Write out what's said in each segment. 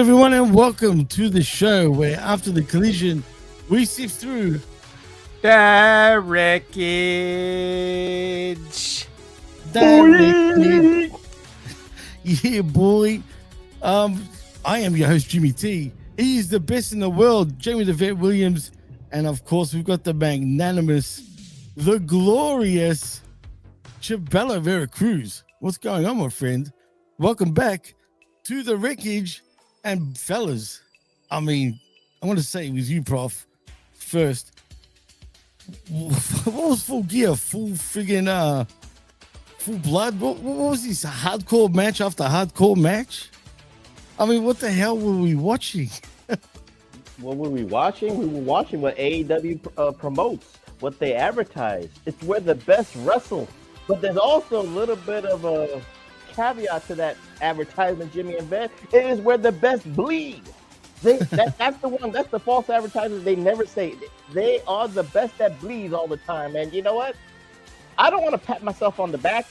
everyone, and welcome to the show where after the collision, we sift through the wreckage. Yeah, boy. I am your host, Jimmy T. He is the best in the world, Jaime Williams. And of course, we've got the magnanimous, the glorious Chabelo Vera Cruz. What's going on, my friend? Welcome back to the wreckage. And fellas, I mean, I want to say it was you, Prof, first. What was Full Gear? Full friggin' Full Blood? What was this? A hardcore match after hardcore match? I mean, what the hell were we watching? What were we watching? We were watching what AEW promotes, what they advertise. It's where the best wrestle. But there's also a little bit of a caveat to that advertisement, Jimmy and Ben. It is where the best bleed. That's the one. That's the false advertisers. They never say they are the best that bleeds all the time. And you know what? I don't want to pat myself on the back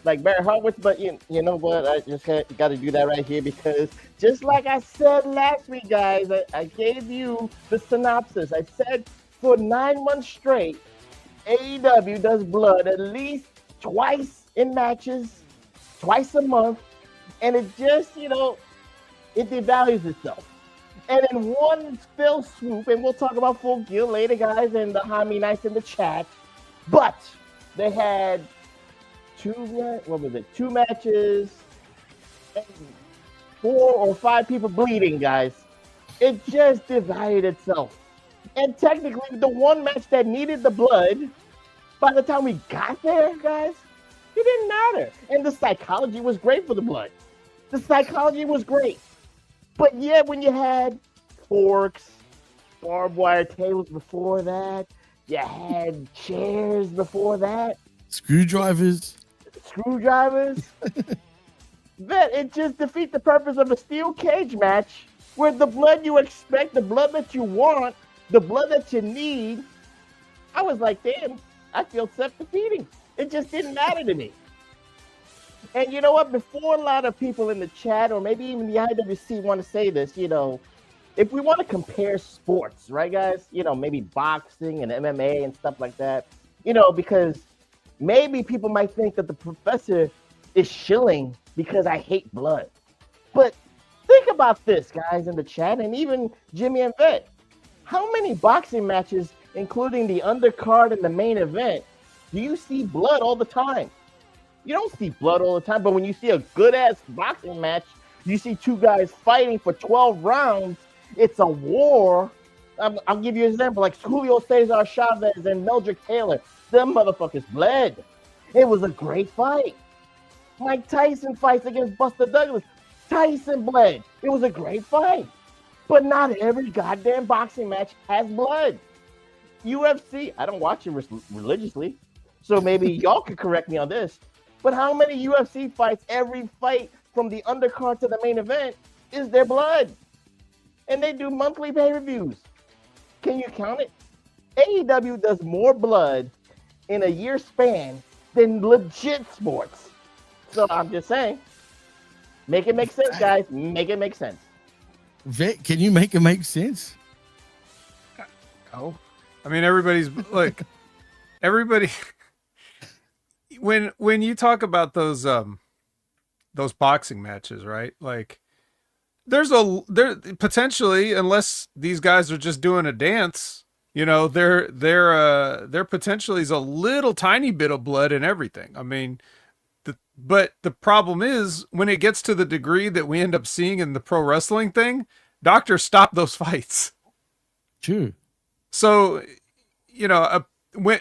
like Barry Horowitz, but you know what? I just got to do that right here because just like I said last week, guys, I gave you the synopsis. I said for 9 months straight, AEW does blood at least twice in matches, twice a month, and it just, it devalues itself. And in one fell swoop, and we'll talk about Full Gear later, guys, and the Jaime Nice in the chat, but they had two matches, and 4 or 5 people bleeding, guys. It just divided itself. And technically, the one match that needed the blood, by the time we got there, guys, it didn't matter. And the psychology was great for the blood. The psychology was great. But yet, when you had forks, barbed wire tables before that, you had chairs before that. Screwdrivers. Then it just defeats the purpose of a steel cage match where the blood you expect, the blood that you want, the blood that you need. I was like, damn, I feel self-defeating. It just didn't matter to me. And you know what? Before a lot of people in the chat or maybe even the IWC want to say this, if we want to compare sports, right, guys? Maybe boxing and MMA and stuff like that, because maybe people might think that the professor is shilling because I hate blood. But think about this, guys, in the chat, and even Jimmy and Vet. How many boxing matches, including the undercard and the main event, do you see blood all the time? You don't see blood all the time, but when you see a good-ass boxing match, you see two guys fighting for 12 rounds. It's a war. I'll give you an example, like Julio Cesar Chavez and Meldrick Taylor. Them motherfuckers bled. It was a great fight. Mike Tyson fights against Buster Douglas. Tyson bled. It was a great fight. But not every goddamn boxing match has blood. UFC, I don't watch it religiously, so maybe y'all could correct me on this. But how many UFC fights, every fight from the undercard to the main event, is there blood? And they do monthly pay-per-views. Can you count it? AEW does more blood in a year span than legit sports. So I'm just saying, make it make sense, guys. Make it make sense. Vic, can you make it make sense? Oh, I mean, everybody. When you talk about those boxing matches, right? Like, there potentially, unless these guys are just doing a dance, there potentially is a little tiny bit of blood in everything. I mean, but the problem is when it gets to the degree that we end up seeing in the pro wrestling thing, doctors stop those fights. True. So, when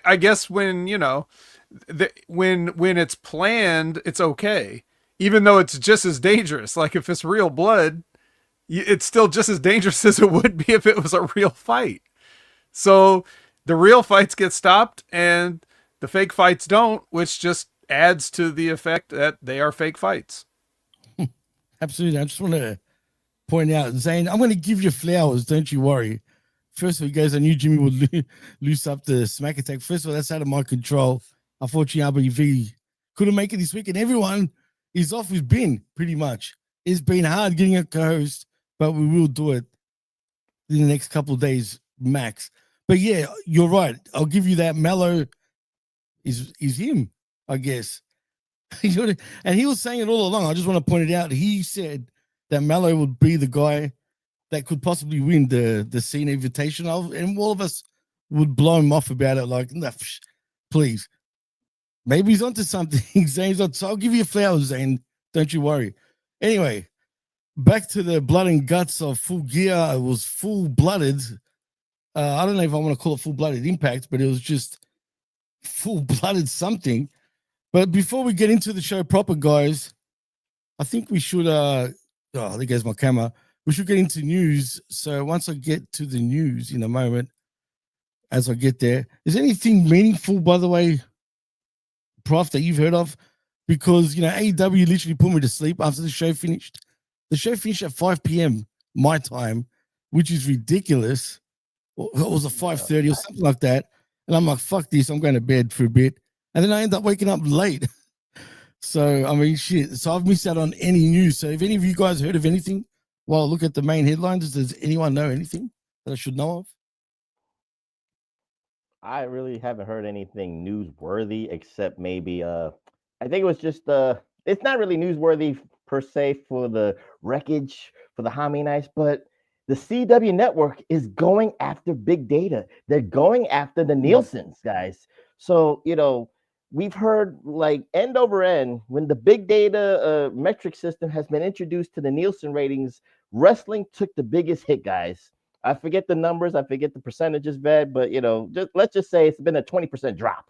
it's planned, it's okay. Even though it's just as dangerous. Like if it's real blood, it's still just as dangerous as it would be if it was a real fight. So the real fights get stopped and the fake fights don't, which just adds to the effect that they are fake fights. Absolutely. I just want to point out, Zane, I'm going to give you flowers. Don't you worry. First of all, guys, I knew Jimmy would loose up the smack attack. First of all, that's out of my control. Unfortunately, RBV couldn't make it this week, and everyone is off with Ben, pretty much. It's been hard getting a co-host, but we will do it in the next couple of days max. But yeah, you're right. I'll give you that. Mello is him, I guess. And he was saying it all along. I just want to point it out. He said that Mello would be the guy that could possibly win the Cena Invitational, and all of us would blow him off about it. Like, nah, please. Maybe he's onto something. Zane's on. So I'll give you flowers, Zane. Don't you worry. Anyway, back to the blood and guts of Full Gear. It was full-blooded. I don't know if I want to call it full-blooded Impact, but it was just full-blooded something. But before we get into the show proper, guys, I think we should there goes my camera. We should get into news. So once I get to the news in a moment, as I get there, is anything meaningful, by the way, Prof, that you've heard of? Because, AEW literally put me to sleep after the show finished. The show finished at 5 p.m. my time, which is ridiculous. It was a 5:30 or something like that. And I'm like, fuck this. I'm going to bed for a bit. And then I end up waking up late. So, I mean, shit. So I've missed out on any news. So if any of you guys heard of anything, well, look at the main headlines. Does anyone know anything that I should know of? I really haven't heard anything newsworthy except maybe I think it was just it's not really newsworthy per se for the wreckage for the Jaime Nice, but the CW network is going after big data. They're going after the Nielsen's, guys. So, we've heard like end over end when the big data metric system has been introduced to the Nielsen ratings, wrestling took the biggest hit, guys. I forget the numbers, I forget the percentages, bad, but let's just say it's been a 20% drop.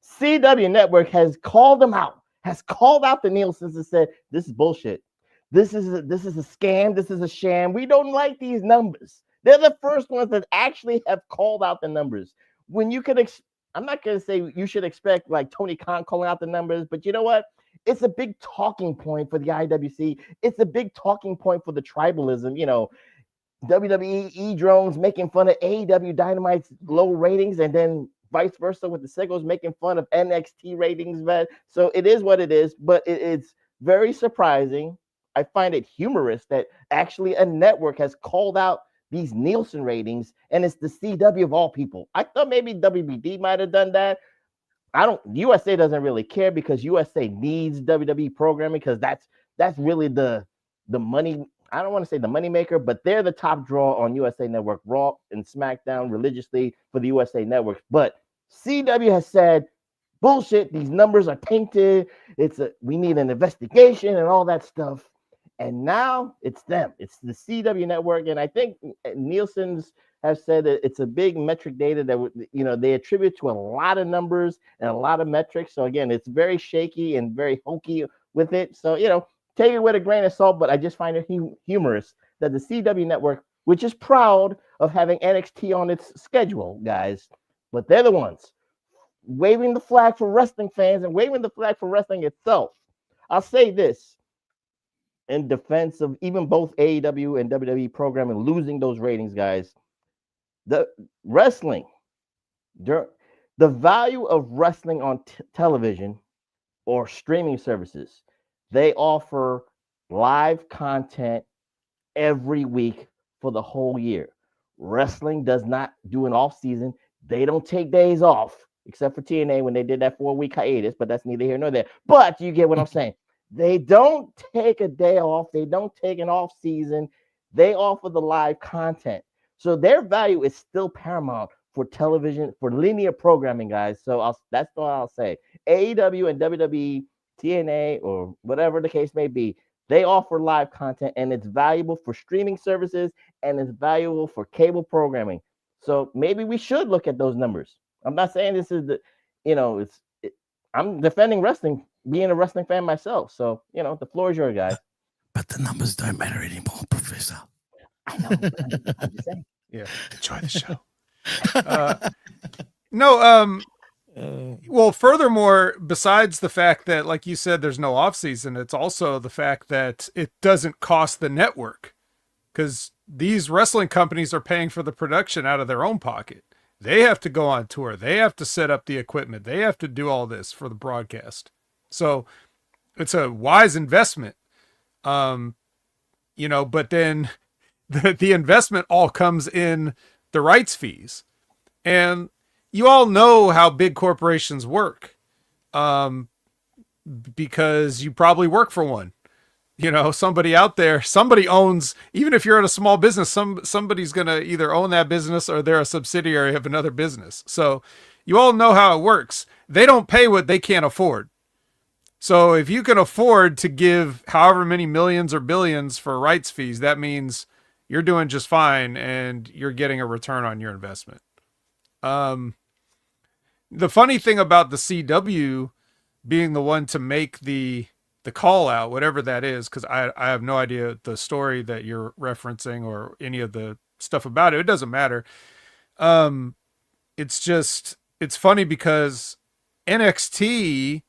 CW Network has called them out, has called out the Nielsen's and said, this is bullshit. This is a scam. This is a sham. We don't like these numbers. They're the first ones that actually have called out the numbers. When you could, I'm not going to say you should expect like Tony Khan calling out the numbers, but you know what? It's a big talking point for the IWC. It's a big talking point for the tribalism. WWE drones making fun of AEW Dynamite's low ratings, and then vice versa with the Siggles making fun of NXT ratings, man. So it is what it is, but it's very surprising. I find it humorous that actually a network has called out these Nielsen ratings, and it's the CW of all people. I thought maybe WBD might have done that. USA doesn't really care because USA needs WWE programming because that's really the money. I don't want to say the moneymaker, but they're the top draw on USA Network, Raw and SmackDown religiously for the USA Network. But CW has said, bullshit, these numbers are tainted. We need an investigation and all that stuff. And now it's them. It's the CW Network. And I think Nielsen's have said that it's a big metric data that, they attribute to a lot of numbers and a lot of metrics. So again, it's very shaky and very hokey with it. So, take it with a grain of salt, but I just find it humorous that the CW Network, which is proud of having NXT on its schedule, guys, but they're the ones waving the flag for wrestling fans and waving the flag for wrestling itself. I'll say this in defense of even both AEW and WWE programming losing those ratings, guys. The wrestling, the value of wrestling on television or streaming services, they offer live content every week for the whole year. Wrestling does not do an off season. They don't take days off, except for TNA when they did that 4-week hiatus, but that's neither here nor there. But you get what I'm saying. They don't take a day off. They don't take an off season. They offer the live content. So their value is still paramount for television, for linear programming, guys. So that's all I'll say. AEW and WWE, TNA, or whatever the case may be, they offer live content, and it's valuable for streaming services, and it's valuable for cable programming. So maybe we should look at those numbers. I'm not saying this is I'm defending wrestling, being a wrestling fan myself. So, the floor is yours, guys. But the numbers don't matter anymore, Professor. I know. I'm just saying. Yeah, enjoy the show. Well, furthermore, besides the fact that, like you said, there's no off season, it's also the fact that it doesn't cost the network, because these wrestling companies are paying for the production out of their own pocket. They have to go on tour. They have to set up the equipment. They have to do all this for the broadcast. So it's a wise investment. But then the investment all comes in the rights fees. And you all know how big corporations work, because you probably work for one. Somebody out there, somebody owns, even if you're at a small business, somebody's going to either own that business or they're a subsidiary of another business. So you all know how it works. They don't pay what they can't afford. So if you can afford to give however many millions or billions for rights fees, that means you're doing just fine and you're getting a return on your investment. The funny thing about the CW being the one to make the call out, whatever that is, because I have no idea the story that you're referencing or any of the stuff about it. It doesn't matter. It's funny because NXT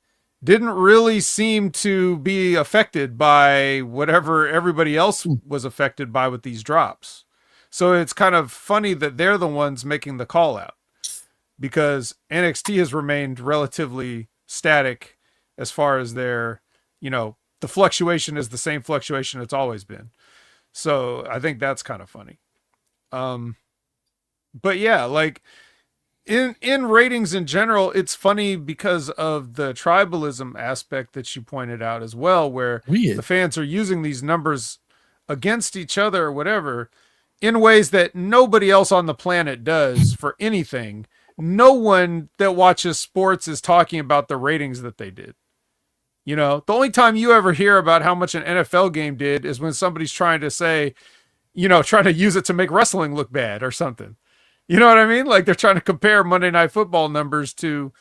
didn't really seem to be affected by whatever everybody else was affected by with these drops. So it's kind of funny that they're the ones making the call out, because NXT has remained relatively static as far as their, the fluctuation is the same fluctuation it's always been. So I think that's kind of funny. But yeah, like in ratings in general, it's funny because of the tribalism aspect that you pointed out as well, where Weird. the fans are using these numbers against each other or whatever in ways that nobody else on the planet does for anything. No one that watches sports is talking about the ratings that they did. The only time you ever hear about how much an NFL game did is when somebody's trying to say, trying to use it to make wrestling look bad or something. You know what I mean? Like they're trying to compare Monday Night Football numbers to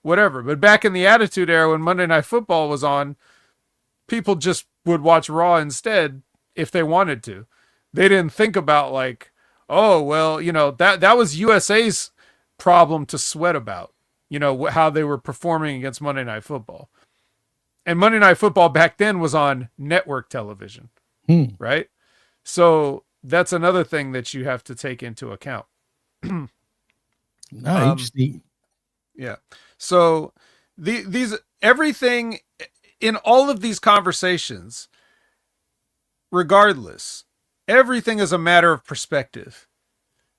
whatever. But back in the Attitude Era, when Monday Night Football was on, people just would watch Raw instead if they wanted to. They didn't think about like, oh, well, that was USA's problem to sweat about, how they were performing against Monday Night Football. And Monday Night Football back then was on network television, right? So that's another thing that you have to take into account. Interesting. Yeah. So these everything in all of these conversations, regardless, everything is a matter of perspective.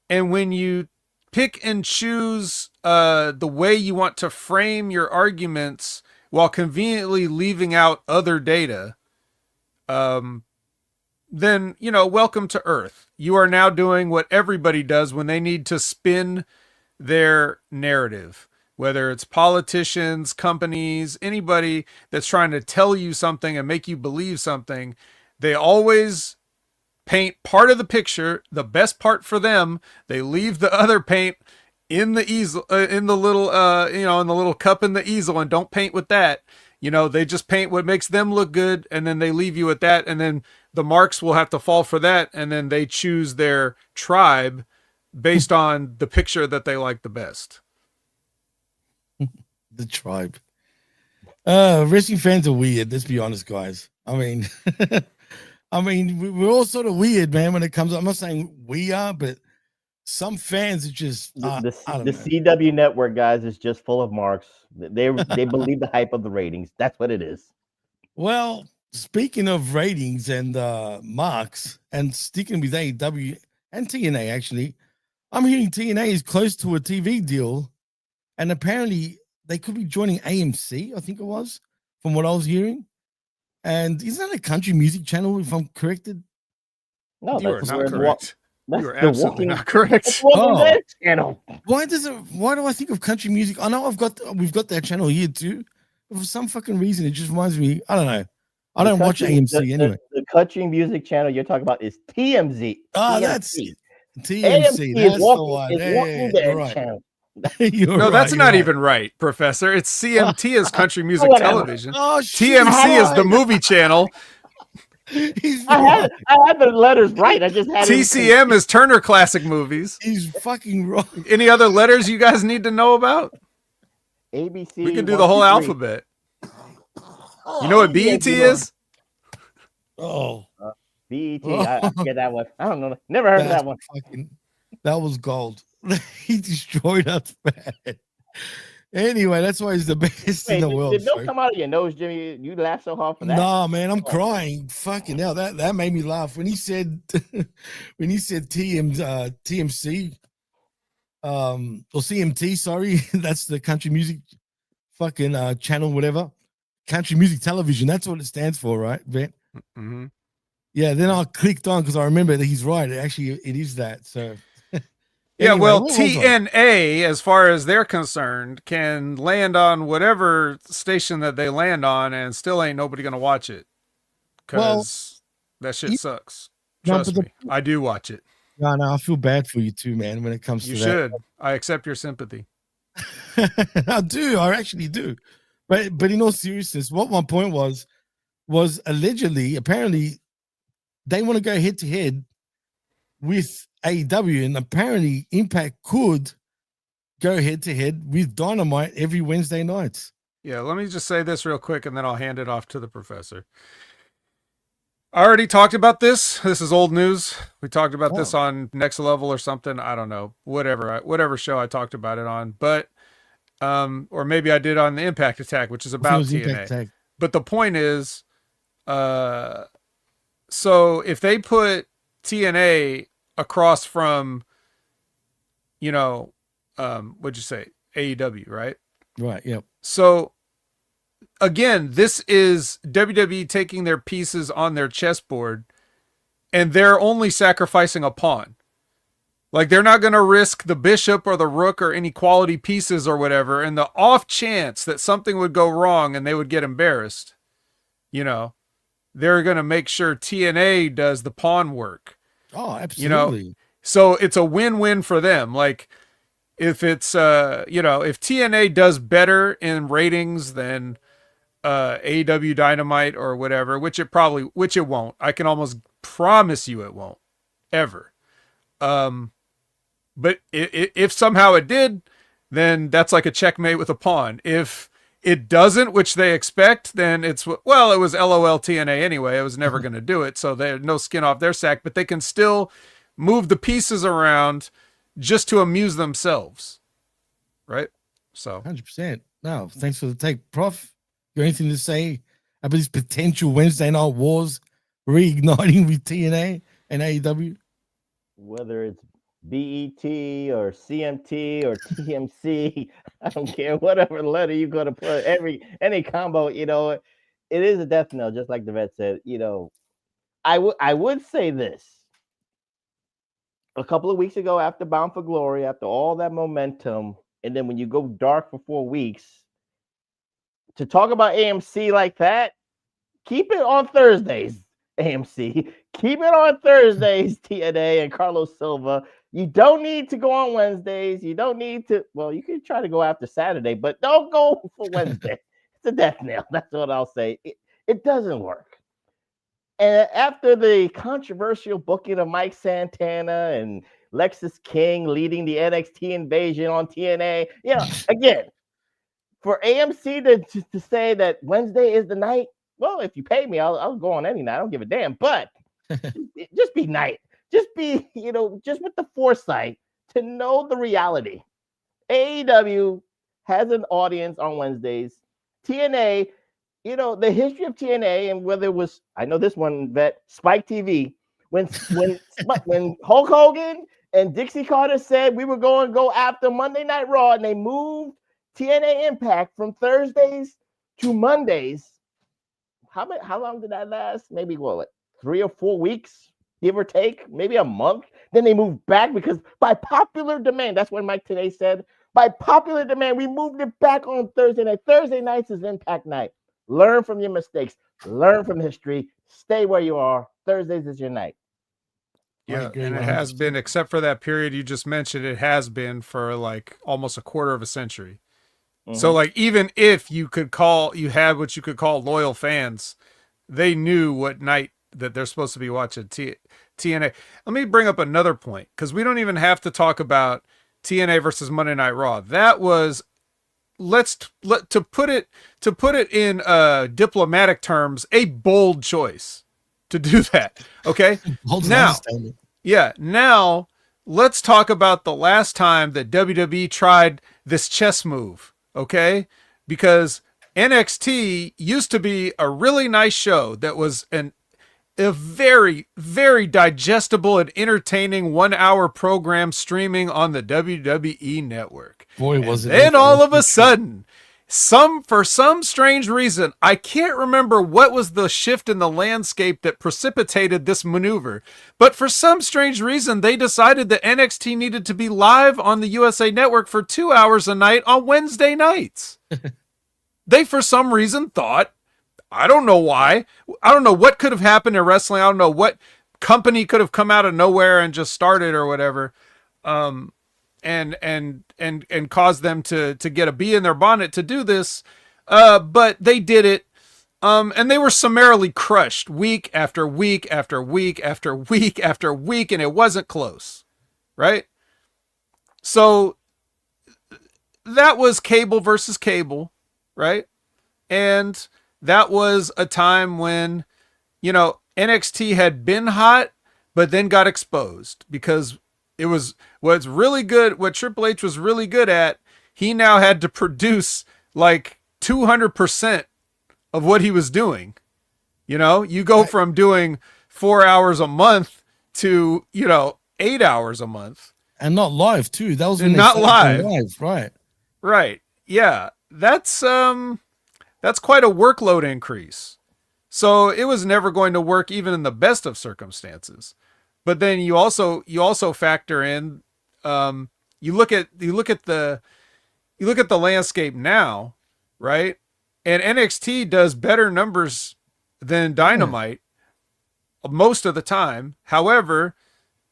And when you pick and choose the way you want to frame your arguments while conveniently leaving out other data, then, welcome to Earth. You are now doing what everybody does when they need to spin their narrative, whether it's politicians, companies, anybody that's trying to tell you something and make you believe something. They always paint part of the picture, the best part for them. They leave the other paint in the easel, in the little, in the little cup in the easel, and don't paint with that. They just paint what makes them look good, and then they leave you at that, and then the marks will have to fall for that, and then they choose their tribe based on the picture that they like the best. The tribe. Wrestling fans are weird. Let's be honest, guys. I mean, we're all sort of weird, man, when it comes. I'm not saying we are, but some fans are just the CW network, guys, is just full of marks. They believe the hype of the ratings. That's what it is. Well, speaking of ratings and marks, and sticking with AEW and TNA, actually, I'm hearing TNA is close to a TV deal, and apparently they could be joining AMC, I think it was, from what I was hearing. And isn't that a country music channel, if I'm corrected? No, you are that's not correct. You are absolutely not correct. Channel. Why do I think of country music? I know we've got that channel here too, but for some fucking reason it just reminds me. I don't know. I don't watch AMC anyway. The country music channel you're talking about is TMZ. Oh, that's TMC. That's the one. You're right. Channel. No, that's not even right, Professor. It's CMT is country music television. Oh, TMC is the movie channel. I had the letters right. I just had TCM is Turner Classic Movies. He's fucking wrong. Any other letters you guys need to know about? ABC. We can do the whole alphabet. You know what BET is? Oh, BET. I get that one. I don't know. Never heard of that one. That was gold. He destroyed us, man. Anyway, that's why he's the best in Wait, the did world. milk folks. come out of your nose, Jimmy? You laughed so hard for that? Nah, man, I'm crying. Fucking hell, that made me laugh when he said TMC or CMT, sorry, that's the country music fucking channel, whatever. Country music television, that's what it stands for, right, Vet? Mm-hmm. Yeah, then I clicked on because I remember that he's right. Actually, it is that. So Yeah, anyway, well, what was I? TNA, as far as they're concerned, can land on whatever station that they land on, and still ain't nobody gonna watch it because that shit sucks. Trust me, I do watch it. No, I feel bad for you too, man. When it comes You to should. I accept your sympathy. that, I do. I actually do. But in all seriousness, what my point was allegedly, apparently, they want to go head to head with AEW, and apparently, Impact could go head to head with Dynamite every Wednesday nights. Yeah, let me just say this real quick, and then I'll hand it off to the professor. I already talked about this. This is old news. We talked about this on Next Level or something. I don't know. Whatever show I talked about it on. But or maybe I did on the Impact Attack, which is about TNA. But the point is, so if they put TNA across from, what'd you say? AEW, right? Right, yep. So again, this is WWE taking their pieces on their chessboard, and they're only sacrificing a pawn. Like, they're not going to risk the bishop or the rook or any quality pieces or whatever. And the off chance that something would go wrong and they would get embarrassed, they're going to make sure TNA does the pawn work. Oh, absolutely. So it's a win-win for them. Like, if it's, if TNA does better in ratings than AEW Dynamite or whatever, which it won't. I can almost promise you it won't ever. But if somehow it did, then that's like a checkmate with a pawn. If it doesn't, which they expect, then it was LOL TNA anyway. It was never going to do it. So there's no skin off their sack, but they can still move the pieces around just to amuse themselves. Right. So 100%. No, thanks for the take, Prof. You got anything to say about these potential Wednesday night wars reigniting with TNA and AEW? Whether it's BET or CMT or TMC, I don't care whatever letter you're gonna put. Any combo, it is a death knell, just like the vet said. I would say this. A couple of weeks ago, after Bound for Glory, after all that momentum, and then when you go dark for 4 weeks, to talk about AMC like that, keep it on Thursdays, AMC. Keep it on Thursdays, TNA and Carlos Silva. You don't need to go on Wednesdays. You don't need to. Well, you can try to go after Saturday, but don't go for Wednesday. It's a death knell. That's what I'll say. It doesn't work. And after the controversial booking of Mike Santana and Lexis King leading the NXT invasion on TNA, again, for AMC to say that Wednesday is the night, well, if you pay me, I'll go on any night. I don't give a damn. But just be nice. Just be, just with the foresight to know the reality. AEW has an audience on Wednesdays. TNA, the history of TNA, and whether it was, I know this one, Vet, Spike TV, when Hulk Hogan and Dixie Carter said we were going to go after Monday Night Raw, and they moved TNA Impact from Thursdays to Mondays. How long did that last? Maybe 3 or 4 weeks, give or take, maybe a month. Then they moved back because by popular demand, that's what Mike today said. By popular demand, we moved it back on Thursday night. Thursday nights is Impact night. Learn from your mistakes. Learn from history. Stay where you are. Thursdays is your night. Yeah, and it has been, except for that period you just mentioned, it has been for like almost a quarter of a century. Mm-hmm. So like, even if you had what you could call loyal fans, they knew what night that they're supposed to be watching TNA. Let me bring up another point, because we don't even have to talk about TNA versus Monday Night Raw. That was, to put it in diplomatic terms, a bold choice to do that. Okay. Now let's talk about the last time that WWE tried this chess move okay? Because NXT used to be a really nice show that was a very, very digestible and entertaining 1 hour program streaming on the WWE network. Boy, And was it. then all of a sudden, for some strange reason, I can't remember what was the shift in the landscape that precipitated this maneuver, but for some strange reason, they decided that NXT needed to be live on the USA Network for 2 hours a night on Wednesday nights. They, for some reason, thought, I don't know why. I don't know what could have happened in wrestling. I don't know what company could have come out of nowhere and just started or whatever. And caused them to get a bee in their bonnet to do this. But they did it. And they were summarily crushed week after week after week after week after week, and it wasn't close. Right? So that was cable versus cable, right? And that was a time when, NXT had been hot, but then got exposed because it was what's really good. What Triple H was really good at, he now had to produce like 200% of what he was doing. You go from doing 4 hours a month to, 8 hours a month. And not live too. That was when not live. Right. Right. Yeah. That's quite a workload increase. So it was never going to work even in the best of circumstances. But then you also factor in, you look at the landscape now, right? And NXT does better numbers than Dynamite most of the time. However,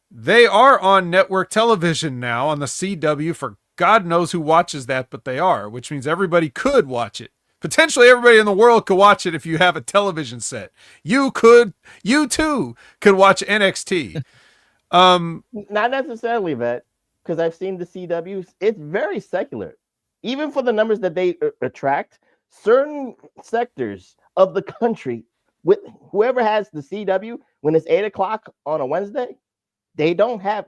they are on network television now on the CW for God knows who watches that, but they are, which means everybody could watch it. Potentially everybody in the world could watch it if you have a television set. You too could watch NXT. Not necessarily, Vet, because I've seen the CW. It's very secular. Even for the numbers that they attract, certain sectors of the country, with whoever has the CW, when it's 8 o'clock on a Wednesday, they don't have,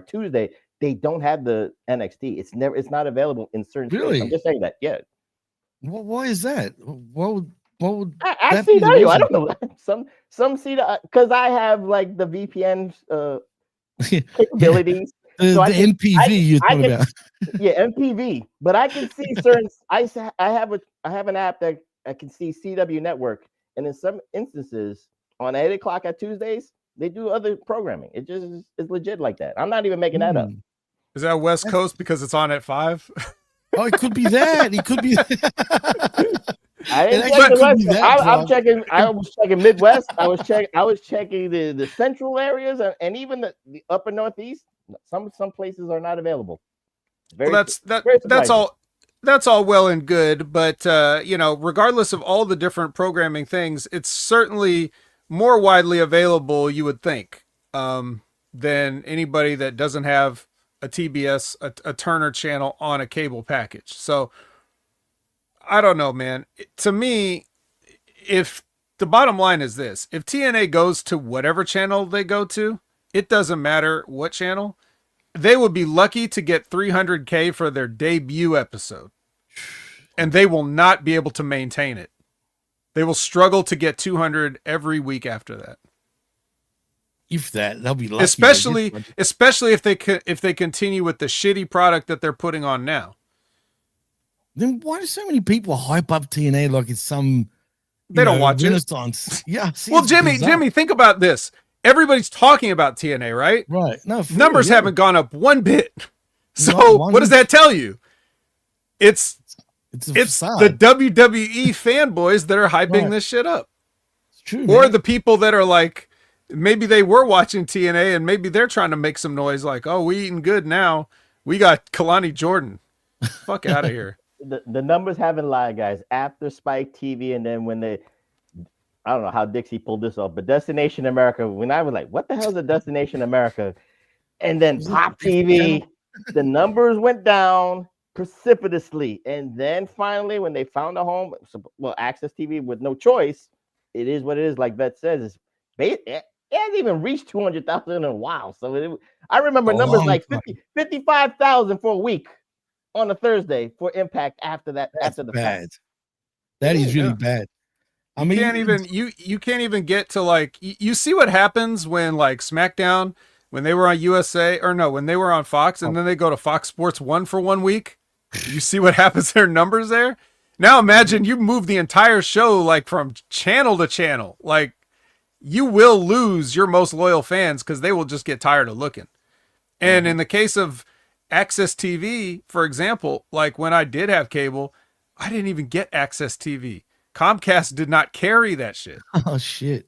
Tuesday, they don't have the NXT. It's not available in certain Really? states. I'm just saying that. Yeah. Why is that? What would I CW? I don't know. Some CW, because I have like the VPN capabilities. The NPV you're talking about. Yeah, NPV. But I can see certain. I have an app that I can see CW Network, and in some instances on 8 o'clock at Tuesdays, they do other programming. It just is legit like that. I'm not even making that up. Is that West Coast because it's on at 5? Oh, it could be that. It could be that. I'm checking. I was checking Midwest. I was checking the central areas and even the upper Northeast. Some places are not available. That's all well and good, but regardless of all the different programming things, it's certainly more widely available, you would think, than anybody that doesn't have a TBS, a Turner channel on a cable package. So I don't know, man. To me, if the bottom line is this, if TNA goes to whatever channel they go to, it doesn't matter what channel, they would be lucky to get 300K for their debut episode. And they will not be able to maintain it. They will struggle to get 200 every week after that. If that, they'll be lucky. Especially if they continue with the shitty product that they're putting on now. Then why do so many people hype up TNA like it's some they don't watch Renaissance? Yeah. Well, Jimmy, think about this. Everybody's talking about TNA, right? Right. No, numbers haven't gone up one bit. So what does that tell you? It's the WWE fanboys that are hyping this shit up. It's true. Or the people that are like, maybe they were watching TNA and maybe they're trying to make some noise like, oh, we eating good now. We got Kalani Jordan. Fuck out of here. The numbers haven't lied, guys. After Spike TV and then when they, I don't know how Dixie pulled this off, but Destination America, when I was like, what the hell is a Destination America? And then Pop TV, the numbers went down precipitously. And then finally, when they found a home, Access TV with no choice, it is what it is. Like Vet says, it hasn't even reached 200,000 in a while. So I remember numbers like 55,000 for a week. on a Thursday for Impact after that. That's after the bad. fact. That is really Yeah. bad. I You mean, can't even you can't even get to like you see what happens when like SmackDown when they were on USA or no when they were on Fox and then they go to Fox Sports 1 for 1 week. You see what happens to their numbers there. Now imagine you move the entire show like from channel to channel. Like you will lose your most loyal fans because they will just get tired of looking. And in the case of Access TV, for example, like when I did have cable, I didn't even get Access TV. Comcast did not carry that shit. oh shit.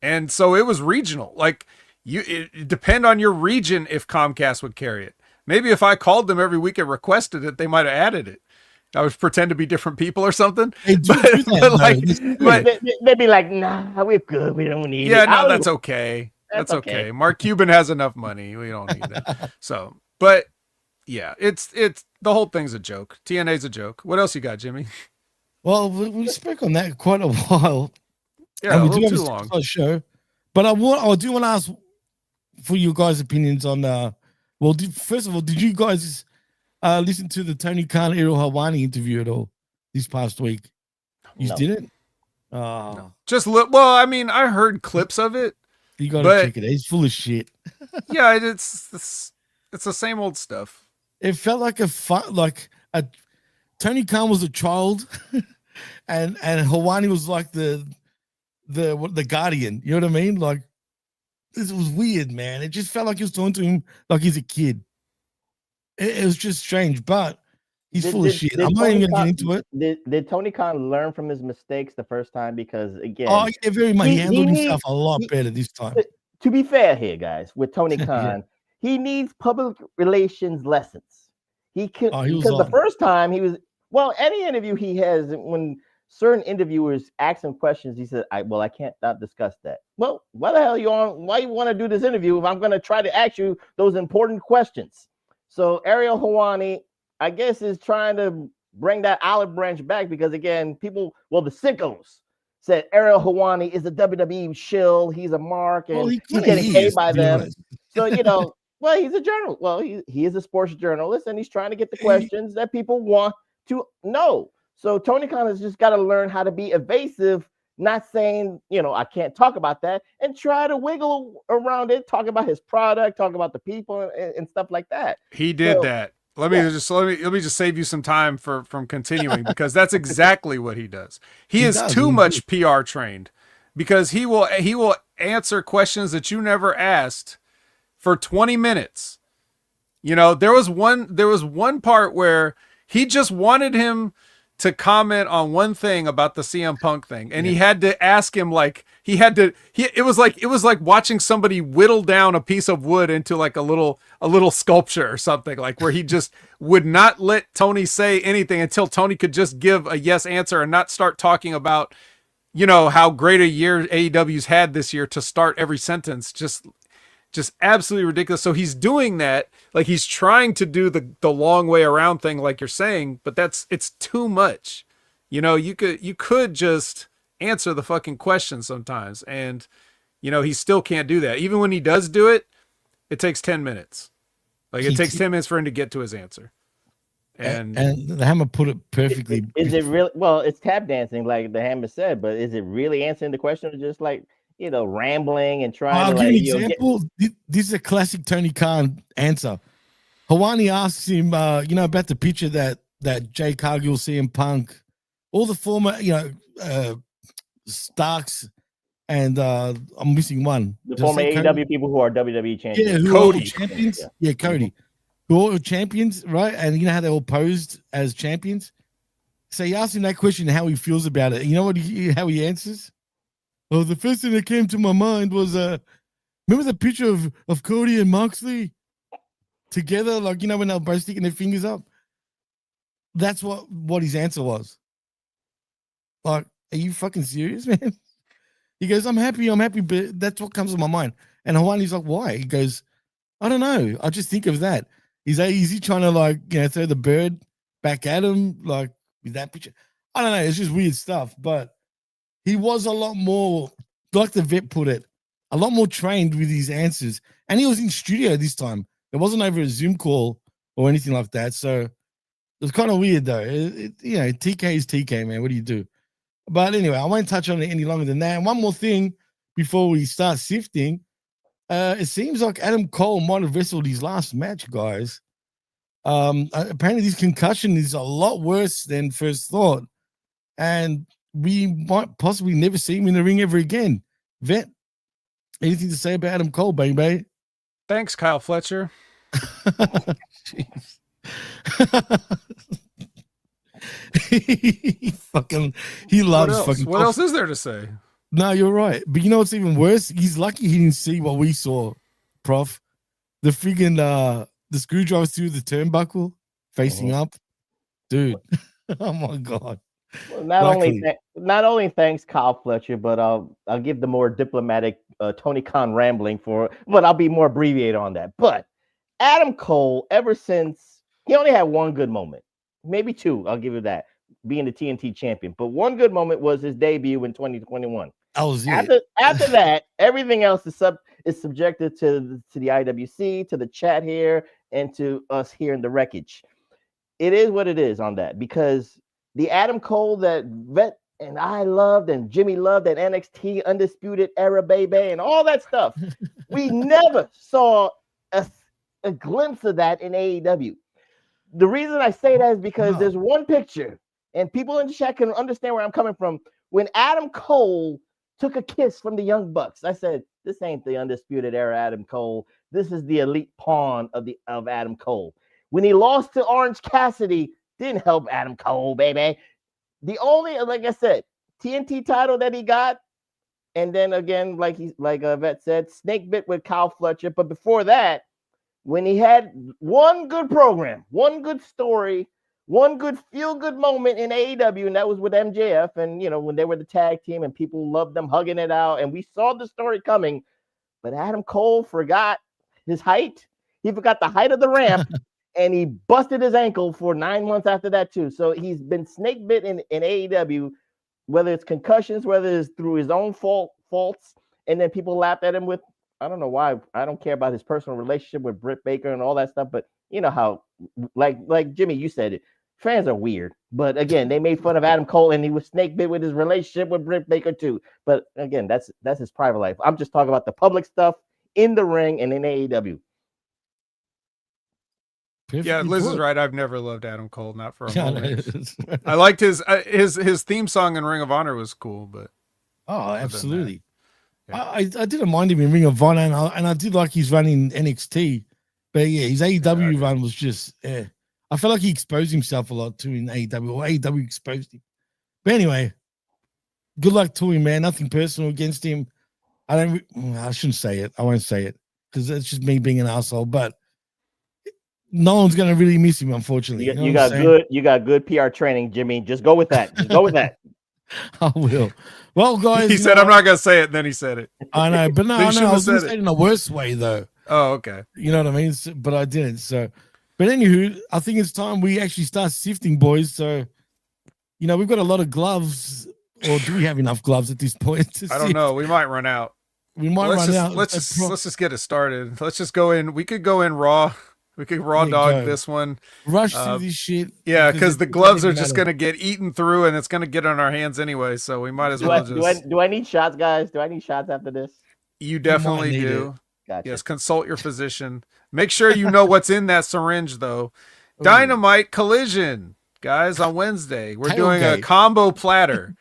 And so it was regional. Like it depend on your region if Comcast would carry it. Maybe if I called them every week and requested it, they might have added it. I would pretend to be different people or something. Hey, do that, but They'd be like, nah, we're good. We don't need it. yeah, no, that's okay. That's That's okay. Mark Cuban has enough money. We don't need that. So, but yeah, it's the whole thing's a joke. TNA's a joke. What else you got, Jimmy? Well, we spoke on that quite a while. Yeah, and a we little do too have long. a show. But I do want to ask for your guys' opinions on first of all, did you guys listen to the Tony Khan Ariel Helwani interview at all this past week? You No. didn't? No. Just look. Well, I mean, I heard clips of it. You gotta But- check it out. He's full of shit. Yeah, it's the same old stuff. It felt like Tony Khan was a child, and Helwani was like the guardian. You know what I mean? Like this was weird, man. It just felt like he was talking to him like he's a kid. It was just strange, but he's full of shit. I'm not even gonna get into it. Did Tony Khan learn from his mistakes the first time? Because again, Oh, yeah, very much. He handled himself needs- a lot better this time. To be fair here, guys, with Tony Yeah. Khan, he needs public relations lessons. He can Oh, he was because the on. first time he was any interview he has when certain interviewers ask him questions, he said, I can't not discuss that. Well, why the hell are you on? Why you want to do this interview if I'm going to try to ask you those important questions? So Ariel Helwani, I guess, is trying to bring that olive branch back because again, the sickos said Ariel Helwani is a WWE shill. He's a mark and he's getting paid by them. So, well, he's a journalist. Well, he is a sports journalist and he's trying to get the questions that people want to know. So Tony Khan has just got to learn how to be evasive, not saying, I can't talk about that and try to wiggle around it, talk about his product, talk about the people and stuff like that. He did that. Let me just save you some time from continuing because that's exactly what he does. He is too much PR trained because he will answer questions that you never asked for 20 minutes. There was one part where he just wanted him to comment on one thing about the CM Punk thing. And he had to ask him it was like watching somebody whittle down a piece of wood into like a little sculpture or something, like where he just would not let Tony say anything until Tony could just give a yes answer and not start talking about, how great a year AEW's had this year to start every sentence. Just absolutely ridiculous. So he's doing that, like he's trying to do the long way around thing, like you're saying, but it's too much. You could just answer the fucking question sometimes, and he still can't do that. Even when he does do it, it takes 10 minutes. Like it takes 10 minutes for him to get to his answer. And the Hammer put it perfectly. Is it really? Well, it's tap dancing, like the Hammer said, but is it really answering the question or just like rambling and trying I'll to give you an example. This is a classic Tony Khan answer. Helwani asks him, about the picture that Jay Cargill, CM Punk, all the former, Starks, and I'm missing one. The former AEW people who are WWE champions. Yeah, Cody. Champions. Yeah, Cody. Who are all champions, right? And you know how they all posed as champions? So he asked him that question, how he feels about it. You know how he answers? Oh, the first thing that came to my mind was remember the picture of Cody and Moxley together, like when they were both sticking their fingers up? That's what his answer was. Like, are you fucking serious, man? He goes, I'm happy, but that's what comes to my mind. And Helwani's like, why? He goes, I don't know. I just think of that. Is he trying to throw the bird back at him, like with that picture? I don't know. It's just weird stuff, but he was a lot more, like the vet put it, a lot more trained with his answers. And he was in studio this time. It wasn't over a Zoom call or anything like that. So It's kind of weird though. TK is TK, man. What do you do? But anyway, I won't touch on it any longer than that. And one more thing before we start sifting. It seems like Adam Cole might have wrestled his last match, guys. Apparently this concussion is a lot worse than first thought. And we might possibly never see him in the ring ever again. Vet, anything to say about Adam Cole, baby? Thanks, Kyle Fletcher. Jeez. he loves fucking. What else is there to say? No, you're right. But you know what's even worse? He's lucky he didn't see what we saw, Prof. The freaking the screwdriver through the turnbuckle facing up. Dude. Oh my God. Well, not only thanks Kyle Fletcher, but I'll give the more diplomatic Tony Khan rambling but I'll be more abbreviated on that. But Adam Cole, ever since he only had one good moment, maybe two, I'll give you that, being the TNT champion. But one good moment was his debut in 2021. After that, everything else is subjected to the IWC, to the chat here, and to us here in the wreckage. It is what it is on that, because the Adam Cole that Vet and I loved and Jimmy loved at NXT Undisputed Era, baby, and all that stuff, we never saw a glimpse of that in AEW. The reason I say that is because there's one picture, and people in the chat can understand where I'm coming from. When Adam Cole took a kiss from the Young Bucks, I said, this ain't the Undisputed Era Adam Cole. This is the elite pawn of Adam Cole. When he lost to Orange Cassidy, didn't help Adam Cole, baby. The only, like I said, TNT title that he got, and then again, like Vet said, snake bit with Kyle Fletcher. But before that, when he had one good program, one good story, one good feel-good moment in AEW, and that was with MJF, and when they were the tag team and people loved them hugging it out, and we saw the story coming. But Adam Cole forgot his height. He forgot the height of the ramp, and he busted his ankle for 9 months after that too. So he's been snake bit in AEW, whether it's concussions, whether it's through his own faults, and then people laughed at him with, I don't know why. I don't care about his personal relationship with Britt Baker and all that stuff, but you know how, like Jimmy, you said it. Fans are weird, but again, they made fun of Adam Cole, and he was snake bit with his relationship with Britt Baker too. But again, that's his private life. I'm just talking about the public stuff in the ring and in AEW. Yeah, Liz is right. I've never loved Adam Cole, not for a moment. I liked his theme song in Ring of Honor was cool, but absolutely. Yeah. I didn't mind him in Ring of Honor, and I did like his run in NXT, but yeah, his AEW run was just I felt like he exposed himself a lot too in AEW, or AEW exposed him. But anyway, good luck to him, man. Nothing personal against him. I shouldn't say it. I won't say it because it's just me being an asshole. But no one's gonna really miss him, unfortunately. You got good PR training, Jimmy. Just go with that. Just go with that. I will. Well, guys, he said I'm not gonna say it, and then he said it. I know, but no, I was gonna say it in a worse way though. Oh, okay. You know what I mean? But I didn't. So, but anywho, I think it's time we actually start sifting, boys. So, we've got a lot of gloves, or do we have enough gloves at this point? I don't know. We might run out. We might run out. Let's just get it started. Let's just go in. We could go in raw. We could raw dog this one. Rush through this shit. Yeah, because the gloves are just going to get eaten through, and it's going to get on our hands anyway. So we might as well just. Do I need shots, guys? Do I need shots after this? You definitely do. Gotcha. Yes, consult your physician. Make sure you know what's in that syringe, though. Dynamite Collision, guys, on Wednesday. We're doing a combo platter.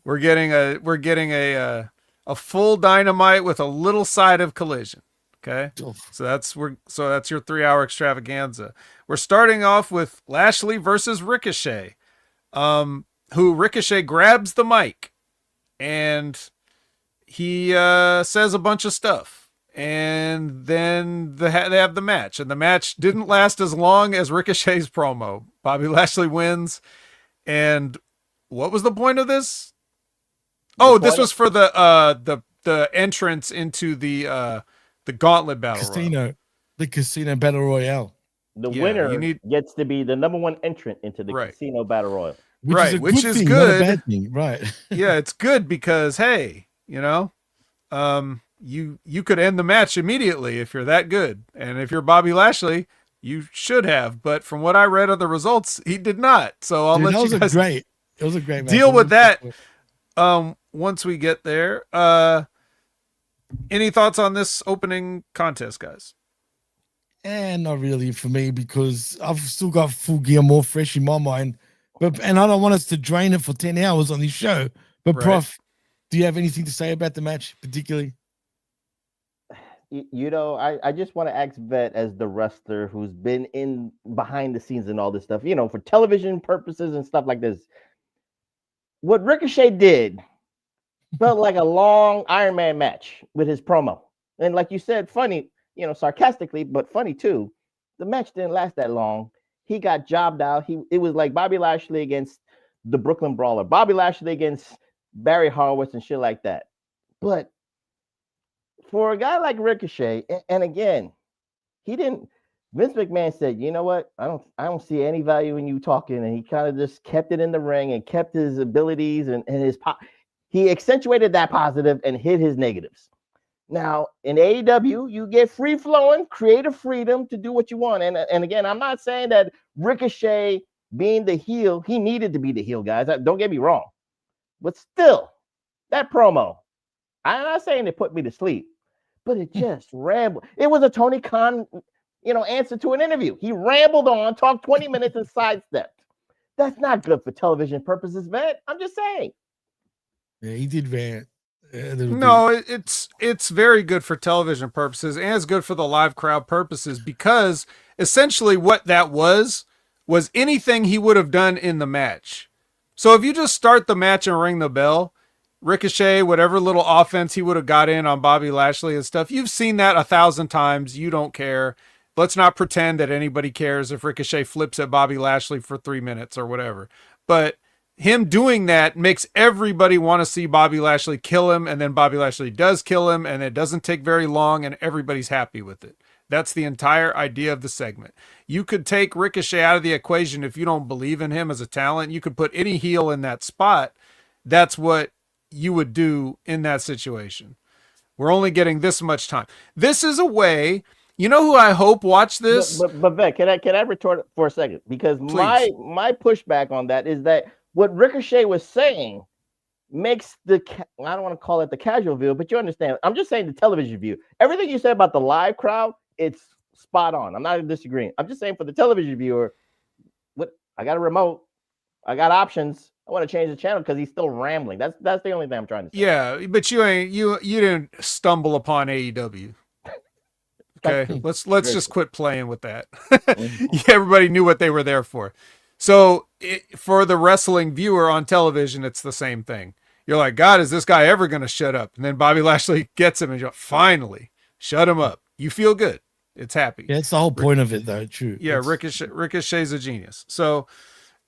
We're getting a full Dynamite with a little side of Collision. Okay, so that's your 3-hour extravaganza. We're starting off with Lashley versus Ricochet, who Ricochet grabs the mic and he says a bunch of stuff, and then they have the match, and the match didn't last as long as Ricochet's promo. Bobby Lashley wins, and what was the point of this? This was for the entrance into the Gauntlet Battle Royale. The Casino Battle Royale. The winner gets to be the number one entrant into the Casino Battle Royale. Which is good. Not a bad thing. Right. Yeah, it's good because, hey, you could end the match immediately if you're that good. And if you're Bobby Lashley, You should have, but from what I read of the results, he did not. So I'll let you guys it was a great match. deal with that. Once we get there. Any thoughts on this opening contest, guys? And not really for me, because I've still got Full Gear more fresh in my mind. And I don't want us to drain it for 10 hours on this show. But Right. Prof, do you have anything to say about the match particularly? I just want to ask Vet, as the wrestler who's been in behind the scenes and all this stuff, for television purposes and stuff like this. What Ricochet did felt like a long Iron Man match with his promo. And like you said, funny, sarcastically, but funny too. The match didn't last that long. He got jobbed out. It was like Bobby Lashley against the Brooklyn Brawler, Bobby Lashley against Barry Horowitz and shit like that. But for a guy like Ricochet, and again, Vince McMahon said, you know what? I don't see any value in you talking. And he kind of just kept it in the ring and kept his abilities and he accentuated that positive and hid his negatives. Now, in AEW, you get free-flowing, creative freedom to do what you want. And again, I'm not saying that Ricochet being the heel, he needed to be the heel, guys. Don't get me wrong. But still, that promo, I'm not saying it put me to sleep, but it just rambled. It was a Tony Khan, answer to an interview. He rambled on, talked 20 minutes and sidestepped. That's not good for television purposes, man. I'm just saying. Yeah, he did rant. No, it's very good for television purposes, and it's good for the live crowd purposes, because essentially what that was anything he would have done in the match. So if you just start the match and ring the bell, Ricochet, whatever little offense he would have got in on Bobby Lashley and stuff, you've seen that 1,000 times. You don't care. Let's not pretend that anybody cares if Ricochet flips at Bobby Lashley for 3 minutes or whatever. But him doing that makes everybody want to see Bobby Lashley kill him, and then Bobby Lashley does kill him, and it doesn't take very long, and everybody's happy with it. That's the entire idea of the segment. You could take Ricochet out of the equation if you don't believe in him as a talent. You could put any heel in that spot. That's what you would do in that situation. We're only getting this much time. This is a way. You know who I hope watch this? But Vet, can I retort for a second? Because Please. my pushback on that is that what Ricochet was saying makes I don't want to call it the casual view, but you understand. I'm just saying the television view. Everything you said about the live crowd, it's spot on. I'm not disagreeing. I'm just saying for the television viewer, I got a remote, I got options. I want to change the channel because he's still rambling. That's the only thing I'm trying to say. Yeah, but you didn't stumble upon AEW. Okay, let's just quit playing with that. Everybody knew what they were there for. So for the wrestling viewer on television, it's the same thing. You're like, God, is this guy ever going to shut up? And then Bobby Lashley gets him and you're like, finally, shut him up. You feel good. It's happy. Yeah, that's the whole point of it, though. True. Yeah, Ricochet's a genius. So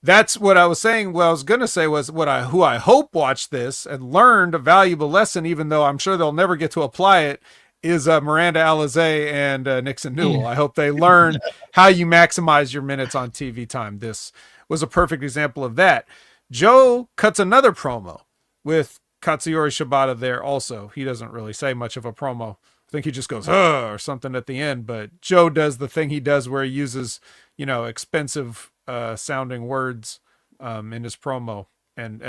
that's what I was saying. What I was going to say was who I hope watched this and learned a valuable lesson, even though I'm sure they'll never get to apply it, is Miranda Alizé and Nixon Newell. I hope they learn how you maximize your minutes on TV time. This was a perfect example of that. Joe cuts another promo with Katsuyori Shibata there also. He doesn't really say much of a promo. I think he just goes, or something at the end. But Joe does the thing he does where he uses, expensive sounding words in his promo and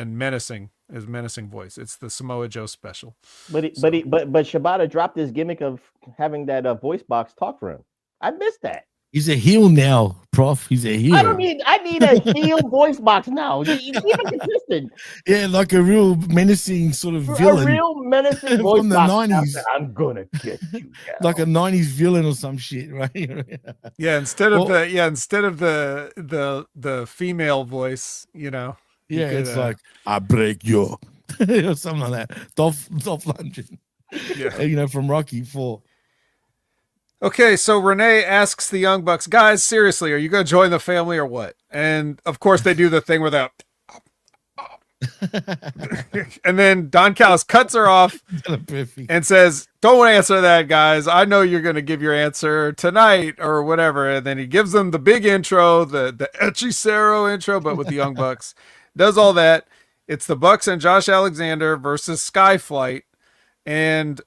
his menacing voice. It's the Samoa Joe special. But Shibata dropped his gimmick of having that voice box talk for him. I missed that. He's a heel now, Prof. He's a heel. I need a heel voice box now. You keep it consistent. Yeah, like a real menacing sort of villain. A real menacing voice from the box. 90s. I'm gonna get you. Now. Like a 90s villain or some shit, right? Yeah, instead of the female voice, Yeah, it's like I break you or something like that. Dolph Lundgren. Yeah. From Rocky 4. Okay, so Renee asks the Young Bucks, guys, seriously, are you going to join the family or what? And of course they do the thing where that and then Don Callis cuts her off and says, don't answer that, guys. I know you're going to give your answer tonight or whatever. And then he gives them the big intro, the Hechicero intro, but with the Young Bucks. Does all that. It's the Bucks and Josh Alexander versus Skyflight. And,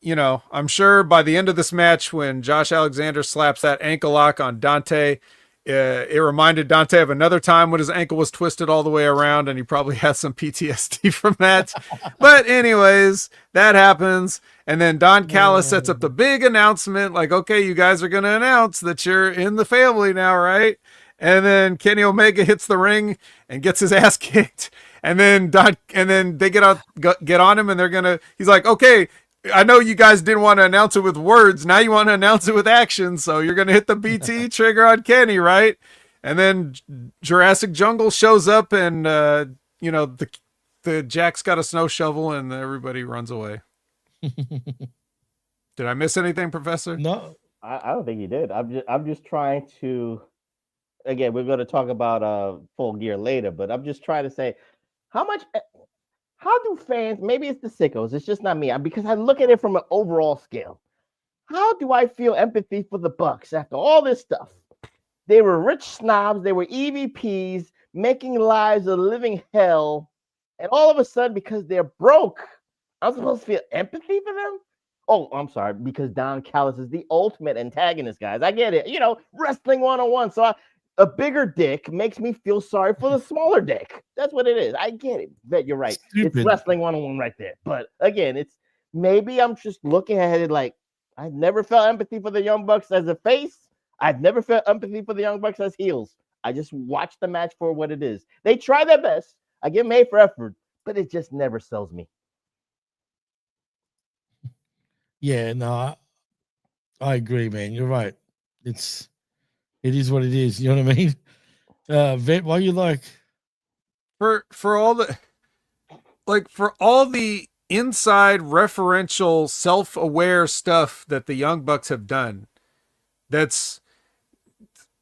I'm sure by the end of this match, when Josh Alexander slaps that ankle lock on Dante, it reminded Dante of another time when his ankle was twisted all the way around, and he probably has some PTSD from that. But anyways, that happens. And then Don Callis sets up the big announcement, like, okay, you guys are going to announce that you're in the family now, right? And then Kenny Omega hits the ring and gets his ass kicked. And then they get on him, and he's like, okay, I know you guys didn't want to announce it with words. Now you want to announce it with action. So you're going to hit the BT trigger on Kenny, right? And then Jurassic Jungle shows up, and, the Jack's got a snow shovel, and everybody runs away. Did I miss anything, Professor? No. I don't think you did. I'm just trying to, again, we're going to talk about Full Gear later, but I'm just trying to say, how do fans, maybe it's the sickos, it's just not me, because I look at it from an overall scale. How do I feel empathy for the Bucks after all this stuff? They were rich snobs, they were EVPs, making lives a living hell, and all of a sudden, because they're broke, I'm supposed to feel empathy for them? Oh, I'm sorry, because Don Callis is the ultimate antagonist, guys. I get it. Wrestling 101. So a bigger dick makes me feel sorry for the smaller dick. That's what it is. I get it. Bet you're right. Stupid. It's wrestling 101 right there. But again, maybe I'm just looking at it like I've never felt empathy for the Young Bucks as a face. I've never felt empathy for the Young Bucks as heels. I just watch the match for what it is. They try their best. I give them A for effort, but it just never sells me. Yeah, no, I agree, man. You're right. It is what it is. You know what I mean? Vet, why you like for all the inside referential self-aware stuff that the Young Bucks have done, that's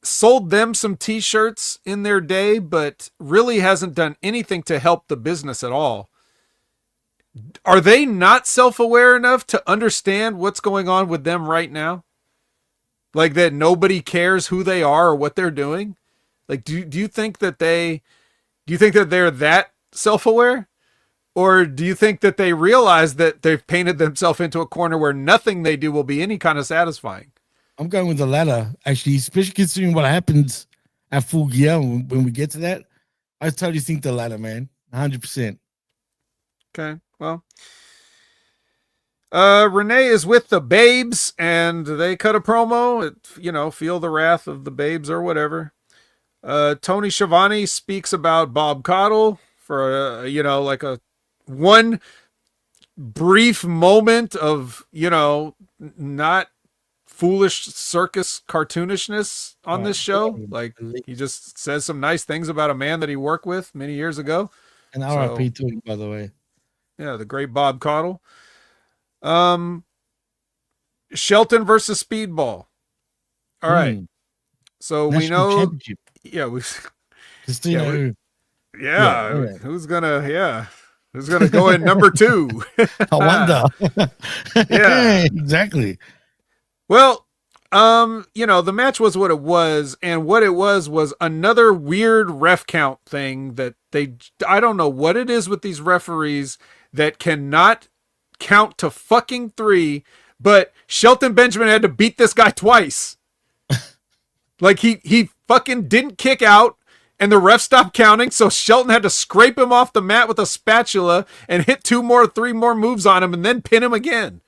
sold them some t-shirts in their day, but really hasn't done anything to help the business at all. Are they not self-aware enough to understand what's going on with them right now? Like that nobody cares who they are or what they're doing? Like, do you think that they're that self-aware? Or do you think that they realize that they've painted themselves into a corner where nothing they do will be any kind of satisfying? I'm going with the latter, actually, especially considering what happens at Full Gear when we get to that. I totally think the latter, man. 100%. Okay, well, Renee is with the Babes, and they cut a promo. Feel the wrath of the Babes or whatever. Tony Schiavone speaks about Bob Caudle for like a one brief moment of not foolish circus cartoonishness on this show. Like, he just says some nice things about a man that he worked with many years ago. And RIP to him, by the way. Yeah, the great Bob Caudle. Shelton versus Speedball. All right. So National we know. Championship. Yeah, who's gonna go in number 2? I wonder. Yeah, exactly. Well, the match was what it was, and what it was another weird ref count thing that I don't know what it is with these referees that cannot count to fucking 3, but Shelton Benjamin had to beat this guy twice. Like he fucking didn't kick out, and the ref stopped counting, so Shelton had to scrape him off the mat with a spatula and hit 3 more moves on him and then pin him again.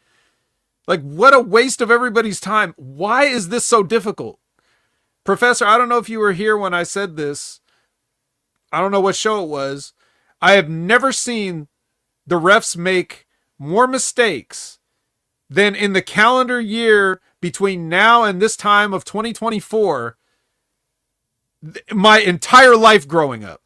Like, what a waste of everybody's time. Why is this so difficult? Professor, I don't know if you were here when I said this. I don't know what show it was. I have never seen the refs make more mistakes than in the calendar year between now and this time of 2024, my entire life growing up.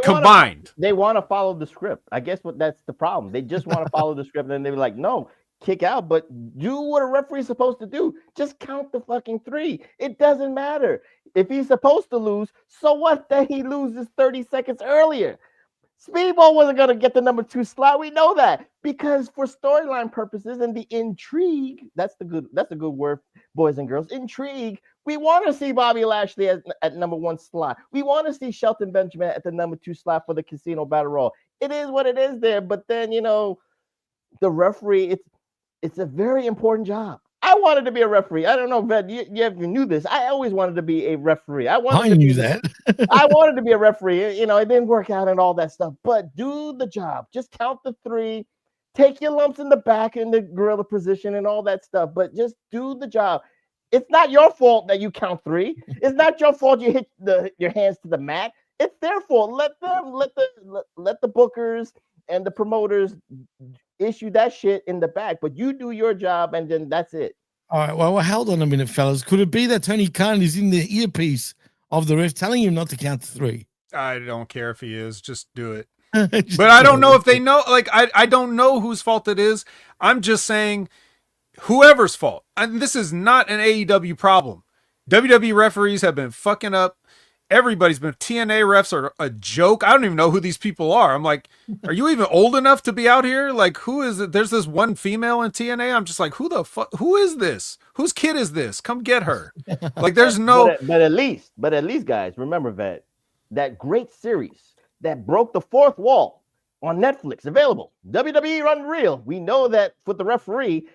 Combined. They want to follow the script. I guess that's the problem. They just want to follow the script, and they're like, no, kick out, but do what a referee's supposed to do. Just count the fucking 3. It doesn't matter. If he's supposed to lose, so what that he loses 30 seconds earlier? Speedball wasn't going to get the number 2 slot. We know that, because for storyline purposes and the intrigue, that's a good word, boys and girls. Intrigue. We want to see Bobby Lashley at number 1 slot. We want to see Shelton Benjamin at the number 2 slot for the Casino Battle Royal. It is what it is there, but then the referee, it's a very important job. I wanted to be a referee. I don't know, Vet, you knew this. I always wanted to be a referee. I knew that. I wanted to be a referee. You know, it didn't work out and all that stuff. But do the job. Just count the 3. Take your lumps in the back in the gorilla position and all that stuff. But just do the job. It's not your fault that you count 3. It's not your fault you hit your hands to the mat. It's their fault. Let the bookers and the promoters issue that shit in the back, but you do your job and then that's it. All right, well, hold on a minute, fellas. Could it be that Tony Khan is in the earpiece of the ref telling him not to count to 3? I don't care if he is. Just do it. But I don't know if they know. Like, I don't know whose fault it is. I'm just saying whoever's fault. And this is not an AEW problem. WWE referees have been fucking up. Everybody's been. TNA refs are a joke. I don't even know who these people are. I'm like, are you even old enough to be out here? Like, who is it? There's this one female in TNA. I'm just like, who the fuck? Who is this? Whose kid is this? Come get her. Like, there's no. But at least, guys, remember that great series that broke the 4th wall on Netflix, available. WWE Unreal. We know that for the referee,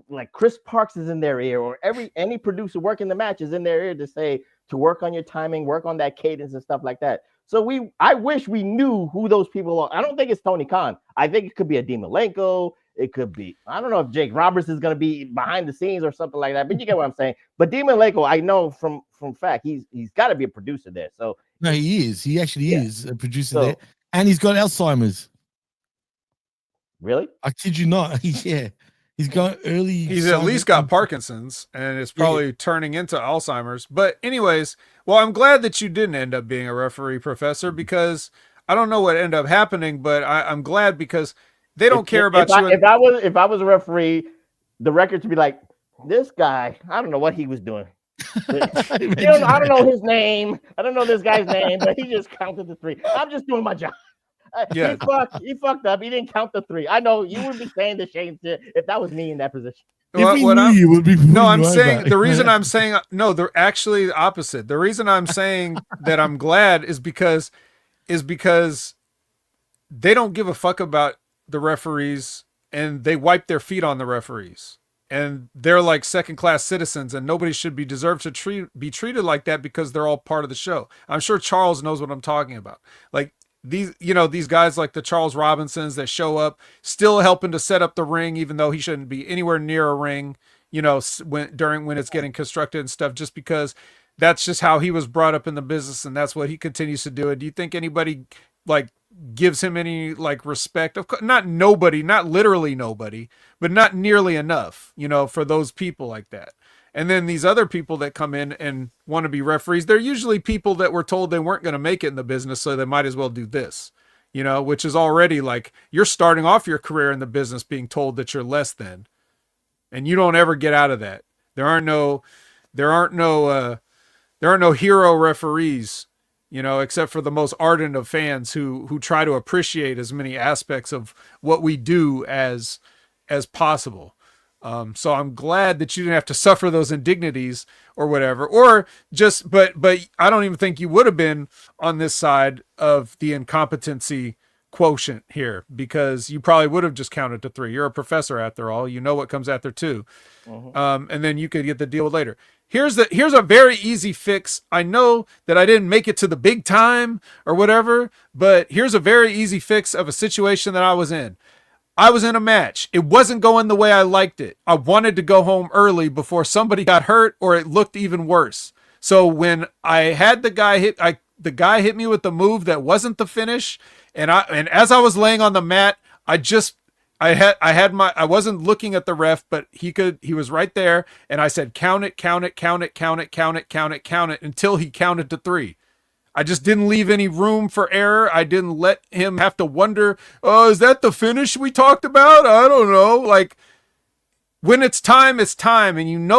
like Chris Parks is in their ear, or any producer working the match is in their ear to say to work on your timing, work on that cadence and stuff like that. So I wish we knew who those people are. I don't think it's Tony Khan. I think it could be a D. Malenko. It could be, I don't know if Jake Roberts is going to be behind the scenes or something like that, but you get what I'm saying. But D. Malenko, I know from fact, he's got to be a producer there. So no, he is. He actually is a producer there, and he's got Alzheimer's. Really? I kid you not. Yeah. He's got early. He's at least got Parkinson's, and it's probably turning into Alzheimer's. But anyways, well, I'm glad that you didn't end up being a referee, Professor, because I don't know what ended up happening, but I'm glad because they don't care about you. If I was a referee, the record to be like, this guy, I don't know what he was doing. I don't know his name. I don't know this guy's name, but he just counted the 3. I'm just doing my job. Yeah. He fucked up. He didn't count the 3. I know you would be saying the same shit if that was me in that position. I'm saying the reason I'm saying no, they're actually the opposite. The reason I'm saying that I'm glad is because they don't give a fuck about the referees, and they wipe their feet on the referees, and they're like second-class citizens, and nobody should be deserved to be treated like that because they're all part of the show. I'm sure Charles knows what I'm talking about. Like, these guys like the Charles Robinsons that show up still helping to set up the ring, even though he shouldn't be anywhere near a ring, when it's getting constructed and stuff, just because that's just how he was brought up in the business. And that's what he continues to do. And do you think anybody like gives him any like respect? Of course, not literally nobody, but not nearly enough, for those people like that. And then these other people that come in and want to be referees, they're usually people that were told they weren't going to make it in the business, so they might as well do this, which is already like you're starting off your career in the business being told that you're less than, and you don't ever get out of that. There aren't no hero referees, except for the most ardent of fans who try to appreciate as many aspects of what we do as possible. So I'm glad that you didn't have to suffer those indignities or whatever, or just, but I don't even think you would have been on this side of the incompetency quotient here, because you probably would have just counted to 3. You're a professor after all, what comes after 2. And then you could get the deal later. Here's a very easy fix. I know that I didn't make it to the big time or whatever, but here's a very easy fix of a situation that I was in. I was in a match. It wasn't going the way I liked it. I wanted to go home early before somebody got hurt or it looked even worse. So when I had the guy hit me with the move that wasn't the finish, and as I was laying on the mat, I wasn't looking at the ref, but he was right there, and I said count it until he counted to 3. I just didn't leave any room for error. I didn't let him have to wonder, oh, is that the finish we talked about? I don't know. Like, when it's time, and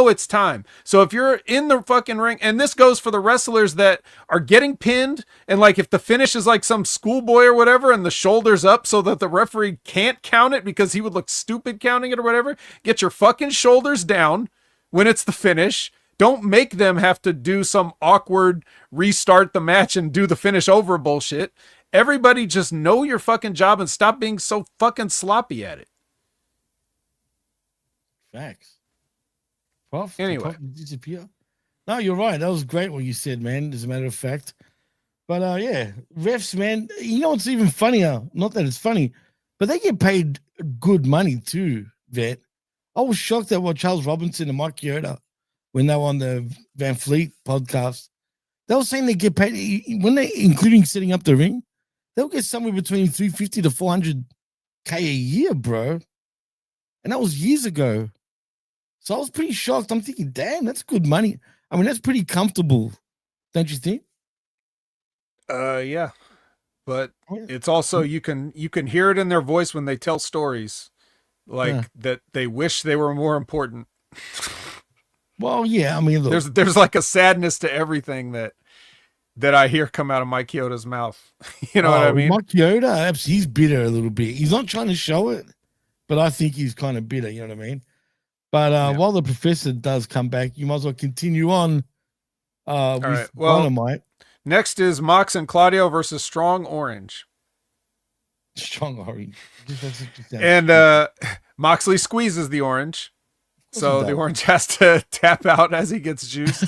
it's time. So if you're in the fucking ring, and this goes for the wrestlers that are getting pinned, and like if the finish is like some schoolboy or whatever, and the shoulder's up so that the referee can't count it because he would look stupid counting it or whatever, get your fucking shoulders down when it's the finish. Don't make them have to do some awkward restart the match and do the finish over bullshit. Everybody just know your fucking job and stop being so fucking sloppy at it. Facts. Prof, Anyway. Prof disappear. No, you're right. That was great what you said, man. As a matter of fact. But yeah, refs, man. You know what's even funnier? Not that it's funny, but they get paid good money too, Vet. I was shocked at what Charles Robinson and Mike Chioda, when they were on the Van Fleet podcast, they were saying they get paid when they, including setting up the ring, they'll get somewhere between 350 to 400K a year, bro. And that was years ago. So I was pretty shocked. I'm thinking, damn, that's good money. I mean, that's pretty comfortable, don't you think? Yeah. But it's also you can hear it in their voice when they tell stories like that they wish they were more important. Well, yeah, I mean, look, there's like a sadness to everything that I hear come out of Mike Chioda's mouth. You know what I mean? Mike Chioda, he's bitter a little bit. He's not trying to show it, but I think he's kind of bitter, you know what I mean? But while the professor does come back, you might as well continue on with right. Well, Dynamite. Next is Mox and Claudio versus Strong Orange. Strong Orange. And Moxley squeezes the orange. So the orange has to tap out as he gets juiced,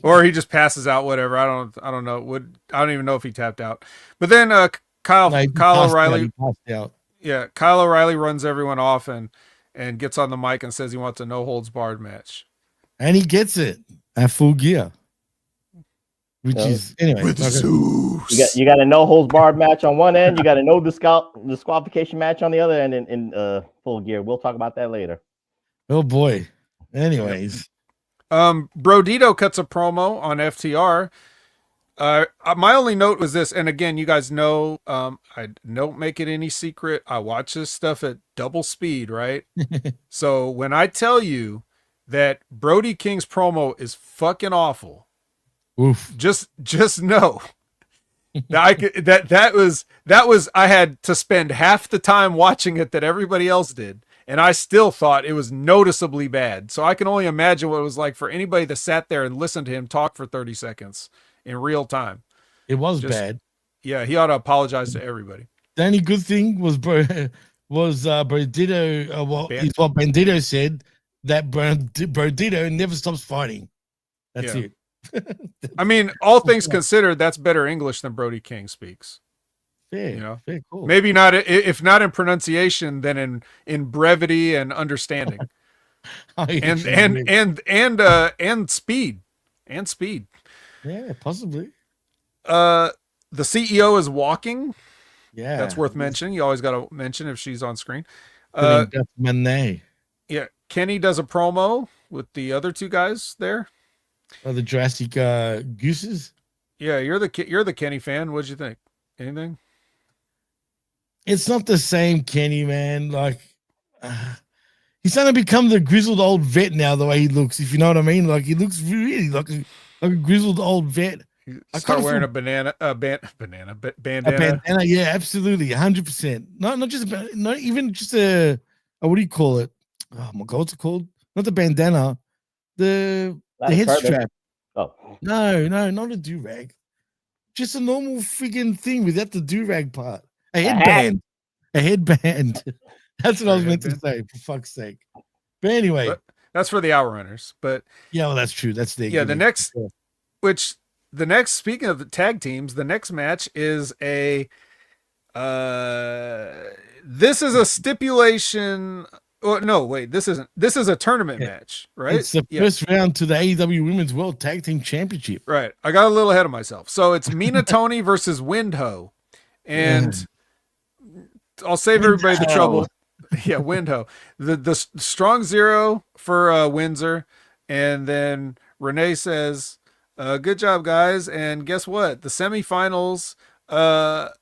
or he just passes out. Whatever. I don't know. I don't even know if he tapped out. But then Kyle O'Reilly. Yeah, Kyle O'Reilly runs everyone off and gets on the mic and says he wants a no holds barred match. And he gets it at Full Gear, which is anyway. With Zeus. You got a no holds barred match on one end. You got a no disqualification match on the other end in Full Gear. We'll talk about that later. Oh boy. Anyways. Brodito cuts a promo on FTR. My only note was this, and again, you guys know, I don't make it any secret. I watch this stuff at double speed, right? So when I tell you that Brody King's promo is fucking awful, oof, just know that was I had to spend half the time watching it that everybody else did. And I still thought it was noticeably bad. So I can only imagine what it was like for anybody that sat there and listened to him talk for 30 seconds in real time. It was bad. Yeah, he ought to apologize to everybody. The only good thing was Brodito. Is what Bandito said, that Brodito never stops fighting. That's it. I mean, all things considered, that's better English than Brody King speaks. Fair, you know, fair, cool. Maybe not, if not in pronunciation, then in brevity and understanding, and speed. Yeah, possibly. The CEO is walking. Yeah, that's worth mentioning. You always got to mention if she's on screen. Yeah, Kenny does a promo with the other two guys there. The Jurassic Gooses. Yeah, you're the Kenny fan. What'd you think? Anything? It's not the same Kenny, man. Like, he's starting to become the grizzled old vet now, the way he looks, if you know what I mean. Like, he looks really like a grizzled old vet. Start wearing a bandana. Yeah, absolutely. 100%. Not even just a what do you call it? Oh my God, what's it called? Not the bandana. The head strap. Oh. No, not a do-rag. Just a normal friggin' thing without the do-rag part. A headband. That's what I was meant to say, for fuck's sake. But anyway. That's for the Outrunners. But yeah, well, that's true. That's the speaking of the tag teams, the next match is this is a stipulation. Oh, no, wait, this isn't. This is a tournament match, right? It's the first round to the AEW Women's World Tag Team Championship. Right. I got a little ahead of myself. So it's Mina Tony versus Windhoe. And I'll save everybody the trouble. Yeah, Windhoe. The strong zero for Windsor. And then Renee says, good job, guys. And guess what? The semifinals are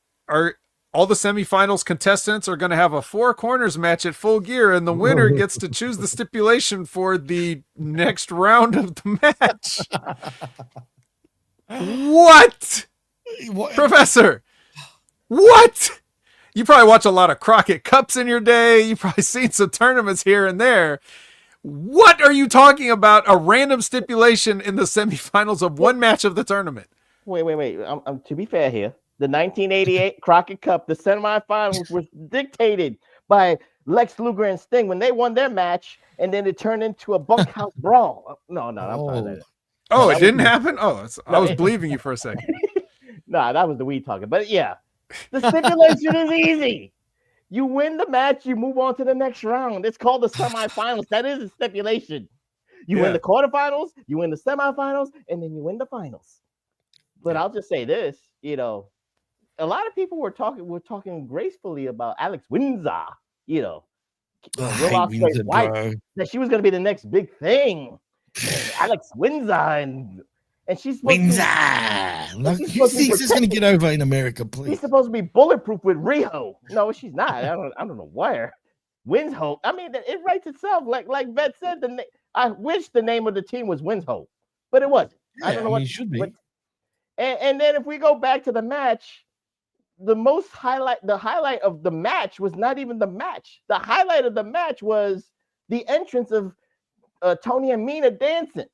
all the semifinals contestants are going to have a 4 corners match at Full Gear, and the winner gets to choose the stipulation for the next round of the match. What? Professor? What? You probably watch a lot of Crockett Cups in your day. You've probably seen some tournaments here and there. What are you talking about? A random stipulation in the semifinals of one match of the tournament? Wait. To be fair here, the 1988 Crockett Cup, the semifinals was dictated by Lex Luger and Sting when they won their match, and then it turned into a bunkhouse brawl. No, I'm sorry. Oh, that it didn't was- happen? Oh, I No, was it- believing you for a second. Nah, that was the weed talking. But yeah, the stipulation is easy. You win the match, you move on to the next round. It's called the semifinals. That is a stipulation. You win Yeah. the quarterfinals, you win the semifinals, and then you win the finals. But I'll just say this, you know, a lot of people were talking gracefully about Alex Windsor, you know, I Will hate Ospreay's Windsor, wife, bro. that she was going to be the next big thing. And Alex Windsor, and she's supposed Windsor. to Like, she's who supposed to be thinks it's going to get over in America, she's please? supposed to be bulletproof with Riho. No, she's not. I don't know where. Wins Hope. I mean, it writes itself. Like Vet said, I wish the name of the team was Wins Hope, but it wasn't. I don't know what it should be. And then if we go back to the match, the highlight of the match was not even the match. The highlight of the match was the entrance of Tony and Mina dancing,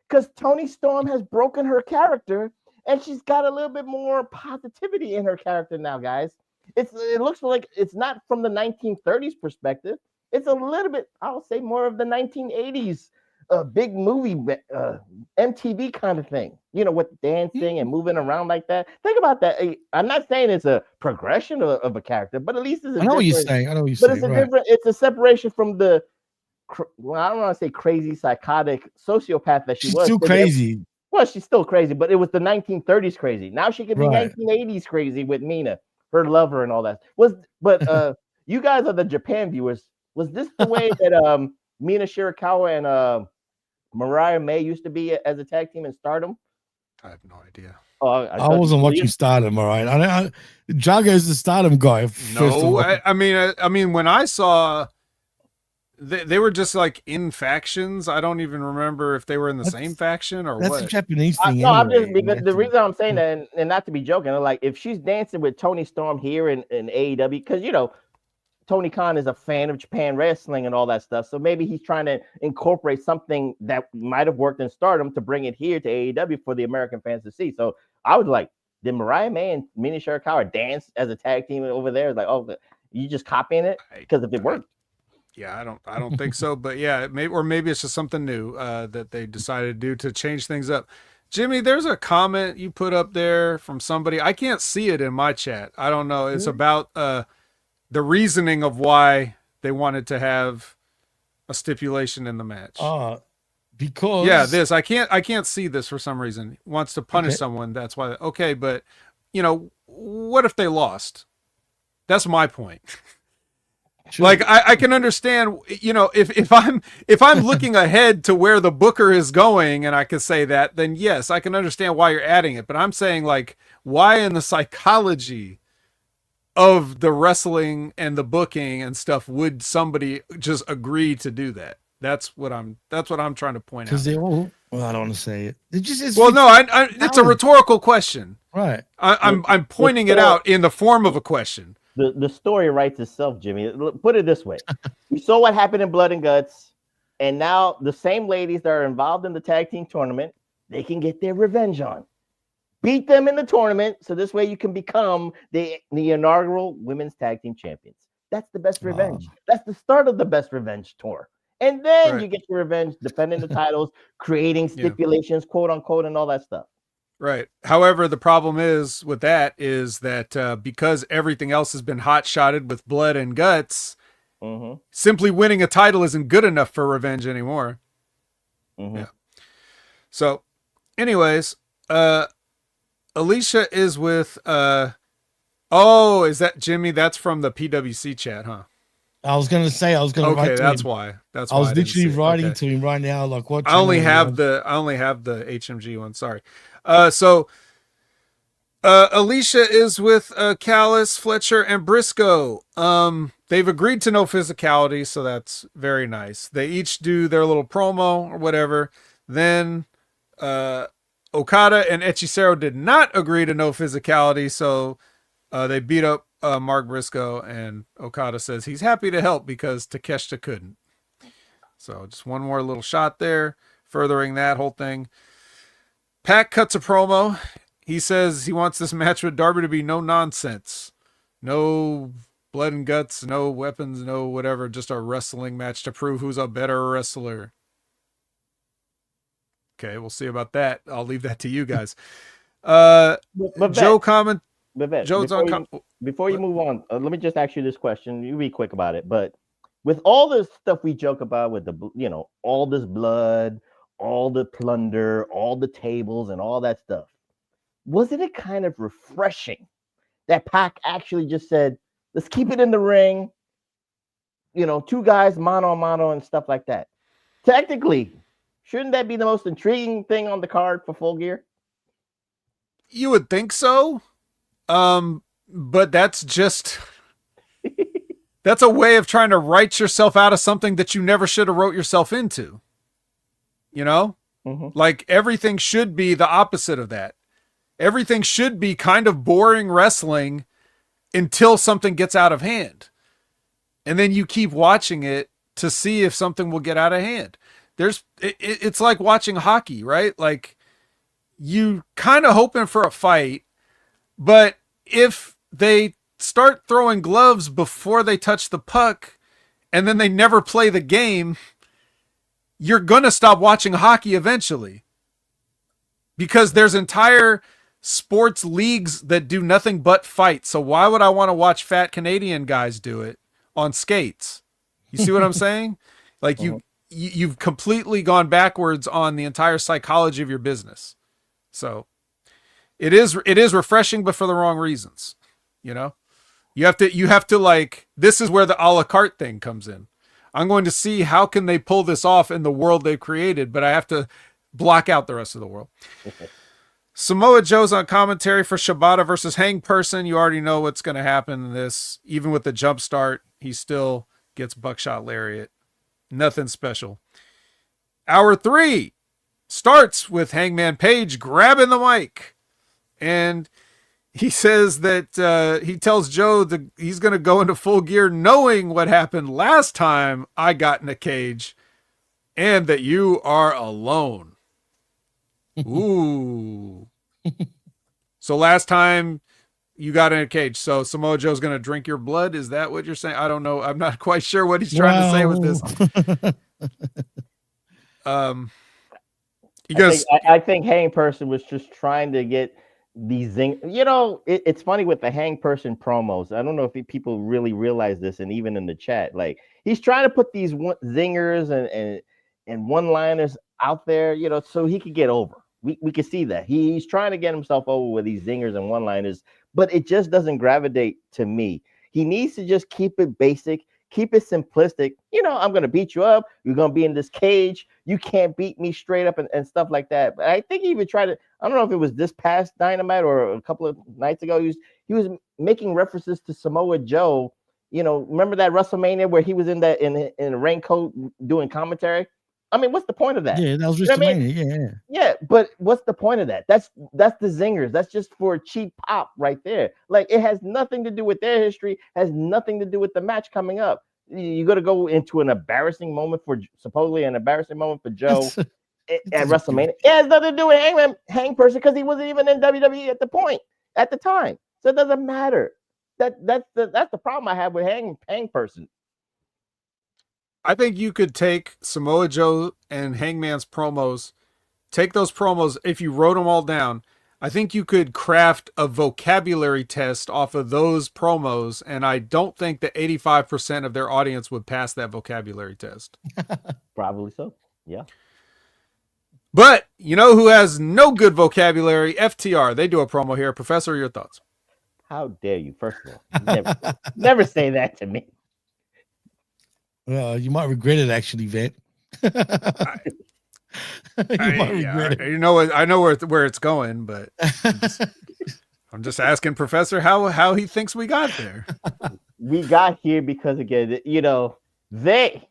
because Tony Storm has broken her character and she's got a little bit more positivity in her character now, guys. It looks like it's not from the 1930s perspective. It's a little bit, I'll say, more of the 1980s big movie MTV kind of thing, you know, with dancing and moving around like that. Think about that. I'm not saying it's a progression of a character, but at least it's I know what you're saying. it's a separation from the, well, I don't want to say crazy psychotic sociopath that she was. Still crazy. Well, she's still crazy, but it was the 1930s crazy. Now she could be Right. 1980s crazy with Mina, her lover, and all that. You guys are the Japan viewers. Was this the way that Mina Shirakawa and Mariah May used to be as a tag team in Stardom? I have no idea. Oh, I wasn't watching Stardom, all right. Jago's the Stardom guy. No, I mean, when I saw, they were just like in factions. I don't even remember if they were in the same faction or that's what. a Japanese thing. No, I'm anyway. just, because the reason I'm saying that, and not to be joking, like if she's dancing with Tony Storm here in AEW, because you know Tony Khan is a fan of Japan wrestling and all that stuff, so maybe he's trying to incorporate something that might have worked in Stardom to bring it here to AEW for the American fans to see. So I was like, did Mariah May and Mina Shirakawa dance as a tag team over there? Like, oh, you just copying it because if it worked. Yeah, I don't think so, but yeah, maybe it's just something new that they decided to do to change things up. Jimmy, there's a comment you put up there from somebody. I can't see it in my chat. I don't know. It's about the reasoning of why they wanted to have a stipulation in the match. Because I can't see this for some reason. He wants to punish someone. That's why. Okay, but you know, what if they lost? That's my point. Sure. Like I can understand, you know, if I'm looking ahead to where the booker is going and I can say that, then yes, I can understand why you're adding it. But I'm saying, like, why in the psychology of the wrestling and the booking and stuff would somebody just agree to do that? That's what I'm trying to point out. Because they all, well, I don't want to say it. It just is. Well, no, it's a rhetorical question. Right. I'm pointing it out in the form of a question. The story writes itself, Jimmy. Put it this way. We saw what happened in Blood and Guts, and now the same ladies that are involved in the tag team tournament, they can get their revenge on. Beat them in the tournament, so this way you can become the inaugural women's tag team champions. That's the best revenge. That's the start of the best revenge tour. And then you get your revenge, defending the titles, creating stipulations, quote unquote, and all that stuff. Right. However, the problem is with that is that because everything else has been hot-shotted with blood and guts, simply winning a title isn't good enough for revenge anymore. Yeah. So, anyways, Alicia is with is that Jimmy? That's from the PWC chat, huh? I was gonna say write to that's him. why. That's I why was literally writing to him right now. Like, what? I only have the HMG one. Sorry. So Alicia is with Callis, Fletcher, and Briscoe. They've agreed to no physicality, so that's very nice. They each do their little promo or whatever. Then Okada and Hechicero did not agree to no physicality, so they beat up Mark Briscoe, and Okada says he's happy to help because Takeshita couldn't. So just one more little shot there, furthering that whole thing. Pac cuts a promo. He says he wants this match with Darby to be no nonsense. No blood and guts, no weapons, no whatever, just a wrestling match to prove who's a better wrestler. Okay, we'll see about that. I'll leave that to you guys. But Joe Vet, comment. but Vet, Joe's on. before you move on, let me just ask you this question. You be quick about it. But with all this stuff we joke about, with all this blood, all the plunder, all the tables, and all that stuff, wasn't it kind of refreshing that Pac actually just said, "Let's keep it in the ring"? Two guys mano a mano and stuff like that. Technically, shouldn't that be the most intriguing thing on the card for Full Gear? You would think so. But that's just that's a way of trying to write yourself out of something that you never should have wrote yourself into. Like everything should be the opposite of that. Everything should be kind of boring wrestling until something gets out of hand. And then you keep watching it to see if something will get out of hand. It's like watching hockey, right? Like you kind of hoping for a fight, but if they start throwing gloves before they touch the puck and then they never play the game, you're going to stop watching hockey eventually, because there's entire sports leagues that do nothing but fight. So why would I want to watch fat Canadian guys do it on skates? You see what I'm saying? Like you've completely gone backwards on the entire psychology of your business. So it is refreshing, but for the wrong reasons. You have to like, this is where the a la carte thing comes in. I'm going to see how can they pull this off in the world they've created, but I have to block out the rest of the world. Samoa Joe's on commentary for Shibata versus Hang Person. You already know what's going to happen in this. Even with the jump start, he still gets buckshot lariat. Nothing special. Hour 3 starts with Hangman Page grabbing the mic. And he says that he tells Joe that he's going to go into Full Gear knowing what happened last time I got in a cage, and that you are alone. Ooh. So last time you got in a cage, so Samoa Joe's going to drink your blood? Is that what you're saying? I don't know. I'm not quite sure what he's trying to say with this. I think Hang Person was just trying to get these zing. It's funny with the Hang Person promos. I don't know if people really realize this, and even in the chat, like he's trying to put these zingers and one-liners out there, so he could get over. We can see that he's trying to get himself over with these zingers and one-liners, but it just doesn't gravitate to me. He needs to just keep it basic, keep it simplistic. I'm going to beat you up. You're going to be in this cage. You can't beat me straight up and stuff like that. But I think he even tried to, I don't know if it was this past Dynamite or a couple of nights ago, he was making references to Samoa Joe. Remember that WrestleMania where he was in a raincoat doing commentary? I mean, what's the point of that? Yeah, that was WrestleMania. Yeah, but what's the point of that? That's the zingers. That's just for a cheap pop right there. Like, it has nothing to do with their history, has nothing to do with the match coming up. You're going to go into supposedly an embarrassing moment for Joe at WrestleMania. It has nothing to do with Hang Person, because he wasn't even in WWE at the time. So it doesn't matter. That's the problem I have with Hang Person. I think you could take Samoa Joe and Hangman's promos, take those promos, if you wrote them all down, I think you could craft a vocabulary test off of those promos, and I don't think that 85% of their audience would pass that vocabulary test. Probably so, yeah. But you know who has no good vocabulary? FTR. They do a promo here. Professor, your thoughts? How dare you, first of all. Never say that to me. Well, you might regret it, actually, Vet. You know what? I know where it's going, but I'm just asking Professor how he thinks we got there. We got here because, again, they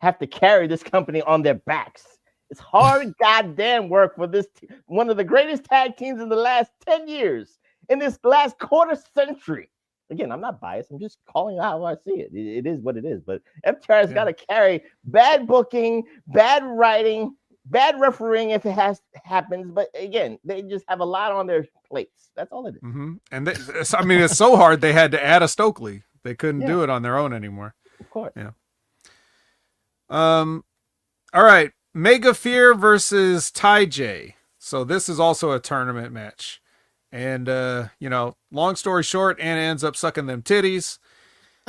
have to carry this company on their backs. It's hard goddamn work for this one of the greatest tag teams in the last 10 years, in this last quarter century. Again, I'm not biased. I'm just calling out how I see it. It is what it is. But FTR has got to carry bad booking, bad writing, bad refereeing if it happens. But again, they just have a lot on their plates. That's all it is. Mm-hmm. And it's so hard they had to add a Stokely. They couldn't do it on their own anymore. Of course. Yeah. All right. Mega Fear versus Ty J. So this is also a tournament match. And, long story short, Anna ends up sucking them titties.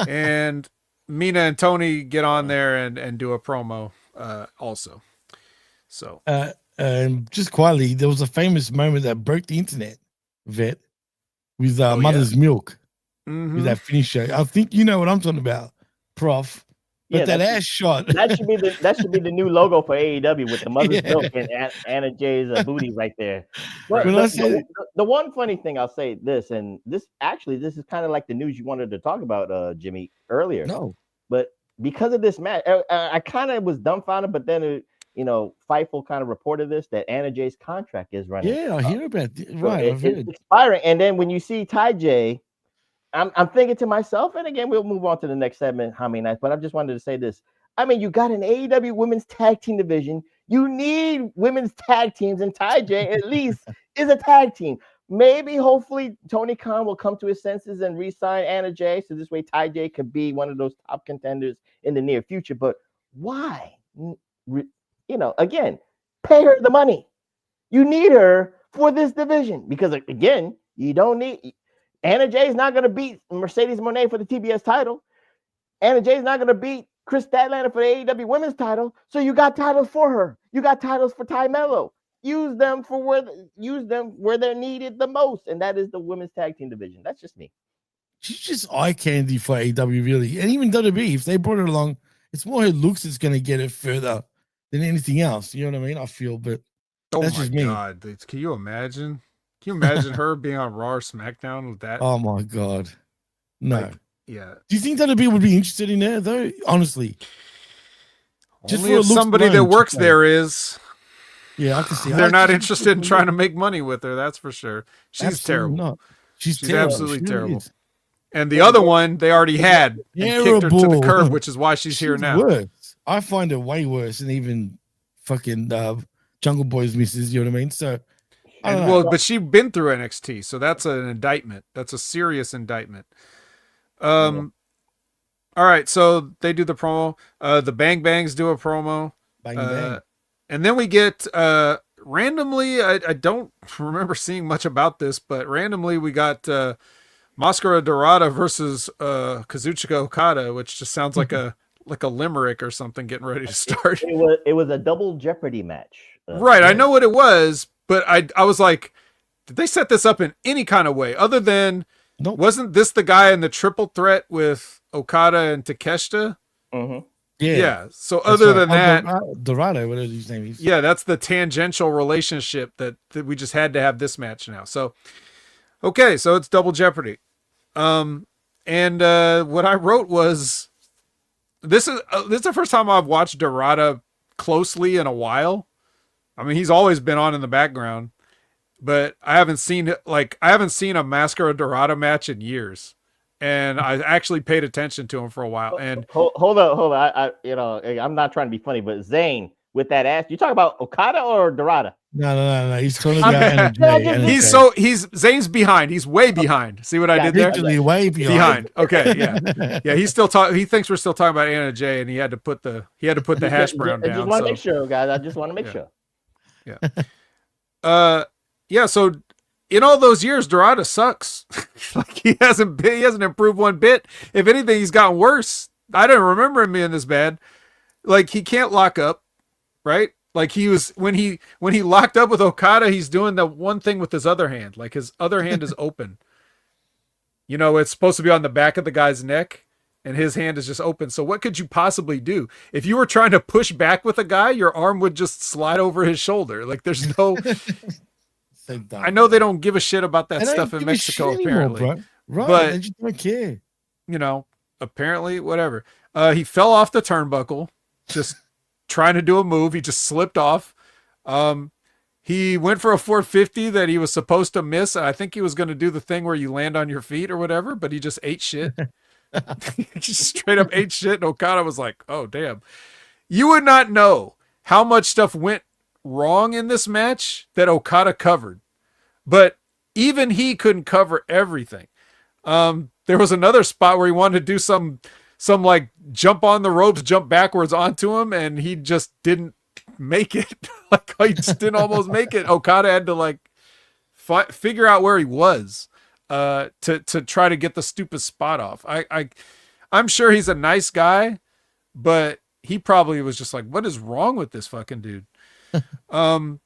And Mina and Tony get on there and do a promo also. So. And just quietly, there was a famous moment that broke the internet, Vet, with Mother's Milk. With that finisher. I think you know what I'm talking about, Prof. But that ass shot. That should be the new logo for AEW with the Mother's Milk and Anna Jay's booty right there. But the one funny thing I'll say this, and this is kind of like the news you wanted to talk about, Jimmy, earlier. No. But because of this match, I kind of was dumbfounded, but then Fightful kind of reported this, that Anna Jay's contract is running. Yeah, I hear about it. Right, it's expiring. And then when you see Ty J, I'm thinking to myself, and again, we'll move on to the next segment, how many nights, but I just wanted to say this. I mean, you got an AEW women's tag team division. You need women's tag teams, and Ty J at least is a tag team. Maybe, hopefully, Tony Khan will come to his senses and re-sign Anna Jay, so this way Ty J could be one of those top contenders in the near future. But why? Again, pay her the money. You need her for this division because, again, you don't need... Anna Jay is not going to beat Mercedes Moné for the TBS title. Anna Jay is not going to beat Chris Statlander for the AEW women's title. So you got titles for her. You got titles for Ty Mello. Use them where they're needed the most, and that is the women's tag team division. That's just me. She's just eye candy for AEW, really, and even WWE. If they brought her along, it's more her looks that's going to get it further than anything else. You know what I mean? I feel, but that's just me. God, can you imagine? Can you imagine her being on Raw or SmackDown with that? Oh my God. No. Yeah. Do you think WWE would be interested in there though? Honestly. Only if somebody that works there is. Yeah, I can see. They're not interested in trying to make money with her, that's for sure. She's absolutely terrible. Not. She's absolutely she terrible. Is. And the other one they already had and kicked her to the curb, which is why she's here now. Worse. I find it way worse than even fucking Jungle Boy's misses, you know what I mean? So but she's been through NXT, so that's an indictment. That's a serious indictment. All right, so they do the promo. The Bang Bangs do a promo. Bang. And then we get randomly, I don't remember seeing much about this, but randomly we got Mascara Dorada versus Kazuchika Okada, which just sounds like a limerick or something getting ready to start. It was a double Jeopardy match. Right, I know what it was. But I was like, did they set this up in any kind of way other than wasn't this the guy in the triple threat with Okada and Takeshita? Mm-hmm. Yeah. So other than that, Dorado, whatever his name is. Yeah, that's the tangential relationship that we just had to have this match now. So, okay, so it's double Jeopardy. And what I wrote was, this is the first time I've watched Dorada closely in a while. I mean, he's always been on in the background, but I haven't seen a Mascara Dorada match in years, and I actually paid attention to him for a while. And hold on, I'm not trying to be funny, but Zayn with that ass, you talk about Okada or Dorada? No. He's talking about Zayn's behind. He's way behind. See what I did there? Literally way behind. Okay, yeah. He's still talking. He thinks we're still talking about Anna Jay, and he had to put the hash brown down. I just want to make sure, guys. I just want to make sure. Yeah. So in all those years, Dorada sucks. Like he hasn't improved one bit. If anything, he's gotten worse. I don't remember him being this bad. Like he can't lock up, right? Like he was when he locked up with Okada, he's doing the one thing with his other hand. Like his other hand is open. It's supposed to be on the back of the guy's neck, and his hand is just open. So what could you possibly do? If you were trying to push back with a guy, your arm would just slide over his shoulder. Like there's no... I know they don't give a shit about that stuff in Mexico, apparently. Anymore, right, but they just don't care. Apparently, whatever. He fell off the turnbuckle, just trying to do a move. He just slipped off. He went for a 450 that he was supposed to miss. I think he was going to do the thing where you land on your feet or whatever, but he just ate shit. He just straight up ate shit. And Okada was like, oh, damn. You would not know how much stuff went wrong in this match that Okada covered. But even he couldn't cover everything. There was another spot where he wanted to do some like jump on the ropes, jump backwards onto him, and he just didn't make it. Like he just didn't almost make it. Okada had to like figure out where he was to try to get the stupid spot off. I'm sure he's a nice guy, but he probably was just like, what is wrong with this fucking dude? And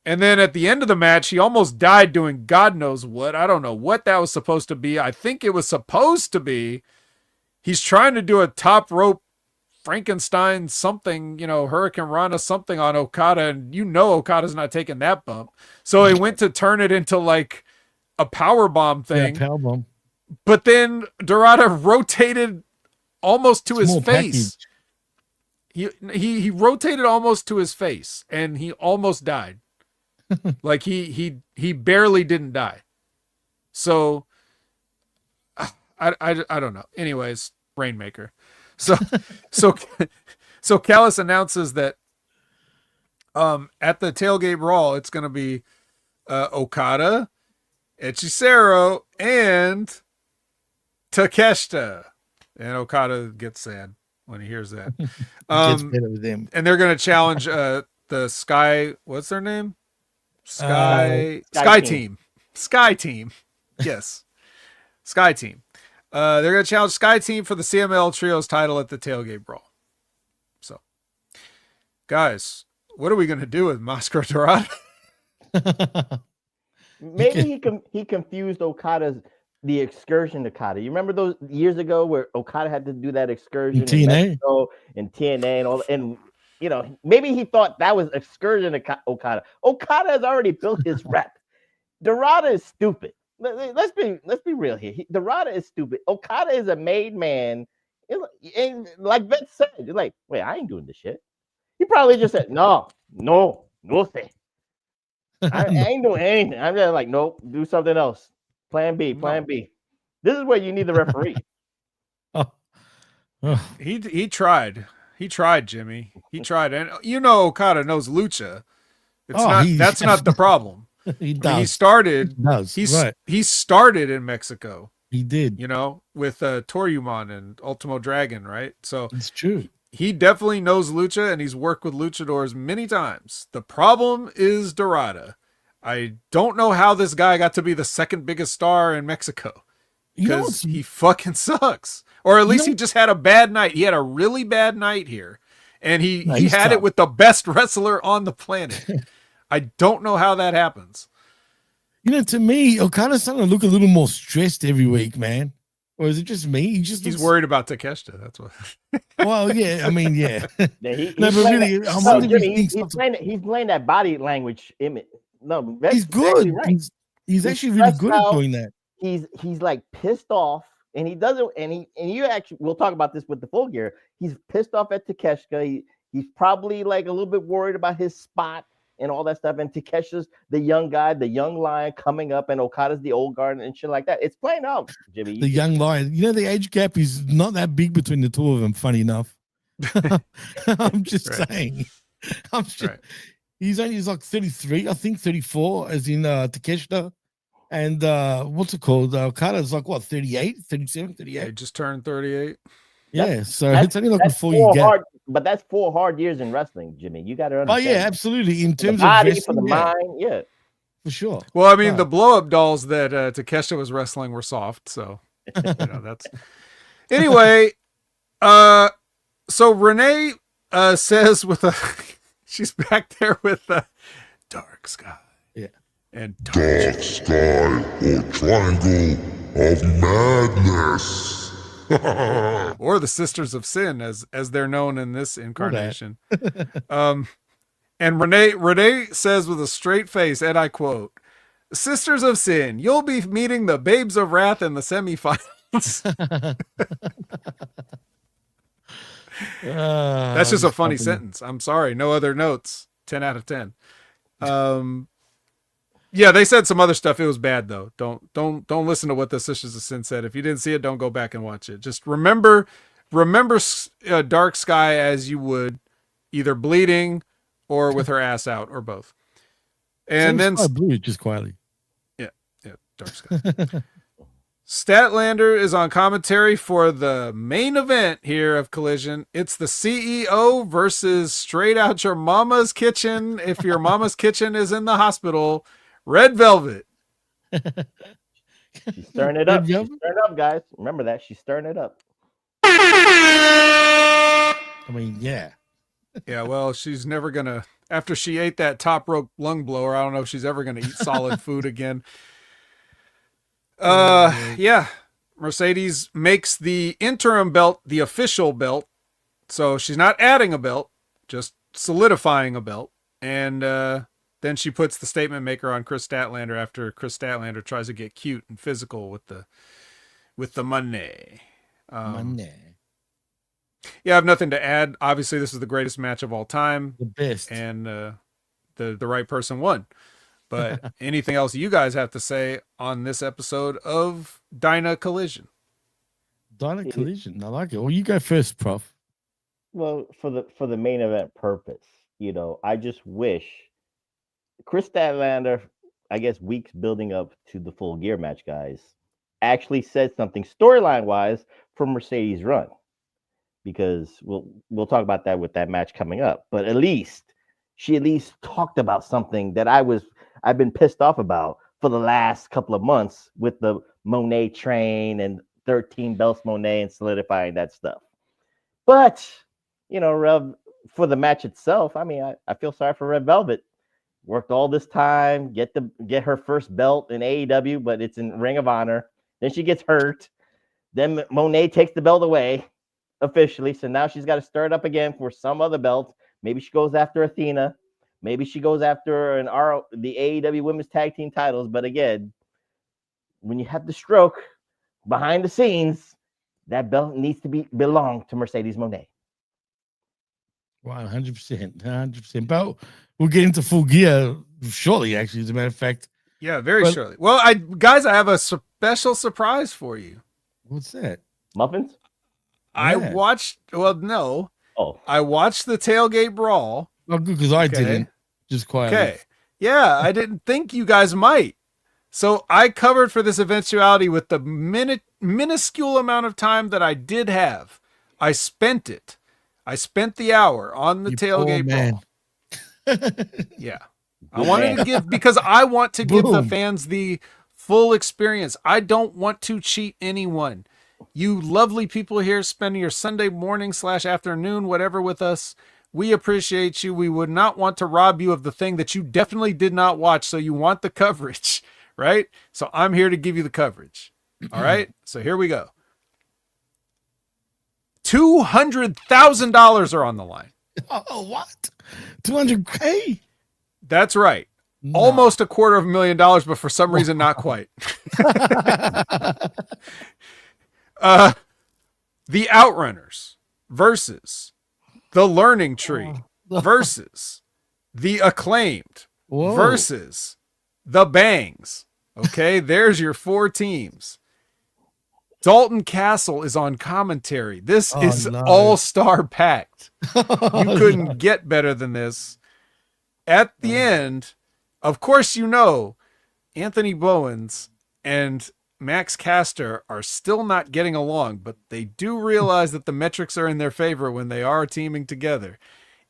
then at the end of the match, he almost died doing God knows what. I don't know what that was supposed to be. I think it was supposed to be he's trying to do a top rope Frankenstein something, Hurricane Rana something on Okada, and Okada's not taking that bump. So he went to turn it into like a power bomb thing. Yeah, power bomb. But then Dorada rotated almost to his face. He rotated almost to his face, and he almost died. Like he barely didn't die. So I don't know. Anyways, Rainmaker. So Callis announces that at the Tailgate Brawl it's going to be Okada, Hechicero, and Takeshita. And Okada gets sad when he hears that. And they're going to challenge the Sky. What's their name? Sky Team. Sky Team. Yes. Sky Team. They're going to challenge Sky Team for the CML Trios title at the Tailgate Brawl. So, guys, what are we going to do with Mascara Dorada? Maybe he confused the excursion Okada. You remember those years ago where Okada had to do that excursion in Mexico and TNA and all, and maybe he thought that was excursion Okada. Okada has already built his rep. Dorada is stupid. Let's be real here. Dorada is stupid. Okada is a made man. And like Vince said, you're like, wait, I ain't doing this shit. He probably just said, no thing. I ain't doing anything. I'm just like, nope, do something else. Plan B. This is where you need the referee. He tried. He tried, Jimmy. He tried. And Okada knows lucha. That's not the problem. He does. He started. Right. He started in Mexico. He did. With Toryumon and Ultimo Dragon, right? So it's true. He definitely knows lucha, and he's worked with luchadors many times. The problem is Dorada. I don't know how this guy got to be the second biggest star in Mexico, because he fucking sucks. Or at least he just had a bad night. He had a really bad night here, and he had it with the best wrestler on the planet. I don't know how that happens. To me, Okada's starting to look a little more stressed every week, man. Or is it just me? He's worried about Takeshita. That's what. Well, yeah. I mean, yeah. He's playing that body language image. No, he's good. Right. He's actually really good at doing that. He's like pissed off, and he doesn't. And you actually, we'll talk about this with the Full Gear. He's pissed off at Takeshita. He's probably like a little bit worried about his spot and all that stuff. And Takesha's the young guy, the young lion coming up, and Okada's the old guard and shit like that. It's playing out, Jimmy. The young lion. The age gap is not that big between the two of them. Funny enough. I'm just saying. He's like 33, I think 34, as in Takeshita. And what's it called? Okada's like what, 38, 37, 38? Yeah, he just turned 38. Yeah, so it's only like before you get. But that's 4 hard years in wrestling, Jimmy. You got to understand. Oh yeah, absolutely. In terms of body, wrestling, for the mind, yeah, for sure. Well, I mean, the blow-up dolls that Takeshita was wrestling were soft, so that's. Anyway, so Renee says she's back there with Dark Sky. Yeah, and Dark Sky or Triangle of Madness. Or the Sisters of Sin, as they're known in this incarnation. And Renee says with a straight face, and I quote, "Sisters of Sin, you'll be meeting the Babes of Wrath in the semifinals." That's just a funny sentence. I'm sorry, no other notes. 10 out of 10. Yeah, they said some other stuff. It was bad though. Don't listen to what the Sisters of Sin said. If you didn't see it, don't go back and watch it. Just remember Dark Sky as you would, either bleeding or with her ass out, or both. And then blue just quietly. Yeah, Dark Sky. Statlander is on commentary for the main event here of Collision. It's the CEO versus straight out your mama's kitchen. If your mama's kitchen is in the hospital, Red Velvet. She's stirring it up. She's stirring it up, guys. Remember that. She's stirring it up. I mean, yeah. Yeah, well, she's never going to, after she ate that top rope lung blower, I don't know if she's ever going to eat solid food again. Yeah. Mercedes makes the interim belt the official belt. So she's not adding a belt, just solidifying a belt. And then she puts the statement maker on Chris Statlander after Chris Statlander tries to get cute and physical with the money. Money. Yeah, I have nothing to add. Obviously, this is the greatest match of all time. The best. And the right person won. But anything else you guys have to say on this episode of Dyna Collision? Dyna Collision. I like it. Well, you go first, Prof. Well, for the main event purpose, I just wish Chris Statlander, I guess weeks building up to the Full Gear match, guys, actually said something storyline wise for Mercedes' run. Because we'll talk about that with that match coming up. But she at least talked about something that I've been pissed off about for the last couple of months with the Monet train and 13 belts Monet and solidifying that stuff. But, Rev, for the match itself, I mean, I feel sorry for Red Velvet. Worked all this time, get her first belt in AEW, but it's in Ring of Honor. Then she gets hurt. Then Monet takes the belt away officially. So now she's got to stir it up again for some other belt. Maybe she goes after Athena. Maybe she goes after the AEW Women's Tag Team titles. But again, when you have the stroke behind the scenes, that belt needs to belong to Mercedes Moné. Wow, 100%. 100%. But we'll get into Full Gear shortly, actually, as a matter of fact. Yeah, very shortly. Well, I have a special surprise for you. What's that? Muffins? I watched, no. Oh. I watched the Tailgate Brawl. Oh, good, because I didn't. Just quietly. Okay. Yeah, I didn't think you guys might. So I covered for this eventuality with the minuscule amount of time that I did have. I spent it. I spent the hour on the Tailgate Brawl. Yeah. I wanted to give, because I want to give the fans the full experience. I don't want to cheat anyone. You lovely people here spending your Sunday morning / afternoon, whatever, with us. We appreciate you. We would not want to rob you of the thing that you definitely did not watch. So you want the coverage, right? So I'm here to give you the coverage. All right. So here we go. $200,000 are on the line. Oh, what? $200K? That's right. No. Almost $250,000, but for some reason, not quite. The Outrunners versus the Learning Tree versus the Acclaimed versus the Bangs. Okay, there's your 4 teams. Dalton Castle is on commentary. This is all-star packed. You couldn't get better than this. At the end, of course, Anthony Bowens and Max Caster are still not getting along, but they do realize that the metrics are in their favor when they are teaming together,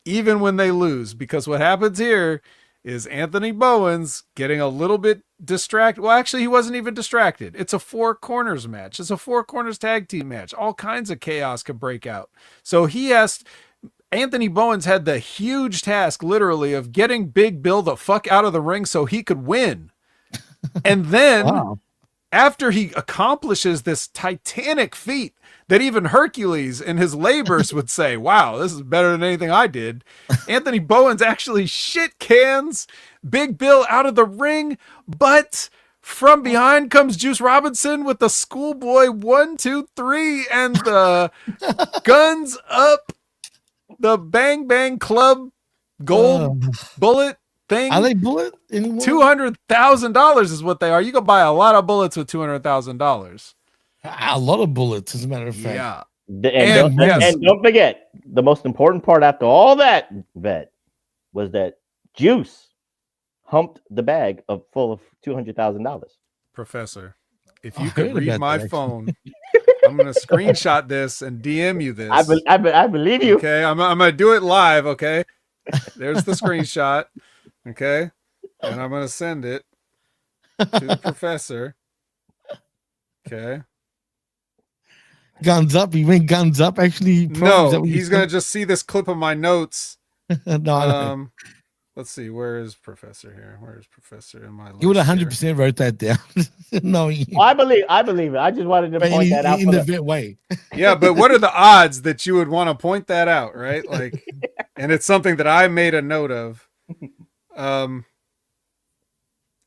even when they lose, because what happens here is Anthony Bowens getting a little bit distracted. Well, actually, he wasn't even distracted. It's a 4 corners match. It's a 4 corners tag team match. All kinds of chaos could break out. So Anthony Bowens had the huge task, literally, of getting Big Bill the fuck out of the ring so he could win. And then after he accomplishes this titanic feat that even Hercules in his labors would say, wow, this is better than anything I did, Anthony Bowens actually shit cans Big Bill out of the ring, but from behind comes Juice Robinson with the schoolboy 1, 2, 3 and the guns up, the Bang Bang Club gold bullet thing. Are they bullet anymore? $200,000 is what they are. You can buy a lot of bullets with $200,000. A lot of bullets, as a matter of fact. Yeah. And don't forget, the most important part after all that, Vet, was that Juice humped the bag full of $200,000. Professor, if I you could heard read about my that, actually. phone, I'm gonna screenshot this and DM you this. I believe you. Okay, I'm gonna do it live. Okay, there's the screenshot. Okay, and I'm gonna send it to the professor. Okay. Guns up. He went guns up. Actually, Pro, is that No, what you he's gonna said? just see this clip of my notes. No. Let's see. Where is Professor here? Where is Professor in my list? He would here? 100% wrote that down. No, I believe it. I just wanted to point that out in for the the vet way. Yeah, but what are the odds that you would want to point that out, right? Like, and it's something that I made a note of.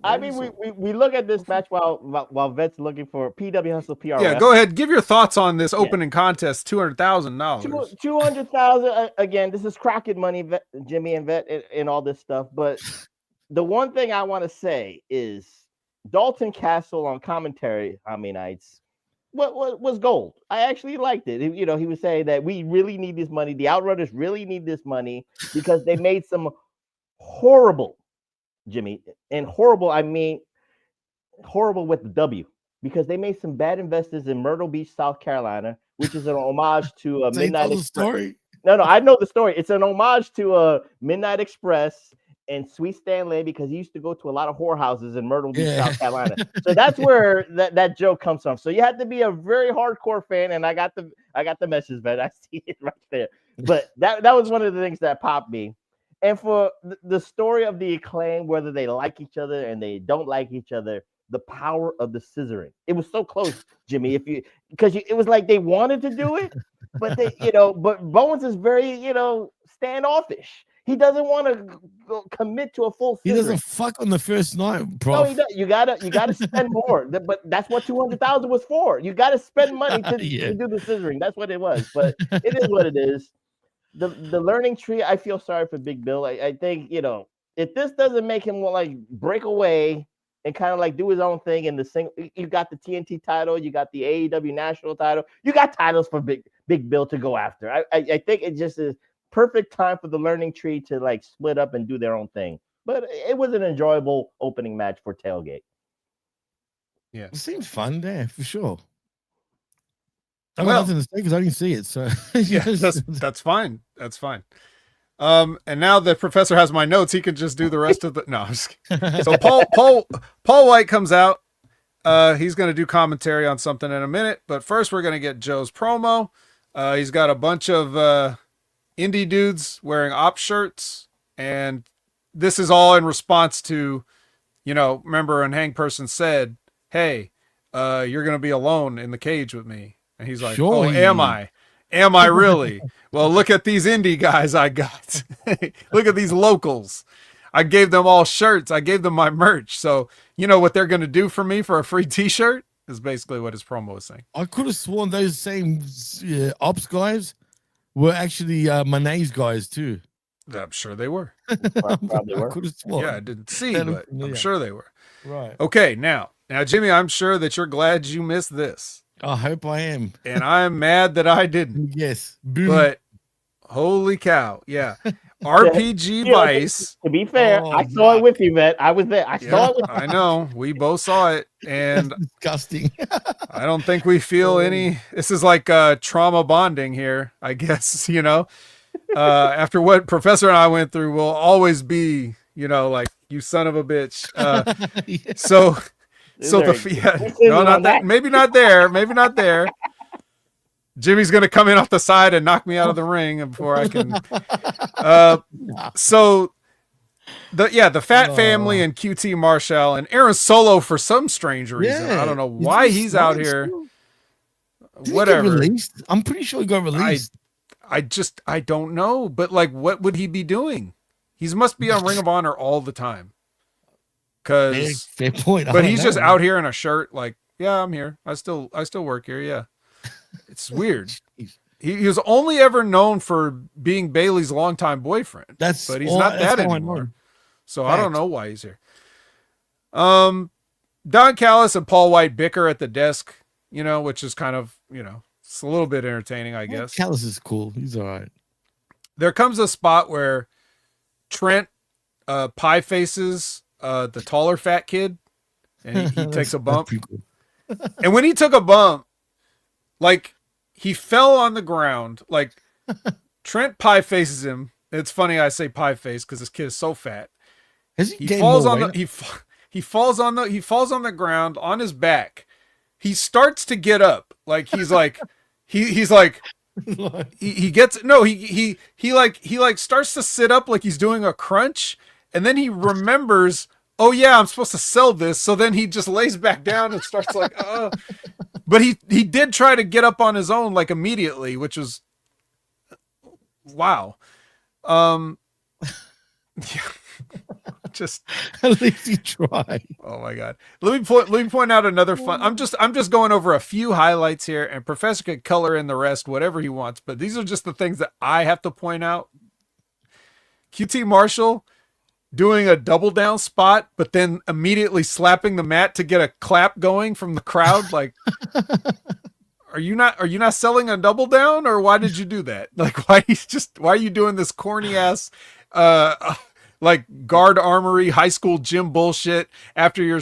I mean, we look at this match while Vet's looking for PW Hustle PRS. Yeah, go ahead. Give your thoughts on this opening contest, $200,000. 200,000 again. This is Crockett money, Jimmy and Vet, and all this stuff. But the one thing I want to say is Dalton Castle on commentary how many nights was gold. I actually liked it. You know, he was saying that we really need this money. The Outrunners really need this money because they made some horrible, Jimmy, and horrible, I mean horrible with the W, because they made some bad investors in Myrtle Beach, South Carolina, which is an homage to a Midnight Express. Story. No, I know the story. It's an homage to a Midnight Express and Sweet Stanley, because he used to go to a lot of whorehouses in Myrtle Beach, South Carolina. So that's where that joke comes from. So you have to be a very hardcore fan, and I got the message, man. I see it right there. But that was one of the things that popped me. And for the story of the Acclaim, whether they like each other and they don't like each other, the power of the scissoring. It was so close, Jimmy. Because it was like they wanted to do it, but but Bowens is very, standoffish. He doesn't want to commit to a full scissoring. He doesn't fuck on the first night, bro. No, he does. You gotta spend more. But that's what 200,000 was for. You gotta spend money to do the scissoring. That's what it was. But it is what it is. The learning tree, I feel sorry for Big Bill. I think, if this doesn't make him like break away and kind of like do his own thing in the single, you got the TNT title, you got the AEW national title, you got titles for Big Bill to go after. I think it just is perfect time for the learning tree to like split up and do their own thing. But it was an enjoyable opening match for Tailgate. Yeah, it seems fun there for sure. I got nothing to say because I didn't see it. So yeah, that's fine. That's fine. And now the professor has my notes, he can just do the rest of the. No, I'm just kidding. So Paul White comes out. He's going to do commentary on something in a minute, but first we're going to get Joe's promo. He's got a bunch of indie dudes wearing op shirts, and this is all in response to, remember when Hang Person said, "Hey, you're going to be alone in the cage with me." And he's like, sure, "Oh, am I? Am I really? Well, look at these indie guys I got. Look at these locals. I gave them all shirts. I gave them my merch. So you know what they're going to do for me for a free t-shirt?" Is basically what his promo was saying. I could have sworn those same ops guys were actually Monet's guys too. I'm sure they were. Probably were. I could have sworn. Yeah, I didn't see, but I'm sure they were. Right. Okay, now, Jimmy, I'm sure that you're glad you missed this. I hope I am. And I'm mad that I didn't. Yes. Boom. But holy cow. Yeah. RPG Vice. To be fair, I saw it with you, man. I was there. I saw it with you. I know. We both saw it. And disgusting. I don't think we feel any. This is like trauma bonding here, I guess, after what Professor and I went through, we'll always be, like, you son of a bitch. Yeah. So no, not that. Maybe not there. Maybe not there. Jimmy's gonna come in off the side and knock me out of the ring before I can. So the Fat Family and QT Marshall and Aaron Solo for some strange reason. I don't know why he's out here. Whatever. He get released? I'm pretty sure he got released. I don't know, but like, what would he be doing? He must be on Ring of Honor all the time. Cause fair point. But he's just out here in a shirt, like, yeah, I'm here. I still work here. Yeah. It's weird. He was only ever known for being Bailey's longtime boyfriend. But he's not that anymore. So I don't know why he's here. Don Callis and Paul White bicker at the desk, which is kind of, it's a little bit entertaining, I guess. Callis is cool. He's all right. There comes a spot where Trent pie faces the taller fat kid, and he takes a bump. Cool. And when he took a bump, like he fell on the ground, like Trent pie faces him. It's funny I say pie face because this kid is so fat. Has he He gained falls more on the weight? he falls on the ground on his back. He starts to get up, like he's like he's like he gets no he like starts to sit up like he's doing a crunch, and then he remembers, oh yeah, I'm supposed to sell this. So then he just lays back down and starts like but he did try to get up on his own like immediately, which was wow. Yeah. Just At least he tried. oh my god. Let me point out another fun. I'm just going over a few highlights here, and Professor could color in the rest whatever he wants, but these are just the things that I have to point out. QT Marshall doing a double down spot, but then immediately slapping the mat to get a clap going from the crowd. Like, are you not selling a double down, or why did you do that? Like, why are you doing this corny ass like guard armory high school gym bullshit after you're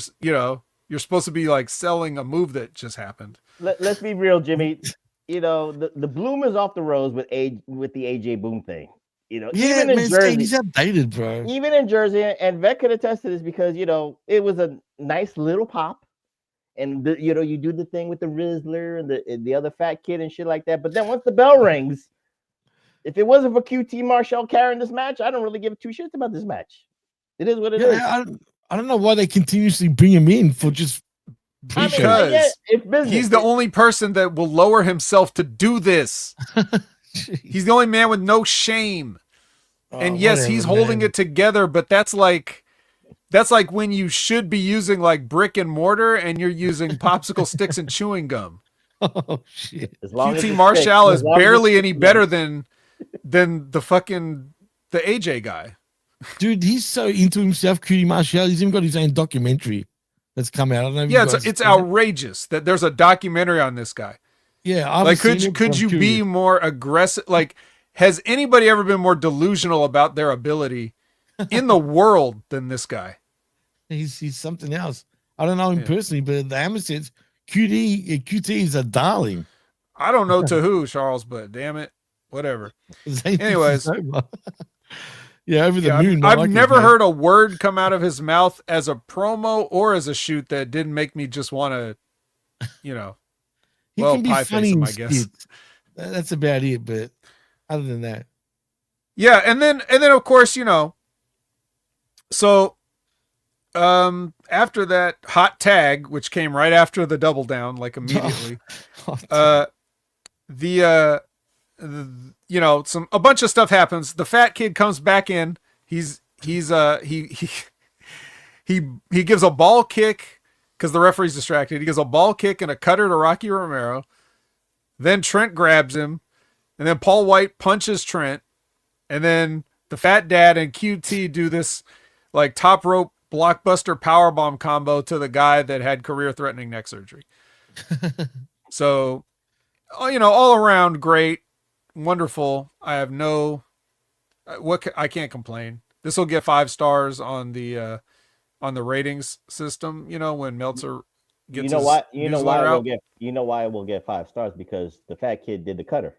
supposed to be like selling a move that just happened? Let's be real, Jimmy. The bloom is off the rose with the AJ Boom thing. Yeah, even in man, Jersey, he's outdated, bro. even in Jersey, and Vet could attest to this because it was a nice little pop, and you do the thing with the Rizzler and the other fat kid and shit like that. But then once the bell rings, if it wasn't for QT Marshall carrying this match, I don't really give two shits about this match. It is what it is. I don't know why they continuously bring him in for just because it's business. He's the only person that will lower himself to do this. He's the only man with no shame. And yes, he's holding it together, but that's like when you should be using like brick and mortar and you're using popsicle sticks and chewing gum. Oh shit. QT Marshall is barely any better than the AJ guy. Dude, he's so into himself, QT Marshall. He's even got his own documentary that's come out. I don't know if yeah, it's outrageous that there's a documentary on this guy. Yeah, like could you be more aggressive? Like, has anybody ever been more delusional about their ability in the world than this guy? He's something else. I don't know him personally, but the Hammer says QT is a darling. I don't know to who, Charles, but damn it, whatever. Anyways, yeah, over the moon. I've never heard a word come out of his mouth as a promo or as a shoot that didn't make me just want to, he can be pie funny face him, in I guess. skits. That's about it. But other than that, yeah, and then of course so after that hot tag, which came right after the double down, like immediately, a bunch of stuff happens. The fat kid comes back in. He gives a ball kick because the referee's distracted. He gives a ball kick and a cutter to Rocky Romero. Then Trent grabs him, and then Paul White punches Trent, and then the fat dad and QT do this like top rope blockbuster powerbomb combo to the guy that had career-threatening neck surgery. So, all around great, wonderful. I have I can't complain. This will get 5 stars on the ratings system. When Meltzer gets why it will get 5 stars, because the fat kid did the cutter.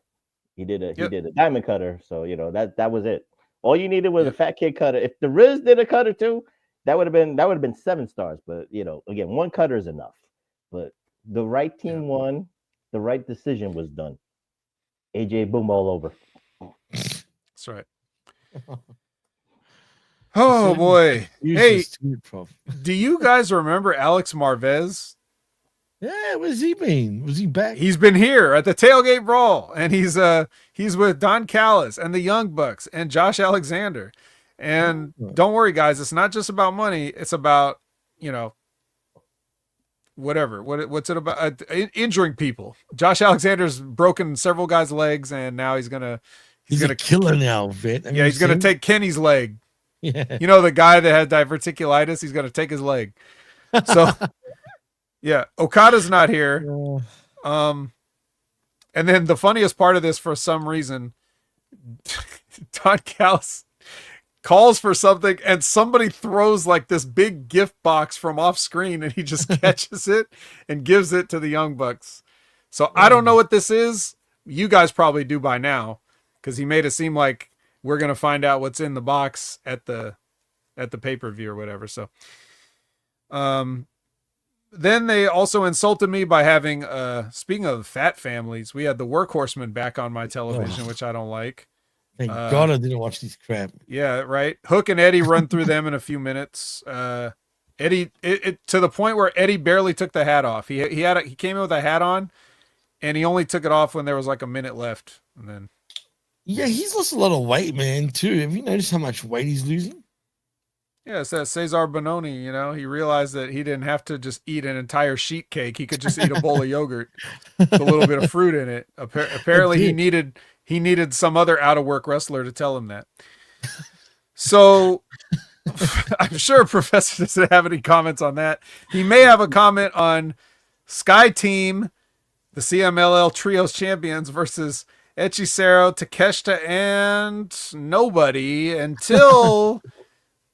He did a diamond cutter. So that was it. All you needed was a fat kid cutter. If the Riz did a cutter too, that would have been 7 stars. But again, one cutter is enough. But the right team won. The right decision was done. AJ Boom all over. That's right. Oh boy. Hey, do you guys remember Alex Marvez? Yeah, where's he been? Was he back? He's been here at the Tailgate Brawl, and he's with Don Callis and the Young Bucks and Josh Alexander. And don't worry, guys, it's not just about money. It's about, whatever. What's it about? Injuring people. Josh Alexander's broken several guys' legs, and now he's gonna a killer now, Vet. He's gonna take Kenny's leg. Yeah. The guy that had diverticulitis, he's gonna take his leg. So yeah, Okada's not here. And then the funniest part of this, for some reason, Don Callis calls for something, and somebody throws like this big gift box from off screen, and he just catches it and gives it to the Young Bucks. So I don't know what this is. You guys probably do by now, because he made it seem like we're gonna find out what's in the box at the pay-per-view or whatever. So then they also insulted me by having speaking of fat families, we had the Workhorsemen back on my television, which I don't like. Thank God I didn't watch this crap. Yeah, right. Hook and Eddie run through them in a few minutes. Eddie, to the point where Eddie barely took the hat off. He came in with a hat on, and he only took it off when there was like a minute left. And then, yeah, he's lost a lot of weight, man. Too. Have you noticed how much weight he's losing? yeah, it's that Cesar Bononi. You know, he realized that he didn't have to just eat an entire sheet cake. He could just eat a bowl of yogurt with a little bit of fruit in it. Apparently, he needed some other out of work wrestler to tell him that. So I'm sure Professor doesn't have any comments on that. He may have a comment on Sky Team, the CMLL Trios champions versus Hechicero, Takeshita, and nobody until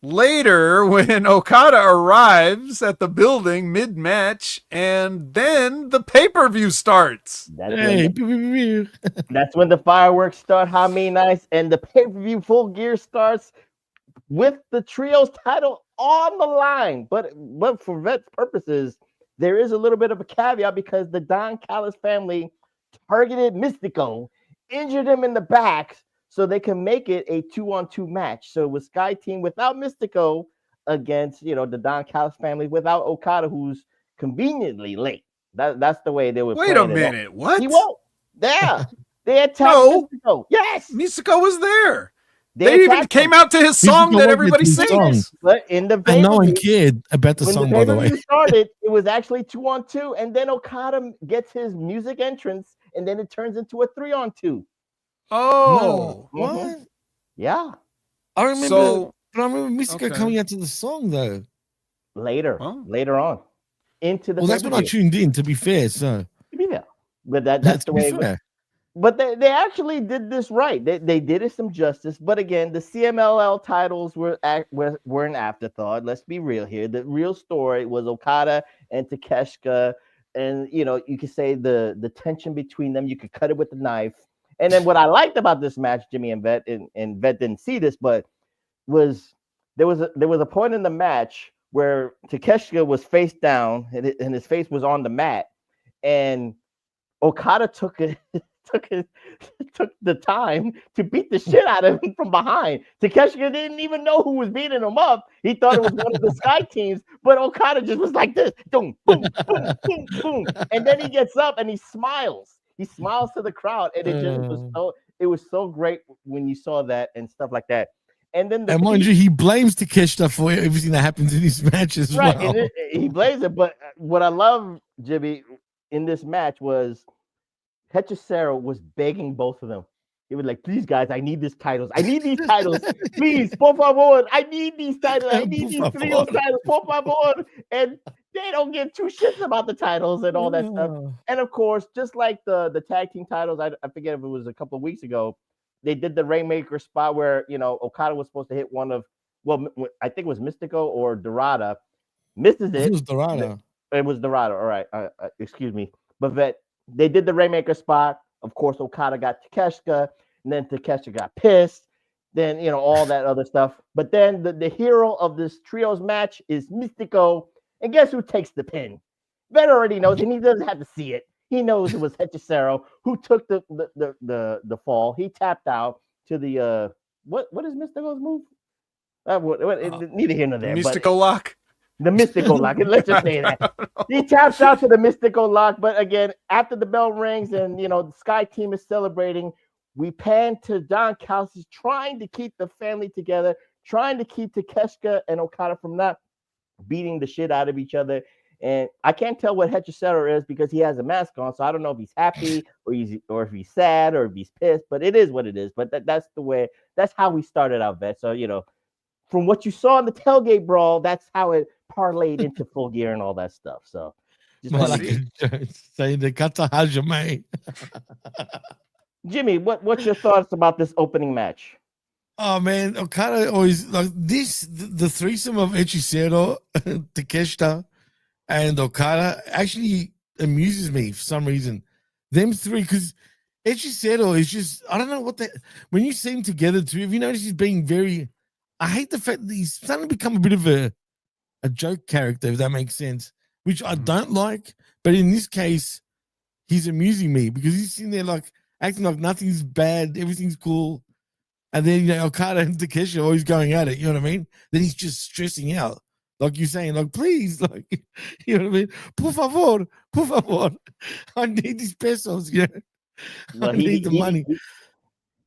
later when Okada arrives at the building mid-match, and then the pay-per-view starts. That's when the fireworks start. How many nights? And the pay-per-view Full Gear starts with the trios title on the line. But for Vet's purposes, there is a little bit of a caveat because the Don Callis family targeted Mystico, injured him in the back, so they can make it a 2-on-2 match. So with Sky Team without Mystico against, the Don Callis family without Okada, who's conveniently late. That's the way they would. Wait a minute, what? He won't. Yeah, they attacked Mystico. Yes, Mystico was there. They even came out to his song that everybody sings. But in the and no one cared about the song, by the way. When the started, it was actually 2-on-2, and then Okada gets his music entrance, and then it turns into a 3-on-2. Oh, no. What? Mm-hmm. Yeah, I remember. So, but I remember Mystico coming out to the song though. Later on, into the. Well, that's when I tuned in. To be fair, so. Yeah, but that's the way. Fair. But they actually did this right. They did it some justice. But again, the CMLL titles were an afterthought. Let's be real here. The real story was Okada and Takeshita, and you could say the tension between them. You could cut it with a knife. And then what I liked about this match, Jimmy and Vet, and Vet didn't see this, but was there was a point in the match where Takeshita was face down and his face was on the mat, and Okada took the time to beat the shit out of him from behind. Takeshita didn't even know who was beating him up. He thought it was one of the Sky Teams, but Okada just was like this, boom, boom, boom, boom, boom, and then he gets up and he smiles. He smiles to the crowd, and it was so great when you saw that and stuff like that. And then mind you, he blames Takeshita for everything that happens in these matches. Right, well. and he blames it. But what I love, Jimmy, in this match was Hechicero was begging both of them. He was like, "Please, guys, I need these titles. I need these titles. Please, por favor. I need these titles. I need these trios titles, por favor." And they don't give two shits about the titles and all that stuff. And of course, just like the tag team titles, I forget if it was a couple of weeks ago, they did the Rainmaker spot where Okada was supposed to hit one of, I think it was Mystico or Dorada, misses it. It was Dorada. It was Dorada. All right, excuse me, but they did the Rainmaker spot. Of course, Okada got Takeshita, and then Takeshita got pissed. Then all that other stuff. But then the hero of this trios match is Mystico. And guess who takes the pin? Vet already knows, and he doesn't have to see it. He knows it was Hechicero who took the fall. He tapped out to the what is Mystico's move? Neither here nor there. Mystico lock. The Mystical Lock. Let's just say that. He taps out to the Mystical Lock. But again, after the bell rings and the Sky Team is celebrating, we pan to Don Callis trying to keep the family together, trying to keep Takeshita and Okada from not beating the shit out of each other. And I can't tell what Hechicero is because he has a mask on, so I don't know if he's happy or if he's sad or if he's pissed, but it is what it is. But that's how we started out, Vet. So from what you saw in the tailgate brawl, that's how it parlayed into Full Gear and all that stuff. So say the kata hajime. Jimmy, what's your thoughts about this opening match? Oh man, Okada always like this. The threesome of Hechicero, Takeshita, and Okada actually amuses me for some reason. Them three, because Hechicero is just, I don't know what that, when you see him together too, if you notice he's being very, I hate the fact that he's starting to become a bit of a joke character, if that makes sense, which I don't like. But in this case, he's amusing me because he's sitting there like acting like nothing's bad, everything's cool. And then, you know, Okada and Takeshi are always going at it, you know what I mean? Then he's just stressing out. Like you're saying, like, please, like, you know what I mean? Por favor. I need these pesos, yeah. Well, I need the money.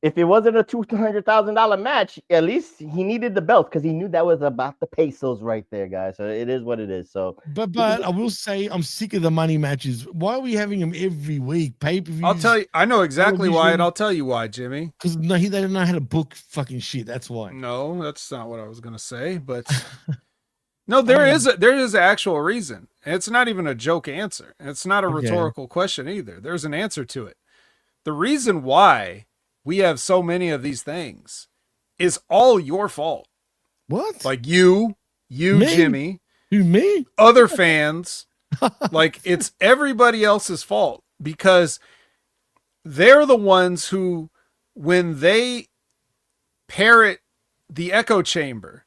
If it wasn't a $200,000 match, at least he needed the belt because he knew that was about the pesos right there, guys. So it is what it is. So, but I will say I'm sick of the money matches. Why are we having them every week? Pay-per-views. I'll tell you. I know exactly why, and I'll tell you why, Jimmy. Because they don't know how to book fucking shit. That's why. No, that's not what I was gonna say. But no, there is actual reason. It's not even a joke answer. It's not a rhetorical question either. There's an answer to it. The reason why we have so many of these things is all your fault. What? Like you, me? Jimmy, me, other fans, like it's everybody else's fault because they're the ones who, when they parrot the echo chamber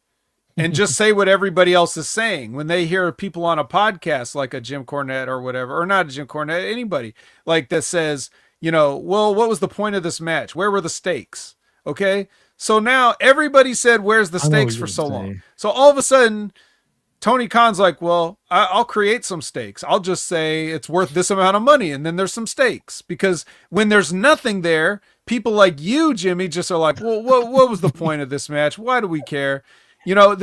and just say what everybody else is saying, when they hear people on a podcast like a Jim Cornette or whatever, or not a Jim Cornette, anybody like that says, you know, well, what was the point of this match? Where were the stakes? Okay. So now everybody said, where's the stakes for so long? So all of a sudden, Tony Khan's like, well, I'll create some stakes. I'll just say it's worth this amount of money. And then there's some stakes because when there's nothing there, people like you, Jimmy, just are like, well, what was the point of this match? Why do we care? You know,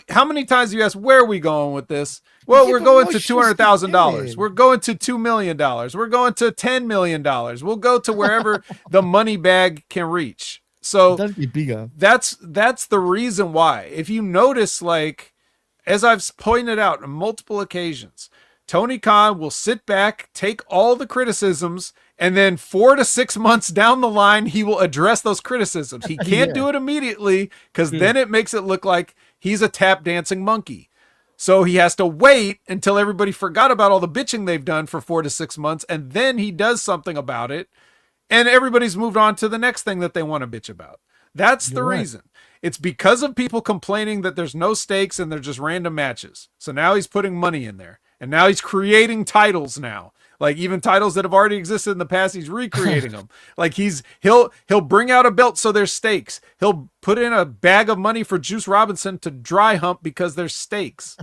how many times do you ask, where are we going with this? Well, we're going to $200,000. We're going to $2 million. We're going to $10 million. We'll go to wherever the money bag can reach. So that'd be bigger. That's the reason why. If you notice, like, as I've pointed out on multiple occasions, Tony Khan will sit back, take all the criticisms, and then 4 to 6 months down the line, he will address those criticisms. He can't do it immediately because then it makes it look like he's a tap dancing monkey. So he has to wait until everybody forgot about all the bitching they've done for 4 to 6 months, and then he does something about it, and everybody's moved on to the next thing that they want to bitch about. That's the reason. It's because of people complaining that there's no stakes and they're just random matches. So now he's putting money in there, and now he's creating titles now. Like even titles that have already existed in the past, he's recreating them. Like he'll bring out a belt so there's stakes. He'll put in a bag of money for Juice Robinson to dry hump because there's stakes.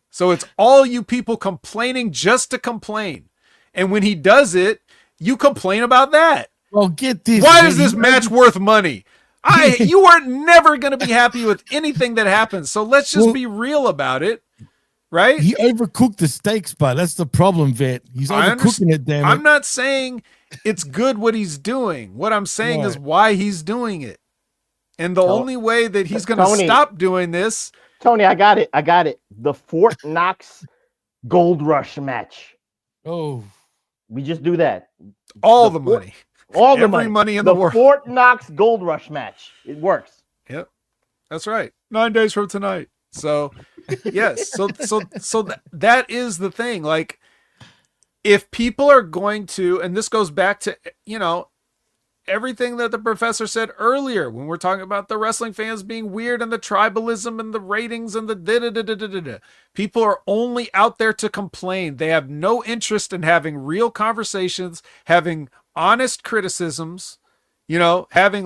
So it's all you people complaining just to complain. And when he does it, you complain about that. Well, get this. Why is this match worth money? You are never going to be happy with anything that happens. So let's just be real about it. Right? He overcooked the steaks, but that's the problem, Vet. He's overcooking it, damn it. I'm not saying it's good what he's doing. What I'm saying is why he's doing it. And the only way that he's going to stop doing this. Tony, I got it. The Fort Knox Gold Rush match. Oh. We just do that. All the money. All the Every money in the world. The Fort Knox Gold Rush match. It works. Yep. That's right. 9 days from tonight. So, yes. So that is the thing. Like, if people are going to, and this goes back to, you know, everything that the professor said earlier when we're talking about the wrestling fans being weird and the tribalism and the ratings and the da-da-da-da-da-da. People are only out there to complain. They have no interest in having real conversations, having honest criticisms, you know, having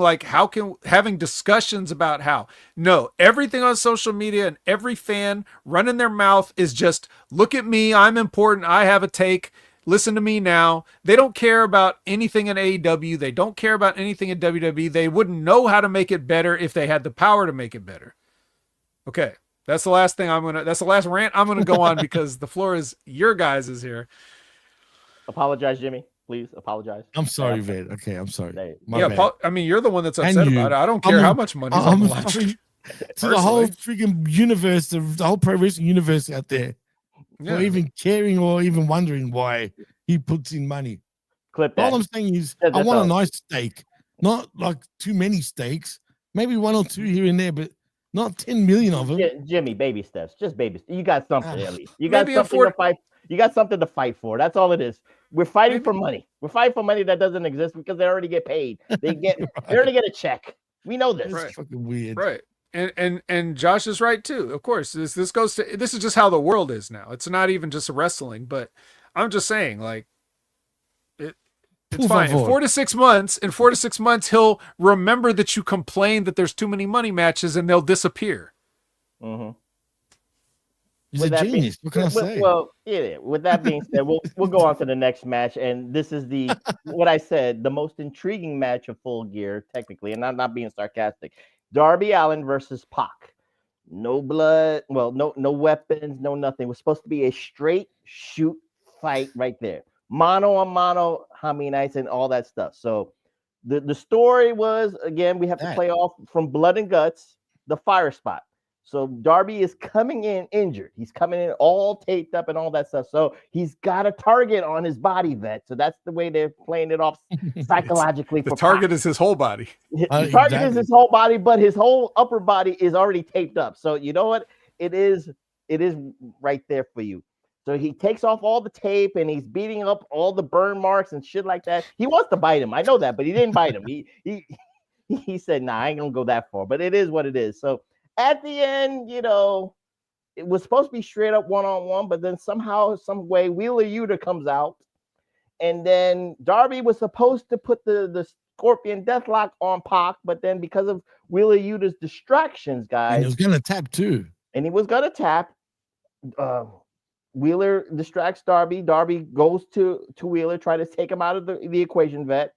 discussions about how. No, everything on social media and every fan running their mouth is just, look at me, I'm important, I have a take, listen to me now. They don't care about anything in AEW. They don't care about anything in WWE. They wouldn't know how to make it better if they had the power to make it better. Okay. That's the last rant I'm gonna go on because the floor is your guys' is here. Apologize, Jimmy. Please apologize. I'm sorry, Vet. Okay, I'm sorry. I mean, you're the one that's upset about it. I don't care how much money's on the line. To the whole freaking universe, the whole pro wrestling universe out there, or even caring or even wondering why he puts in money. Clip that. All I'm saying is, I want a nice steak, not like too many steaks. Maybe 1 or 2 here and there, but not 10 million of them. Jimmy, baby steps, just baby steps. You got something Ah. at least. You got Maybe a something to fight. You got something to fight for. That's all it is. We're fighting Maybe- for money. We're fighting for money that doesn't exist because they already get paid. They already get a check. We know this. It's fucking weird. Right. And Josh is right too. Of course, this is just how the world is now. It's not even just wrestling, but I'm just saying, like, it's fine. In 4 to 6 months, he'll remember that you complained that there's too many money matches, and they'll disappear. Mm-hmm. He's a genius. What can I say? Well, yeah. With that being said, we'll go on to the next match, and this is what I said, the most intriguing match of Full Gear, technically, and I'm not being sarcastic. Darby Allin versus Pac. No blood, well, no weapons, no nothing. It was supposed to be a straight shoot fight right there. Mano a mano, Nights, and all that stuff. So the story was, again, we have to play off from Blood and Guts, the fire spot. So Darby is coming in injured. He's coming in all taped up and all that stuff. So he's got a target on his body, Vet. So that's the way they're playing it off psychologically. The target is his whole body. The target is his whole body, but his whole upper body is already taped up. So you know what? It is right there for you. So he takes off all the tape and he's beating up all the burn marks and shit like that. He wants to bite him. I know that, but he didn't bite him. He said, nah, I ain't gonna go that far. But it is what it is. So at the end, it was supposed to be straight up one-on-one, but then somehow, some way, Wheeler Yuta comes out. And then Darby was supposed to put the Scorpion Deathlock on Pac, but then because of Wheeler Yuta's distractions, guys. And he was going to tap too. And he was going to tap. Wheeler distracts Darby. Darby goes to Wheeler, try to take him out of the equation, Vet.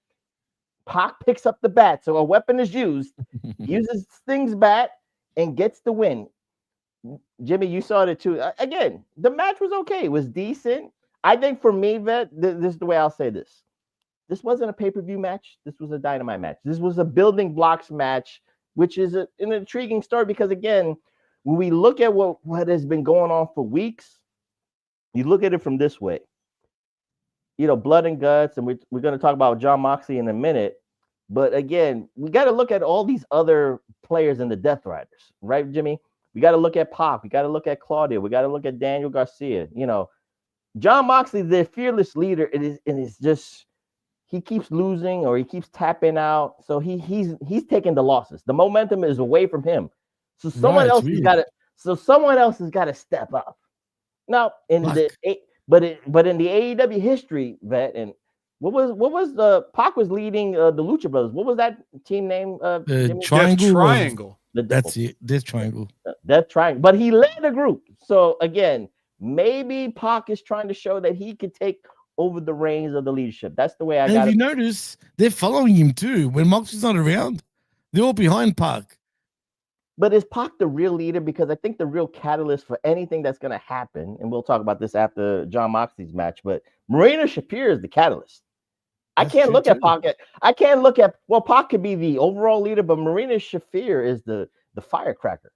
Pac picks up the bat, so a weapon is used. Uses Sting's bat and gets the win. Jimmy, you saw it too. Again, the match was okay. It was decent. I think for me, Vet, this is the way I'll say this. This wasn't a pay-per-view match. This was a Dynamite match. This was a building blocks match, which is an intriguing story because, again, when we look at what has been going on for weeks, you look at it from this way. Blood and Guts, and we're going to talk about Jon Moxley in a minute. But again, we got to look at all these other players in the Death Riders, right, Jimmy? We got to look at Pac. We got to look at Claudio. We got to look at Daniel Garcia. Jon Moxley, the fearless leader, it's just he keeps losing or he keeps tapping out. So he's taking the losses. The momentum is away from him. So someone else has got to step up. Now in the AEW history, Vet, and what was the Pac was leading the Lucha Brothers. What was that team name? The Triangle. That's it. Death Triangle. Death Triangle. But he led the group. So again, maybe Pac is trying to show that he could take over the reins of the leadership. That's the way I got it. And if you notice, they're following him too. When Moxley's not around, they're all behind Pac. But is Pac the real leader? Because I think the real catalyst for anything that's going to happen, and we'll talk about this after Jon Moxley's match, but Marina Shafir is the catalyst. I can't look at Pac. Pac could be the overall leader, but Marina Shafir is the firecracker.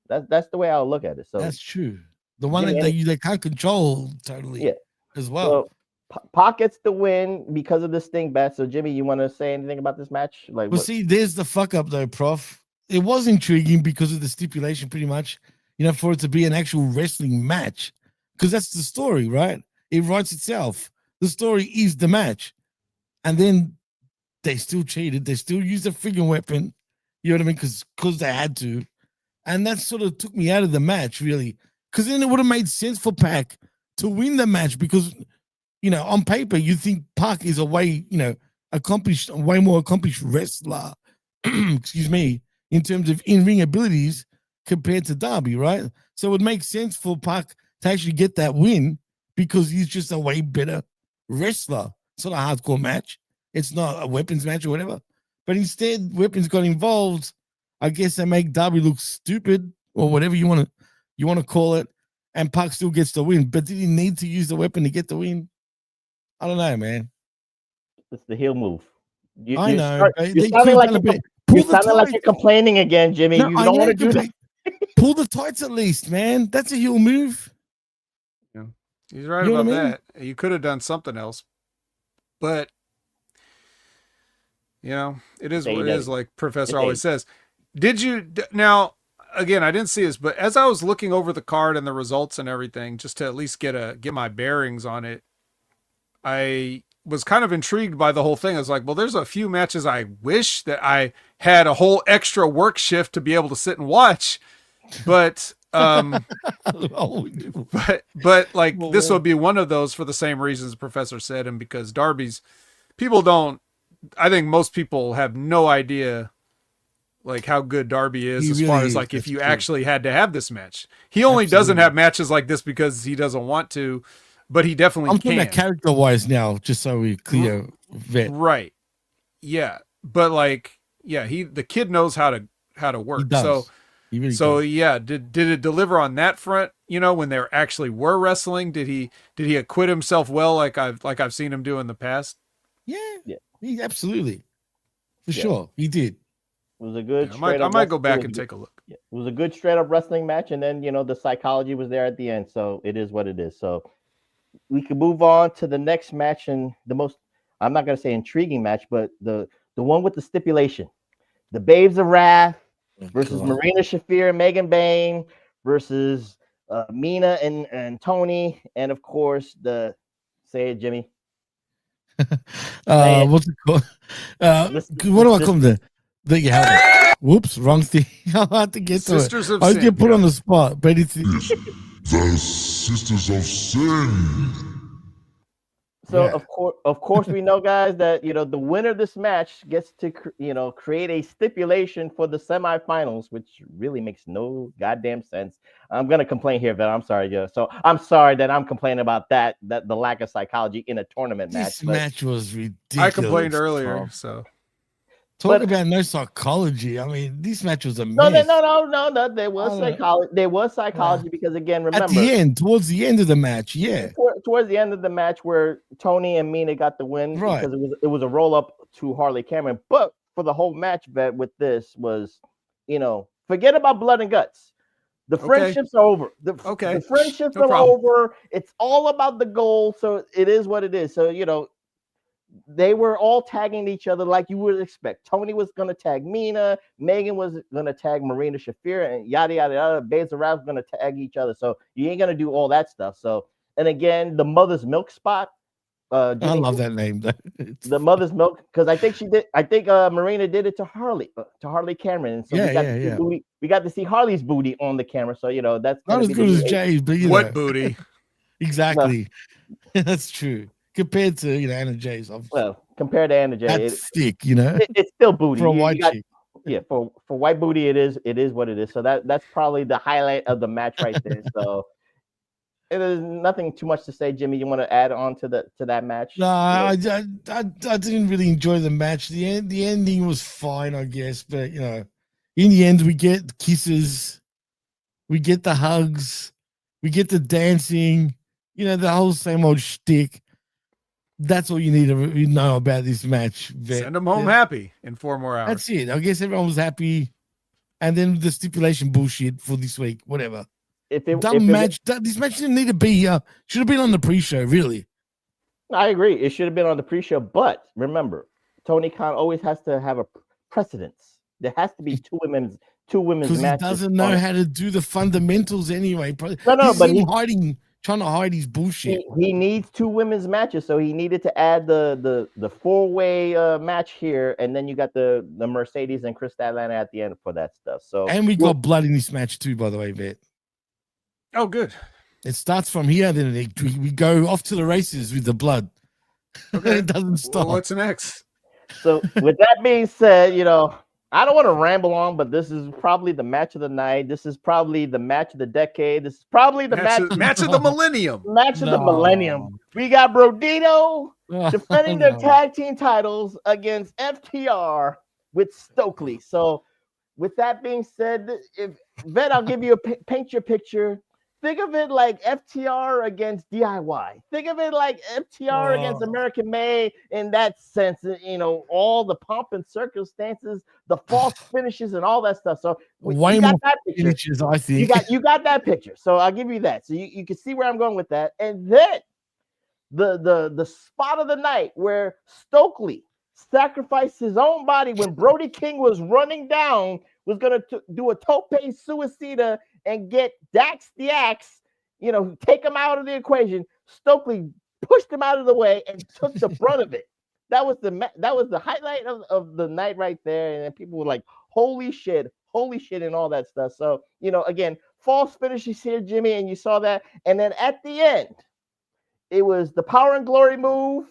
That's the way I'll look at it. So that's true. The one that they can't control totally as well. So Pac gets the win because of the Sting bet. So Jimmy, you want to say anything about this match? See, there's the fuck up though, Prof. It was intriguing because of the stipulation, pretty much, for it to be an actual wrestling match, because that's the story, right? It writes itself. The story is the match. And then they still cheated. They still used a friggin' weapon. You know what I mean? Because they had to. And that sort of took me out of the match, really. Because then it would have made sense for Pac to win the match because, on paper, you think Pac is a way more accomplished wrestler, excuse me, in terms of in-ring abilities compared to Darby, right? So it would make sense for Pac to actually get that win because he's just a way better wrestler. It's not a hardcore match. It's not a weapons match or whatever. But instead, weapons got involved. I guess they make Darby look stupid or whatever you want to call it. And Pac still gets the win. But did he need to use the weapon to get the win? I don't know, man. It's the heel move. I know. You're sounding like you're complaining again, Jimmy. No, you don't want to do that. Pull the tights at least, man. That's a heel move. Yeah, he's right about that. You could have done something else. But, it is what it is, like Professor always says. Did you now? Again, I didn't see this, but as I was looking over the card and the results and everything, just to at least get my bearings on it, I was kind of intrigued by the whole thing. I was like, well, there's a few matches I wish that I had a whole extra work shift to be able to sit and watch, but but like this would be one of those for the same reasons the professor said, and because Darby's people don't. I think most people have no idea like how good Darby is as far as like if you actually had to have this match. He only doesn't have matches like this because he doesn't want to, but he definitely I'm can. talking about character wise now, just so we clear vet. Right. Yeah. But like, yeah, the kid knows how to work. He does. So yeah, did it deliver on that front? You know, when they actually were wrestling, did he acquit himself well like I've seen him do in the past? Yeah. He absolutely. For sure. He did. It was a good. I might go back and take a look. Yeah, it was a good straight up wrestling match, and then the psychology was there at the end, so it is what it is. So we can move on to the next match, and the most, I'm not gonna say intriguing match, but the one with the stipulation, the Babes of Wrath versus Marina Shafir and Megan Bayne versus Mina and Tony, and of course say it, Jimmy. What's it called? What do I call them? There you have it. Whoops, wrong thing. I had to get Sisters to it. of I was Sin, getting put on the spot, but it's The Sisters of Sin. So of course we know, guys, that the winner of this match gets to create a stipulation for the semifinals, which really makes no goddamn sense. I'm gonna complain here, but I'm sorry, So I'm sorry that I'm complaining about that the lack of psychology in a tournament match. This match was ridiculous. I complained earlier, so talk about no psychology. I mean, this match was a mess. No. There was psychology. There was psychology because, again, remember at the end, towards the end of the match, towards the end of the match where Tony and Mina got the win, right? Because it was a roll up to Harley Cameron. But for the whole match, bet with this was, forget about blood and guts. The friendships are over. The friendships are over. It's all about the goal. So it is what it is. So they were all tagging each other like you would expect. Tony was going to tag Mina. Megan was going to tag Marina Shafir, and yada, yada, yada. Babes of Wrath was going to tag each other. So you ain't going to do all that stuff. So, and again, the Mother's Milk spot. I love that name. The Mother's Milk, because I think she did. I think Marina did it to Harley Cameron. And so we got to see Harley's booty on the camera. So, that's not as good as Jay's, but what booty? Exactly. That's true. Compared to Anna Jay's, obviously. Well, compared to Anna Jay, that's thick, it's still booty for a white chick. Yeah, for white booty, it is what it is. So that's probably the highlight of the match right there. So it is nothing too much to say, Jimmy. You want to add on to that match? No, I didn't really enjoy the match. The ending was fine, I guess, but in the end, we get kisses, we get the hugs, we get the dancing. The whole same old shtick. That's all you need to know about this match. Send them home happy in 4 more hours. That's it. I guess everyone was happy. And then the stipulation bullshit for this week, whatever. This match didn't need to be here. Should have been on the pre-show, really. I agree. It should have been on the pre-show. But remember, Tony Khan always has to have a precedence. There has to be two women's matches. Because he doesn't know how to do the fundamentals anyway. He's trying to hide his bullshit. He needs 2 women's matches, so he needed to add the 4-way match here, and then you got the Mercedes and Chris Statlander at the end for that stuff. So and we got blood in this match too, by the way, Vet. Oh, good. It starts from here, then we go off to the races with the blood. Okay. It doesn't stop. Well, what's next? So with that being said, I don't want to ramble on, but this is probably the match of the night. This is probably the match of the decade. This is probably the match of the millennium. Match of the millennium. We got Brodito defending their tag team titles against FTR with Stokely. So with that being said, I'll give you paint your picture. Think of it like FTR against DIY. Think of it like FTR against American Made in that sense. All the pomp and circumstances, the false finishes, and all that stuff. So way more finishes, I think. You got that picture. So I'll give you that. So you can see where I'm going with that. And then the spot of the night where Stokely sacrificed his own body when Brody King was running down, was going to do a tope suicida and get Dax the Axe, take him out of the equation. Stokely pushed him out of the way and took the brunt of it. That was the highlight of the night right there. And then people were like, holy shit, and all that stuff. So, again, false finishes here, Jimmy, and you saw that. And then at the end, it was the Power and Glory move,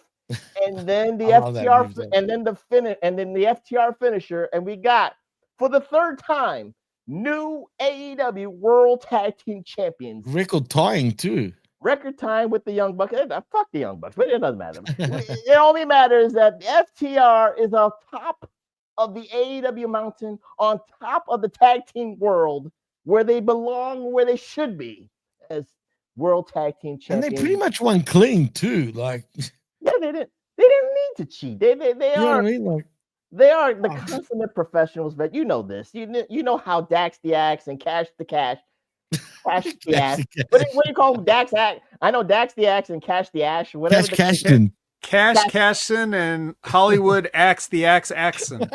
and then the FTR, and then the finish, and then the FTR finisher. And we got, for the third time, new AEW World Tag Team Champions. Record tying too. Record time with the Young Bucks. Fuck the Young Bucks, but it doesn't matter. It only matters that the FTR is on top of the AEW mountain, on top of the tag team world, where they belong, where they should be as World Tag Team Champions. And they pretty much won clean too. Like, yeah, they didn't need to cheat. They are. I mean? Like, they are the consummate professionals. But you know this. You know how Dax the Axe and Cash the Axe. What do you call him? Dax Axe. I know Dax the Axe and Cash the Ash. Whatever. Cashton. Cashton and Hollywood Axe the Axe Axon.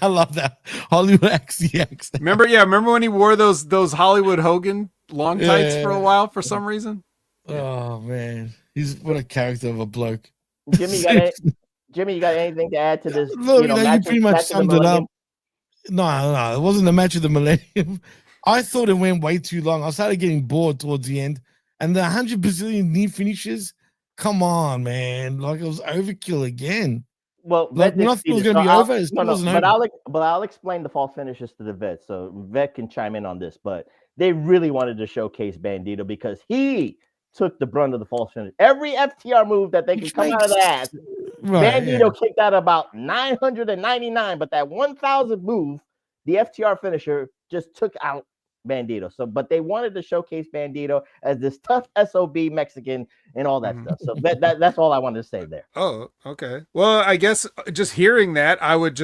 I love that. Hollywood Axe the Axe. Remember when he wore those Hollywood Hogan long tights for a while for some reason? Oh man, he's what a character of a bloke. Jimmy, you got anything to add to this? Look, you pretty much summed it up. No, it wasn't the match of the millennium. I thought it went way too long. I started getting bored towards the end, and the 100 bazillion knee finishes. Come on, man! Like, it was overkill again. Well, like, when I thought it was going to be over, it wasn't over. But I'll explain the false finishes to the vet, so Vet can chime in on this. But they really wanted to showcase Bandito because he took the brunt of the false finish. Every FTR move that they could come out of the ass, Bandito kicked out about 999, but that 1,000 move, the FTR finisher just took out Bandito. So, but they wanted to showcase Bandito as this tough SOB Mexican and all that stuff. So that's all I wanted to say there. Oh, okay. Well, I guess just hearing that, I would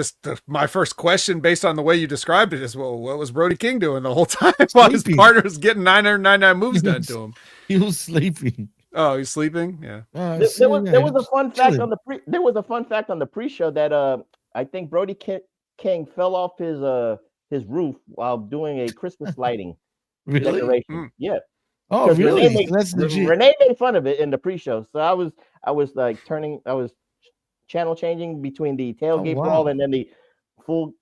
my first question based on the way you described it is, well, what was Brody King doing the whole time while his partner was getting 999 moves done to him? He was sleeping. Oh, he's sleeping. Yeah. There was a fun fact on the pre-show that I think Brody King fell off his roof while doing a Christmas lighting decoration. Yeah. Oh, really? Renee made fun of it in the pre-show. So I was channel changing between the tailgate brawl and then the full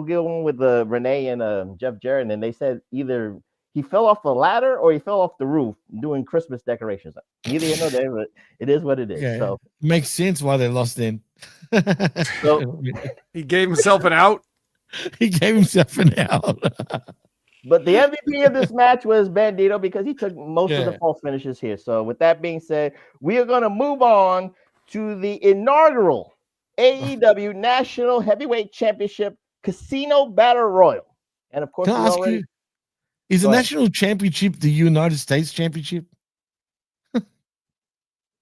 Gear one with Renee and Jeff Jarrett, and they said either he fell off the ladder or he fell off the roof doing Christmas decorations. Neither but it is what it is. Yeah, so makes sense why they lost then. So he gave himself an out. He gave himself an out. But the MVP of this match was Bandito because he took most of the false finishes here. So with that being said, we are going to move on to the inaugural AEW National Heavyweight Championship Casino Battle Royal. And of course, is the National Championship the United States Championship?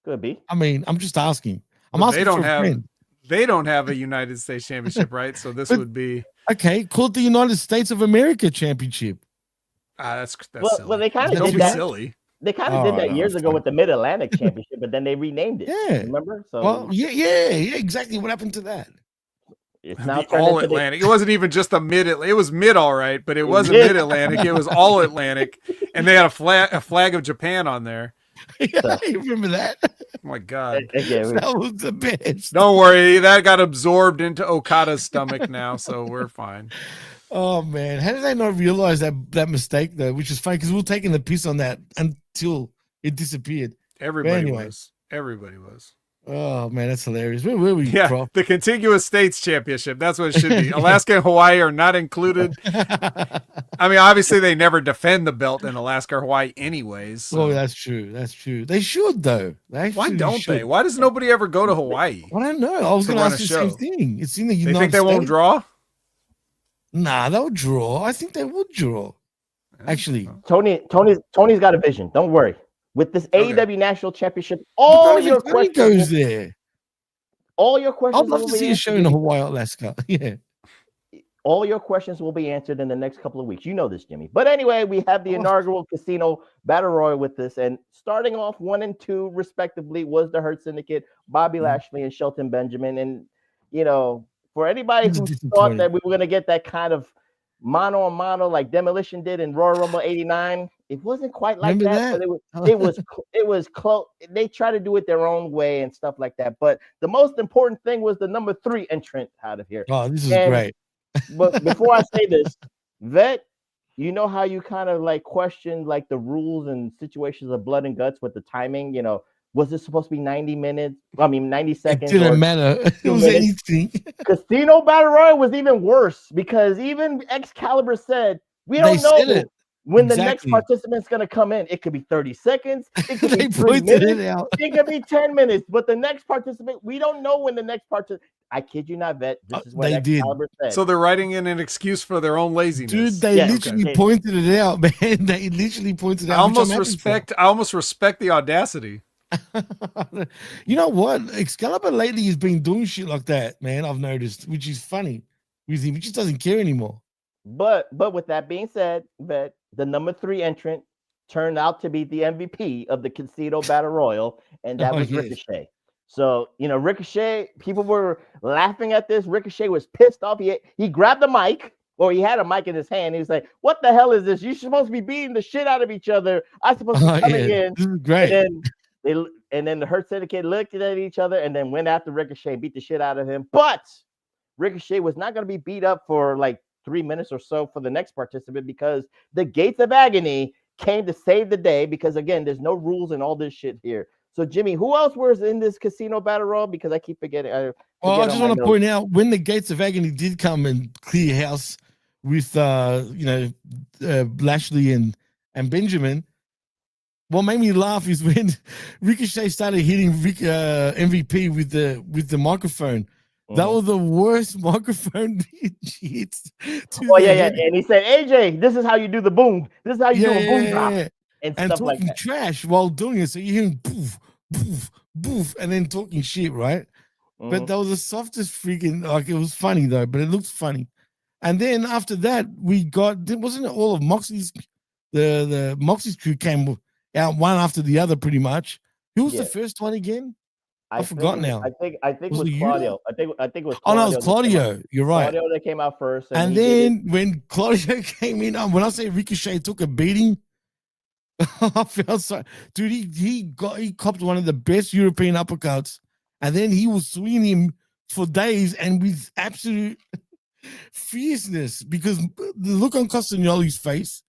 Could be. I mean, I'm just asking. I'm asking for a friend. They don't have a United States Championship, right? So this would be okay. Call it the United States of America Championship. That's well, silly. Well, they kind of did that. Silly. They kind of did that years ago with the Mid Atlantic Championship, but then they renamed it. Yeah, remember? So yeah, exactly. What happened to that? It's now all Atlantic. It wasn't even just the mid. It was mid, all right, but it wasn't Mid Atlantic. It was all Atlantic, and they had a flag of Japan on there. Yeah, I remember that. Oh my God, that was the best. Don't worry, that got absorbed into Okada's stomach now, so we're fine. Oh man, how did I not realize that mistake though? Which is funny because we were taking the piss on that until it disappeared. Everybody was. Oh man, that's hilarious. Where were we? Yeah, the contiguous states championship. That's what it should be. Alaska and Hawaii are not included. I mean, obviously they never defend the belt in Alaska or Hawaii anyways. So. Oh, that's true. They should though. Why don't they? Why does nobody ever go to Hawaii? I don't know. I was going to ask the same thing. It's in the United States. They think they won't draw? Nah, they'll draw. I think they would draw. Actually, Tony's got a vision. Don't worry. With this AEW National Championship, all your questions goes there. All your questions. I'd love to see a show in Hawaii, Alaska. Yeah. All your questions will be answered in the next couple of weeks. You know this, Jimmy. But anyway, we have the inaugural Casino Battle Royal with this. And starting off 1 and 2, respectively, was the Hurt Syndicate, Bobby Lashley, and Shelton Benjamin. And, for anybody who thought that we were going to get that kind of mano a mano like Demolition did in Royal Rumble 89, it wasn't quite like that. But it was close. They tried to do it their own way and stuff like that. But the most important thing was the number 3 entrant out of here. Oh, this is great. But before I say this, Vet, you know how you kind of like question like the rules and situations of blood and guts with the timing, was it supposed to be 90 minutes? 90 seconds. It didn't matter. It was anything. Casino Battle Royal was even worse because even Excalibur said, we don't know when the next participant's going to come in. It could be 30 seconds. It could be 3 minutes. It could be 10 minutes. But the next participant, we don't know when the next participant. I kid you not, Vet. This is what Excalibur said. So they're writing in an excuse for their own laziness. Dude, they literally pointed it out, man. They literally pointed it out. I almost respect the audacity. You know what? Excalibur lately has been doing shit like that, man. I've noticed, which is funny. He just doesn't care anymore. But with that being said, Vet, the number 3 entrant turned out to be the MVP of the Casino Battle Royal, and that was Ricochet. So, Ricochet, people were laughing at this. Ricochet was pissed off. He grabbed the mic, or he had a mic in his hand. He was like, what the hell is this? You're supposed to be beating the shit out of each other. I'm supposed to be coming in. This is great. And then the Hurt Syndicate looked at each other and then went after Ricochet and beat the shit out of him. But Ricochet was not going to be beat up for like 3 minutes or so for the next participant because the Gates of Agony came to save the day because, again, there's no rules and all this shit here. So, Jimmy, who else was in this Casino Battle Royal? Because I keep forgetting. I just want to point out when the Gates of Agony did come and clear house with, Lashley and Benjamin. What made me laugh is when Ricochet started hitting MVP with the microphone. That was the worst microphone hits. And he said, AJ, this is how you do the boom. This is how you do a boom drop. And stuff like that. Trash while doing it. So you hear him poof, poof, poof, and then talking shit, right? Mm-hmm. But that was the softest freaking, it was funny though, but it looked funny. And then after that, wasn't it all of Moxley's, the Moxley's crew came out one after the other pretty much. Who was the first one again? I forgot now. I think it was Claudio. I think it was Claudio. Oh, no, it was Claudio. You're right. Claudio that came out first. And then when Claudio came in, when I say Ricochet took a beating, I felt sorry. Dude, he copped one of the best European uppercuts, and then he was swinging him for days and with absolute fierceness because the look on Castagnoli's face,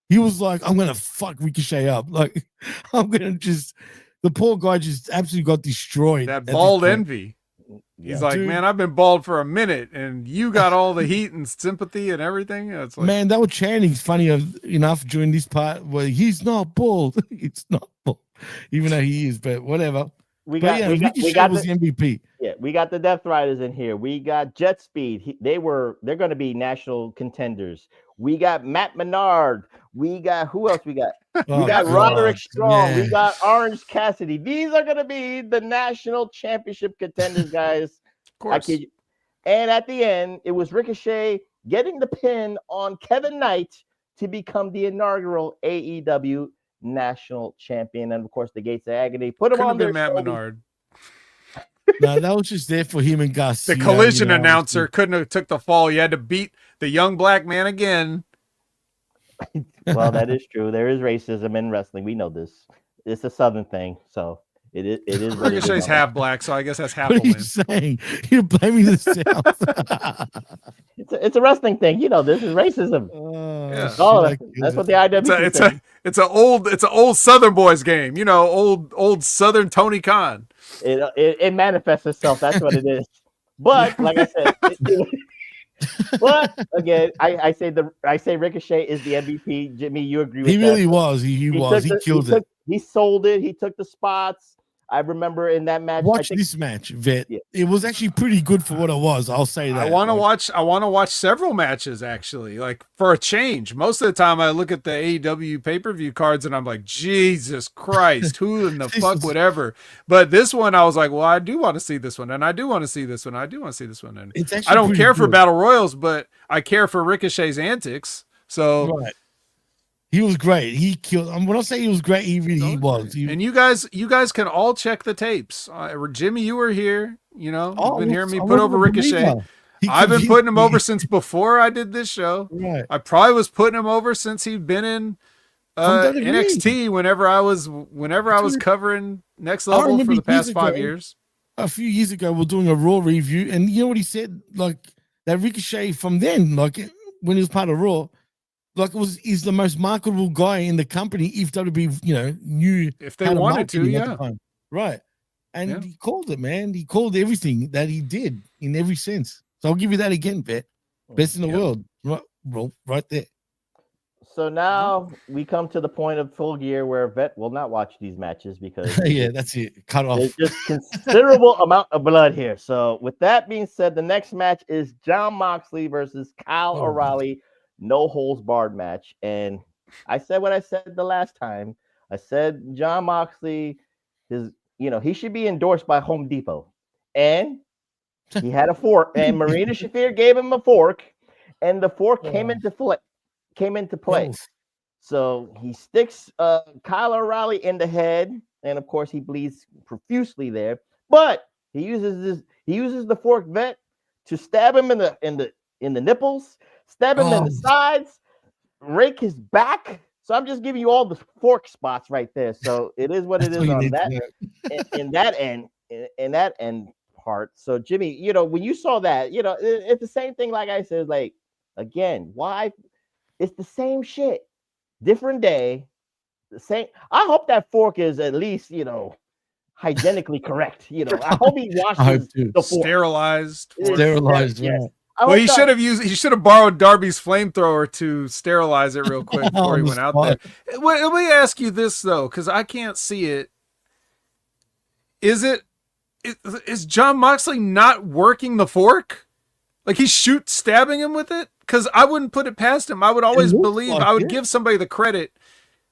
he was like, I'm going to fuck Ricochet up. Like, the poor guy just absolutely got destroyed. That bald envy. He's like, dude, man, I've been bald for a minute, and you got all the heat and sympathy and everything. It's like, man, they were chanting funny enough during this part where he's not bald. It's not bald, even though he is, but whatever. We got the MVP. Yeah, we got the Death Riders in here. We got Jet Speed. They're going to be national contenders. We got Matt Menard. We got who else? We got Roderick Strong. Yeah. We got Orange Cassidy. These are going to be the national championship contenders, guys. Of course. And at the end, it was Ricochet getting the pin on Kevin Knight to become the inaugural AEW national champion. And of course, the Gates of Agony put him on their Matt Menard. No, that was just there for him and Garcia. The Collision announcer couldn't have took the fall. You had to beat the young black man again. Well, that is true. There is racism in wrestling. We know this. It's a Southern thing, so it is. Ricochet's half black, so I guess that's half. What are you saying? You're blaming the South. It's a wrestling thing. This is racism. That's what the IW. It's an old Southern boys game. Old Southern Tony Khan. It manifests itself. That's what it is. But like I said, but again, I say Ricochet is the MVP. Jimmy, you agree with that? He really was. He was. He killed it. He sold it. He took the spots. I remember in that match. Watch this match, Vet. Yeah. It was actually pretty good for what it was. I'll say that. I want to watch several matches actually, like for a change. Most of the time I look at the AEW pay-per-view cards and I'm like, Jesus Christ, who in the fuck would ever? But this one I was like, well, I do want to see this one, and I do want to see this one. I do want to see this one. And It's actually I don't pretty care for good. battle royals, but I care for Ricochet's antics. So Right. He was great. He killed. When I say he was great, he really was. and you guys can all check the tapes. Jimmy, you were here. You know, you've been hearing me put over Ricochet. I've been putting him over since before I did this show. Right. I probably was putting him over since he'd been in NXT whenever I was covering Next Level for the past 5 years. A few years ago, we're doing a Raw review, and you know what he said? Like that Ricochet from then, like when he was part of Raw, like he's the most marketable guy in the company if WB, knew if they wanted to, yeah. Right. And he called it, man. He called everything that he did in every sense. So I'll give you that again, Vet. Best in the world. Right there. So now we come to the point of Full Gear where Vet will not watch these matches because yeah, that's it. Cut off. there's just considerable amount of blood here. So with that being said, the next match is Jon Moxley versus Kyle O'Reilly. No holds barred match. And I said what I said the last time. I said Jon Moxley he should be endorsed by Home Depot. And he had a fork, and Marina Shafir gave him a fork, and the fork came into play. So he sticks Kyle O'Reilly in the head, and of course he bleeds profusely there. But he uses the fork, Vet, to stab him in the nipples, stab him in the sides, rake his back. So I'm just giving you all the fork spots right there. So it is what it is on that in that end part. So Jimmy, when you saw that, it's the same thing. Like I said, like again, why? It's the same shit, different day, the same. I hope that fork is at least hygienically correct. I hope he washes the fork. Sterilized. Sterilized. Yes. Right. Well, he should have borrowed Darby's flamethrower to sterilize it real quick before he went out there. Let me ask you this though, because I can't see it. Is Jon Moxley not working the fork? Like he's stabbing him with it? Because I wouldn't put it past him. I would always believe I would give somebody the credit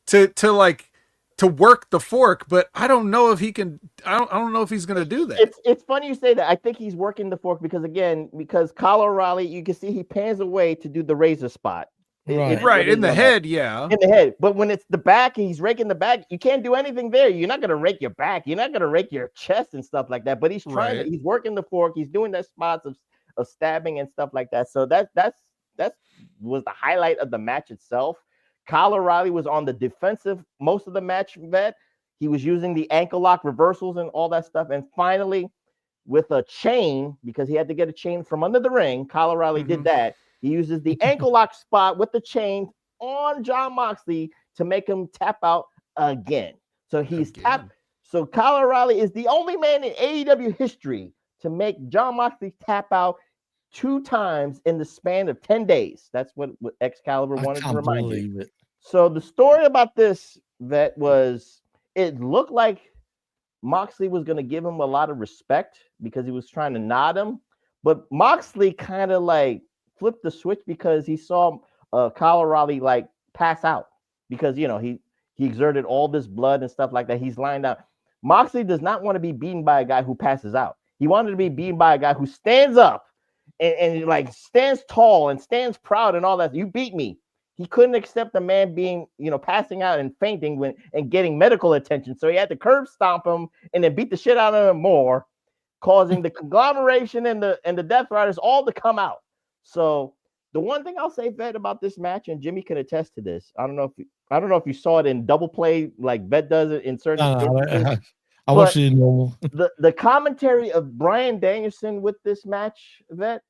to work the fork, but I don't know if he can. I don't know if he's going to do that. It's funny you say that. I think he's working the fork because Kyle O'Reilly, you can see he pans away to do the razor spot. Right in the head, yeah. In the head, but when it's the back, he's raking the back. You can't do anything there. You're not going to rake your back. You're not going to rake your chest and stuff like that. But he's trying. He's working the fork. He's doing that spots of stabbing and stuff like that. So that was the highlight of the match itself. Kyle O'Reilly was on the defensive most of the match, Vet. He was using the ankle lock reversals and all that stuff. And finally, with a chain, because he had to get a chain from under the ring, Kyle O'Reilly did that. He uses the ankle lock spot with the chain on Jon Moxley to make him tap out again. So he's tapped. So Kyle O'Reilly is the only man in AEW history to make Jon Moxley tap out 2 times in the span of 10 days. That's what Excalibur wanted to remind you. So the story about this, Vet, was it looked like Moxley was going to give him a lot of respect because he was trying to nod him. But Moxley kind of like flipped the switch because he saw Kyle O'Reilly like pass out because, he exerted all this blood and stuff like that. He's lying down. Moxley does not want to be beaten by a guy who passes out. He wanted to be beaten by a guy who stands up and like stands tall and stands proud and all that. You beat me. He couldn't accept a man being, passing out and fainting and getting medical attention. So he had to curb stomp him and then beat the shit out of him more, causing the conglomeration and the Death Riders all to come out. So the one thing I'll say, Vet, about this match, and Jimmy can attest to this. I don't know if you saw it in double play like Vet does it in certain. I watched it in normal. The commentary of Bryan Danielson with this match, Vet,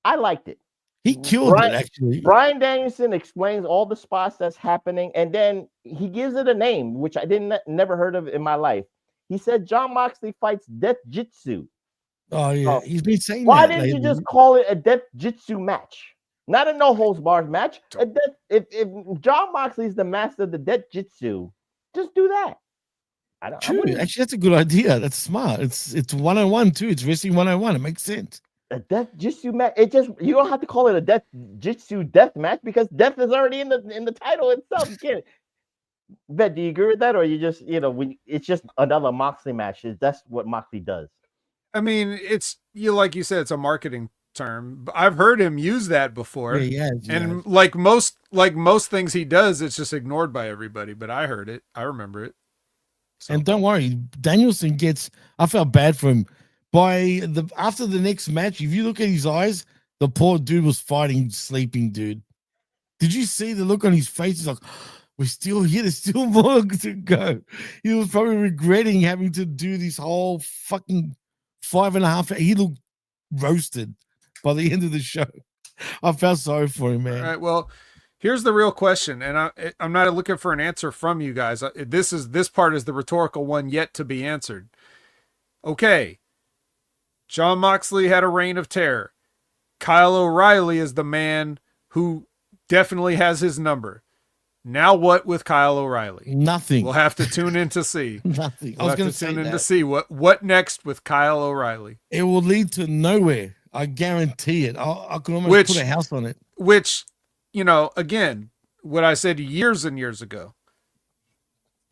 I liked it. He killed it, actually. Bryan Danielson explains all the spots that's happening, and then he gives it a name, which I never heard of in my life. He said Jon Moxley fights Death Jitsu. Oh, yeah. He's been saying why that. Why didn't you just call it a Death Jitsu match? Not a no holds bars match. If Jon Moxley's the master of the Death Jitsu, just do that. I don't. True. Actually, that's a good idea. That's smart. It's 101 too. It's wrestling 101. It makes sense. A death jitsu match. It just you don't have to call it a death jitsu death match because death is already in the title itself. You can't. Bet, do you agree with that, or you just when it's just another Moxley match? That's what Moxley does. I mean, it's like you said, it's a marketing term. I've heard him use that before. Yeah. And like most things he does, it's just ignored by everybody. But I heard it. I remember it. So. And don't worry, Danielson gets. I felt bad for him. After the next match, if you look at his eyes, the poor dude was fighting sleeping dude. Did you see the look on his face? He's like, we're still here. There's still more to go. He was probably regretting having to do this whole fucking 5.5. He looked roasted by the end of the show. I felt sorry for him, man. All right. Well, here's the real question, and I'm not looking for an answer from you guys. This part is the rhetorical one yet to be answered. Okay. Jon Moxley had a reign of terror. Kyle O'Reilly is the man who definitely has his number. Now what with Kyle O'Reilly? Nothing. We'll have to tune in to see. Nothing. We'll have to tune in to see what next with Kyle O'Reilly. It will lead to nowhere. I guarantee it. I could almost put a house on it. Which, again, what I said years and years ago,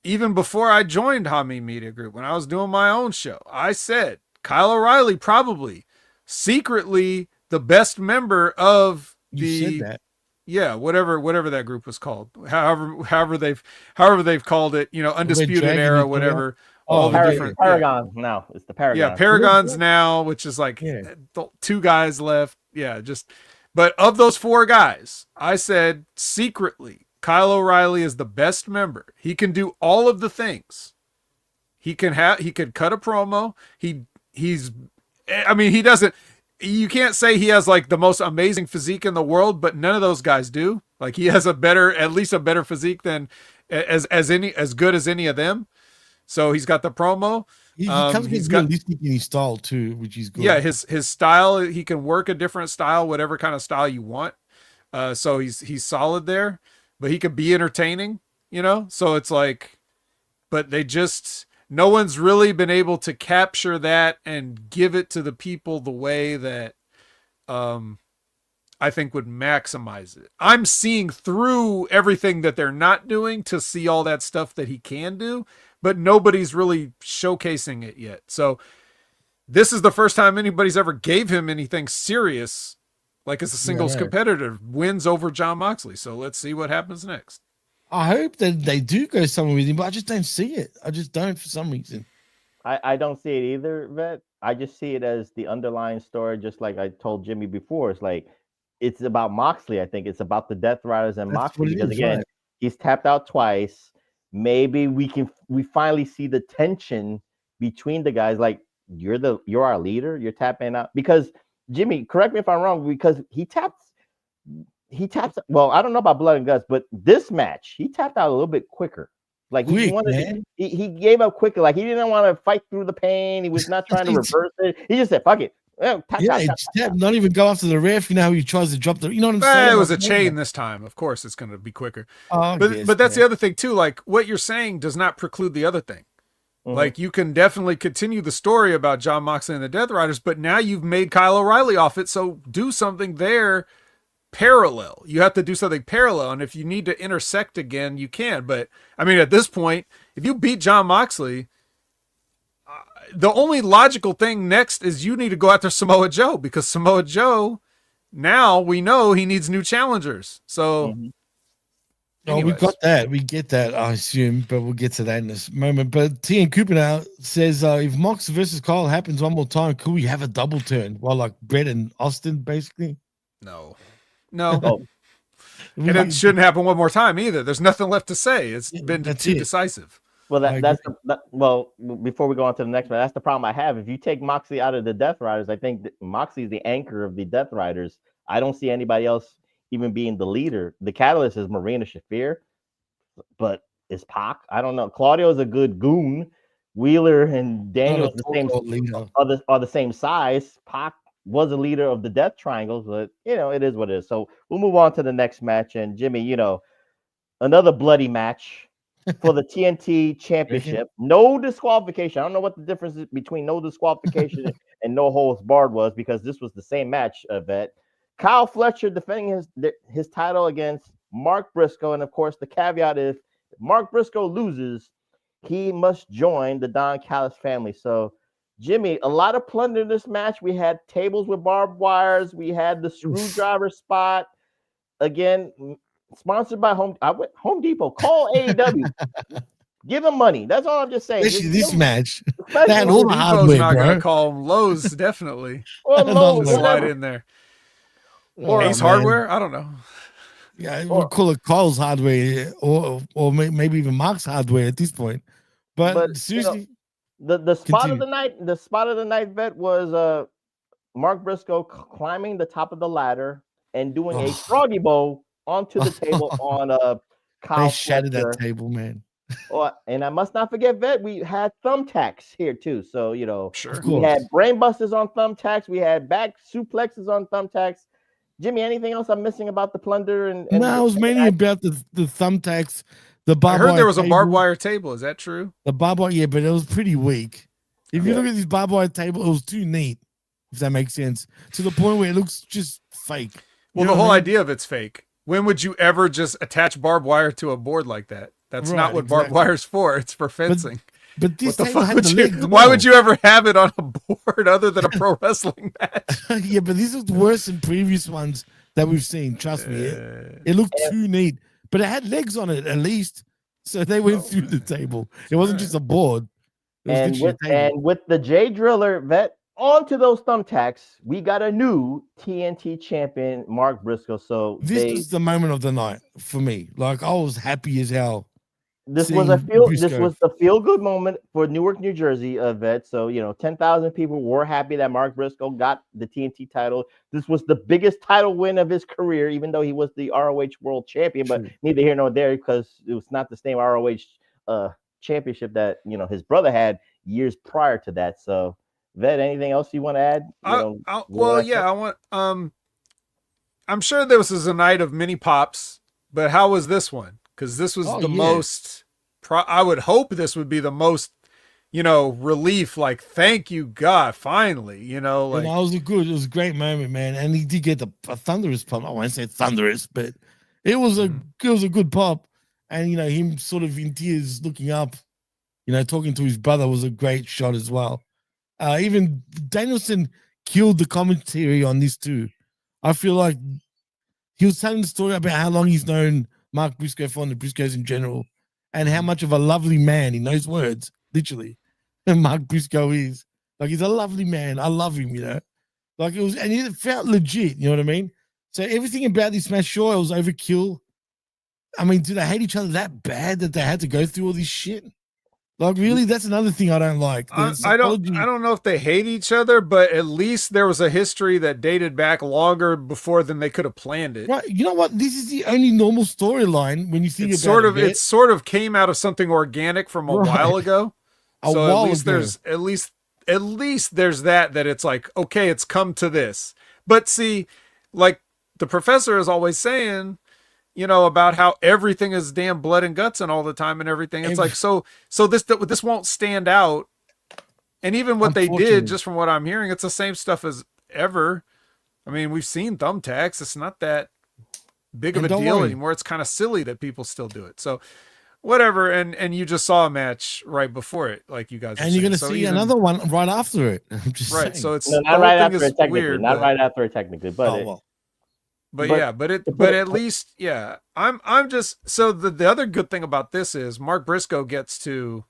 even before I joined Jaime Media Group, when I was doing my own show, I said Kyle O'Reilly probably secretly the best member of You said that. Yeah, whatever that group was called, however they've called it, Undisputed Era, whatever. All the different Paragon now. It's the Paragon. Yeah, Paragons now, which is like two guys left. Yeah, but of those 4 guys, I said secretly Kyle O'Reilly is the best member. He can do all of the things. He could cut a promo. He doesn't. You can't say he has like the most amazing physique in the world, but none of those guys do. Like he has at least a better physique than as good as any of them. So he's got the promo. He's got realistic in his style too, which is good. Yeah, his style. He can work a different style, whatever kind of style you want. So he's solid there, but he could be entertaining. So it's like, but no one's really been able to capture that and give it to the people the way that I think would maximize it. I'm seeing through everything that they're not doing to see all that stuff that he can do, but nobody's really showcasing it yet. So this is the first time anybody's ever gave him anything serious, like as a singles competitor, wins over Jon Moxley. So let's see what happens next. I hope that they do go somewhere with him, but I just don't see it. I just don't for some reason. I don't see it either, Vet. I just see it as the underlying story, just like I told Jimmy before. It's like it's about Moxley. I think it's about the Death Riders and Moxley because again, he's tapped out twice. Maybe we finally see the tension between the guys. Like you're our leader. You're tapping out because Jimmy. Correct me if I'm wrong. Because he taps. Well, I don't know about Blood and Guts, but this match he tapped out a little bit quicker. Like he gave up quicker. Like he didn't want to fight through the pain. He was not trying to reverse it. He just said, "Fuck it." Tap. Not even go after the ref. You know how he tries to drop the. You know what I'm saying? It was a chain this time. Of course, it's going to be quicker. But that's the other thing too. Like what you're saying does not preclude the other thing. Mm-hmm. Like you can definitely continue the story about Jon Moxley and the Death Riders, but now you've made Kyle O'Reilly off it. So do something there. Parallel. You have to do something parallel, and if you need to intersect again, you can. But I mean, at this point, if you beat Jon Moxley, the only logical thing next is you need to go after Samoa Joe because Samoa Joe, now we know he needs new challengers. So, we got that. We get that, I assume, but we'll get to that in a moment. But T and Cooper now says, if Mox versus Kyle happens one more time, could we have a double turn? Well, like Brett and Austin, basically. No. And it shouldn't happen one more time either. There's nothing left to say. It's been too decisive. Well, before we go on to the next one, that's the problem I have. If you take Moxley out of the Death Riders, I think Moxley is the anchor of the Death Riders. I don't see anybody else even being the leader. The catalyst is Marina Shafir, but is Pac? I don't know. Claudio is a good goon. Wheeler and Daniel are the same size. Pac was a leader of the Death Triangles, but it is what it is. So we'll move on to the next match. And Jimmy, another bloody match. for the TNT Championship. No disqualification. I don't know what the difference is between no disqualification and no holds barred was, because this was the same match event. Kyle Fletcher defending his title against Mark Briscoe, and of course the caveat is if Mark Briscoe loses, he must join the Don Callis family. So, Jimmy, a lot of plunder in this match. We had tables with barbed wires. We had the screwdriver spot. Again, sponsored by Home Depot. Call AEW. Give them money. That's all I'm just saying. Especially this match. Especially They had all the Depot's hardware, not bro. gonna call them Lowe's, definitely. Or Lowe's, Slide whatever. in there. Or Ace Hardware? I don't know. Yeah, we call it Cole's hardware, or maybe even Mark's hardware at this point. But seriously, the spot continue. of the night, vet was Mark Briscoe climbing the top of the ladder and doing a froggy bow onto the table on Kyle. They shattered Fletcher. that table, man. And I must not forget, vet, we had thumbtacks here too. So Sure. we had brainbusters on thumbtacks. We had back suplexes on thumbtacks. Jimmy, anything else I'm missing about the plunder? No, it was mainly about the thumbtacks. The I barbed heard there wire was a table. barbed wire table. Is that true? The barbed wire, yeah, but it was pretty weak. If you look at this barbed wire table, it was too neat, if that makes sense, to the point where it looks just fake. Well, the whole idea of it's fake. When would you ever just attach barbed wire to a board like that? That's not what barbed wire's for. It's for fencing. But this What the table fuck had would the you? legs. Why would you ever have it on a board other than a pro wrestling match? Yeah, but this was worse than previous ones that we've seen. Trust me, it looked too neat. But it had legs on it at least, so they went through the table. It wasn't just a board. It was literally a table. With the J Driller vet onto those thumbtacks, we got a new TNT champion, Mark Briscoe. So this was the moment of the night for me. Like, I was happy as hell. This was the feel good moment for Newark, New Jersey vet. So 10,000 people were happy that Mark Briscoe got the TNT title. This was the biggest title win of his career, even though he was the ROH World Champion. But neither here nor there, because it was not the same ROH championship that his brother had years prior to that. So, vet, anything else you want to add? I want. I'm sure this was a night of many pops, but how was this one? Because this was the most. I would hope this would be the most, relief. Like, thank you, God, finally. Like, it was a great moment, man. And he did get a thunderous pop. I won't say thunderous, but it was a good pop. And him sort of in tears, looking up, talking to his brother was a great shot as well. Even Danielson killed the commentary on this too. I feel like he was telling the story about how long he's known Mark Briscoe for, and the Briscoes in general, and how much of a lovely man, he knows words, literally, and Mark Briscoe is. Like, he's a lovely man. I love him, Like, it was, and it felt legit, you know what I mean? So everything about this match, sure, it was overkill. I mean, do they hate each other that bad that they had to go through all this shit? Like, really, that's another thing I don't like. I don't know if they hate each other, but at least there was a history that dated back longer before than they could have planned it. Right. You know what? This is the only normal storyline when you think it's about it. It sort of came out of something organic from a while ago. So at least there's that it's like, okay, it's come to this. But see, like the professor is always saying, about how everything is damn blood and guts and all the time and everything. It's like, so this won't stand out. And even what they did, just from what I'm hearing, it's the same stuff as ever. I mean, we've seen thumbtacks. It's not that big of a deal anymore. It's kind of silly that people still do it. So whatever. And you just saw a match right before it, like you guys. And you're going to see another one right after it. I'm just saying. So it's not right after it technically. Not right after it technically, but. But at least, yeah, I'm just, so the other good thing about this is Mark Briscoe gets to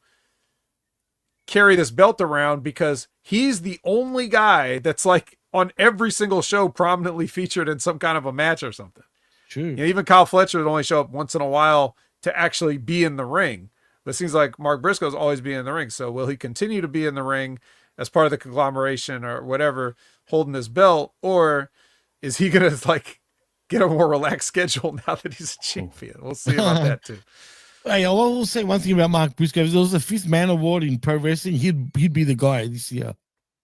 carry this belt around because he's the only guy that's like on every single show prominently featured in some kind of a match or something. True. Even Kyle Fletcher would only show up once in a while to actually be in the ring. But it seems like Mark Briscoe's always being in the ring. So will he continue to be in the ring as part of the conglomeration or whatever, holding this belt, or is he going to like get a more relaxed schedule now that he's a champion? We'll see about that too. Hey, I will say one thing about Mark Briscoe. If there was a fifth man award in pro wrestling, he'd be the guy this year,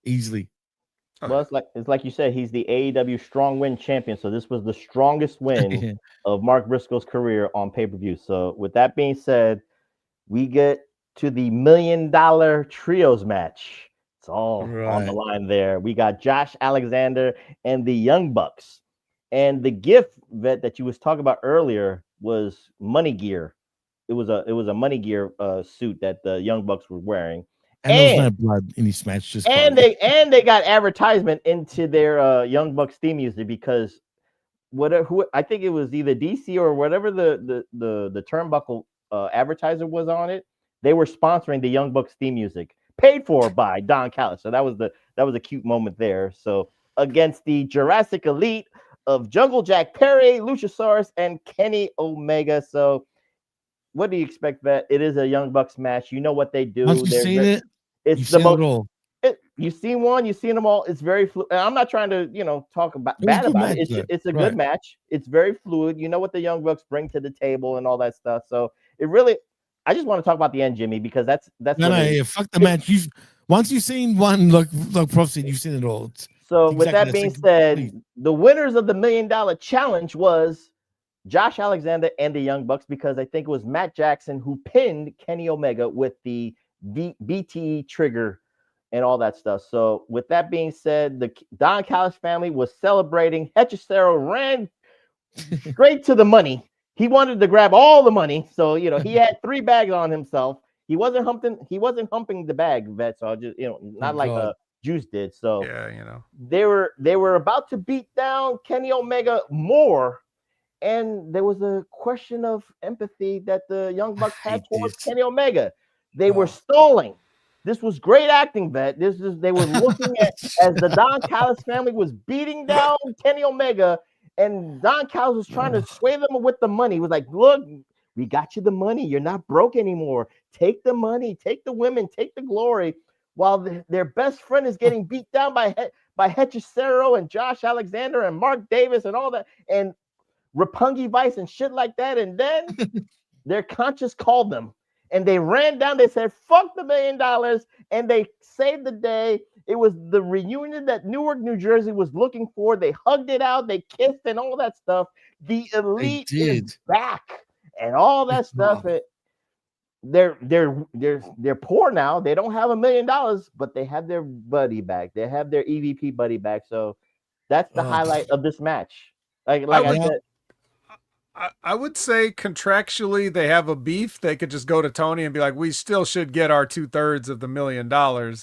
easily. Well, it's like you said, he's the AEW Strong Win champion. So this was the strongest win of Mark Briscoe's career on pay-per-view. So with that being said, we get to the $1 million trios match. It's all on the Right. line there. We got Josh Alexander and the Young Bucks. And the gift that you was talking about earlier was money gear. It was a money gear suit that the Young Bucks were wearing. And there was no blood in this match, just body. They got advertisement into their Young Bucks theme music because I think it was either DC or whatever the turnbuckle advertiser was on it. They were sponsoring the Young Bucks theme music, paid for by Don Callis. So that was a cute moment there. So against the Jurassic Elite of Jungle Jack Perry, Luchasaurus, and Kenny Omega. So what do you expect, Vet? It is a Young Bucks match. You know what they do. Once you've seen it, it's you've the seen most. It all. You've seen one, you've seen them all. It's very fluid. I'm not trying to, talk about bad about it. It's a good match. It's very fluid. You know what the Young Bucks bring to the table and all that stuff. So it really, I just want to talk about the end, Jimmy, because that's fuck the match. Once you've seen one, like Prof said, you've seen it all. So with that being said, the winners of the $1 million challenge was Josh Alexander and the Young Bucks, because I think it was Matt Jackson who pinned Kenny Omega with the BTE trigger and all that stuff. So with that being said, the Don Callis family was celebrating. Hechicero ran straight to the money. He wanted to grab all the money. So, he had 3 bags on himself. He wasn't humping the bag, Vet. So just, not like Juice did. So yeah, they were about to beat down Kenny Omega more. And there was a question of empathy that the Young Bucks had towards Kenny Omega. They were stalling. This was great acting, Vet. They were looking at as the Don Callis family was beating down Kenny Omega, and Don Callis was trying to sway them with the money. He was like, "Look, we got you the money. You're not broke anymore. Take the money, take the women, take the glory." While their best friend is getting beat down by Hechicero and Josh Alexander and Mark Davis and all that, and Roppongi Vice and shit like that. And then their conscience called them. And they ran down. They said, "Fuck the $1 million," and they saved the day. It was the reunion that Newark, New Jersey was looking for. They hugged it out. They kissed and all that stuff. The Elite is back and all that stuff. They're poor now. They don't have $1 million, but they have their buddy back. They have their EVP buddy back. So that's the highlight of this match. Like I said. I would say contractually they have a beef. They could just go to Tony and be like, "We still should get our 2/3 of the $1 million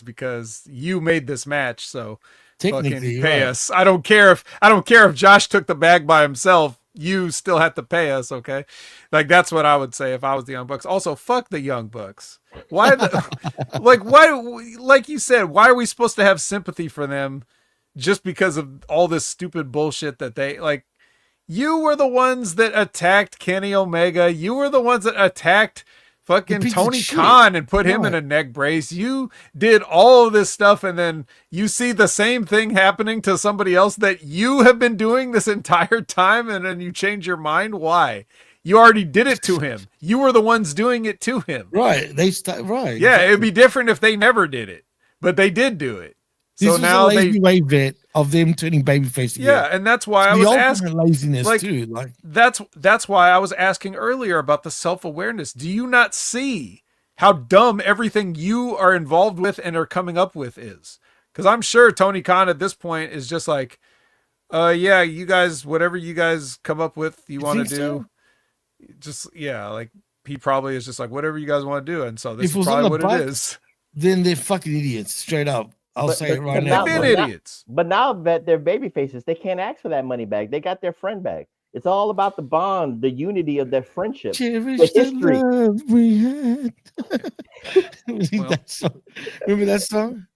because you made this match, so fucking pay us." I don't care if Josh took the bag by himself. You still have to pay us, okay? Like that's what I would say if I was the Young Bucks. Also, fuck the Young Bucks. Why like you said, why are we supposed to have sympathy for them just because of all this stupid bullshit that they like? You were the ones that attacked Kenny Omega. You were the ones that attacked fucking Tony Khan and put him in a neck brace. You did all of this stuff, and then you see the same thing happening to somebody else that you have been doing this entire time, and then you change your mind. Why? You already did it to him. You were the ones doing it to him. Right. Yeah, exactly. It'd be different if they never did it, but they did do it. This was now a lazy way bit of them turning babyface again. Yeah, and that's why I was asking laziness too. Like that's why I was asking earlier about the self-awareness. Do you not see how dumb everything you are involved with and are coming up with is? Because I'm sure Tony Khan at this point is just like, yeah, you guys, whatever you guys come up with, you want to do, just like he probably is just like whatever you guys want to do, and so this is probably what it is. Then they're fucking idiots, straight up. I'll say it right now. They've been idiots. But now that they're baby faces, they can't ask for that money back. They got their friend back. It's all about the bond, the unity of their friendship. Cherish the history. Love we had. Remember that song?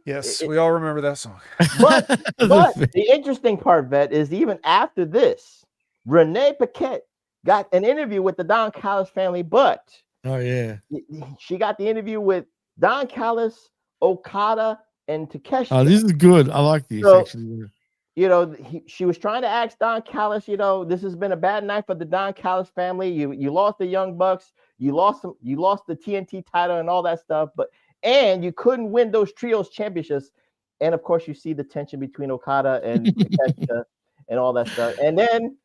Yes, we all remember that song. But the interesting part, Vet, is even after this, Renee Paquette got an interview with the Don Callis family, but she got the interview with Don Callis, Okada, and Takeshi. Oh, this is good. I like these actually. She was trying to ask Don Callis, this has been a bad night for the Don Callis family. You lost the Young Bucks, you lost the TNT title and all that stuff, and you couldn't win those trios championships. And of course, you see the tension between Okada and Takeshi and all that stuff. And then,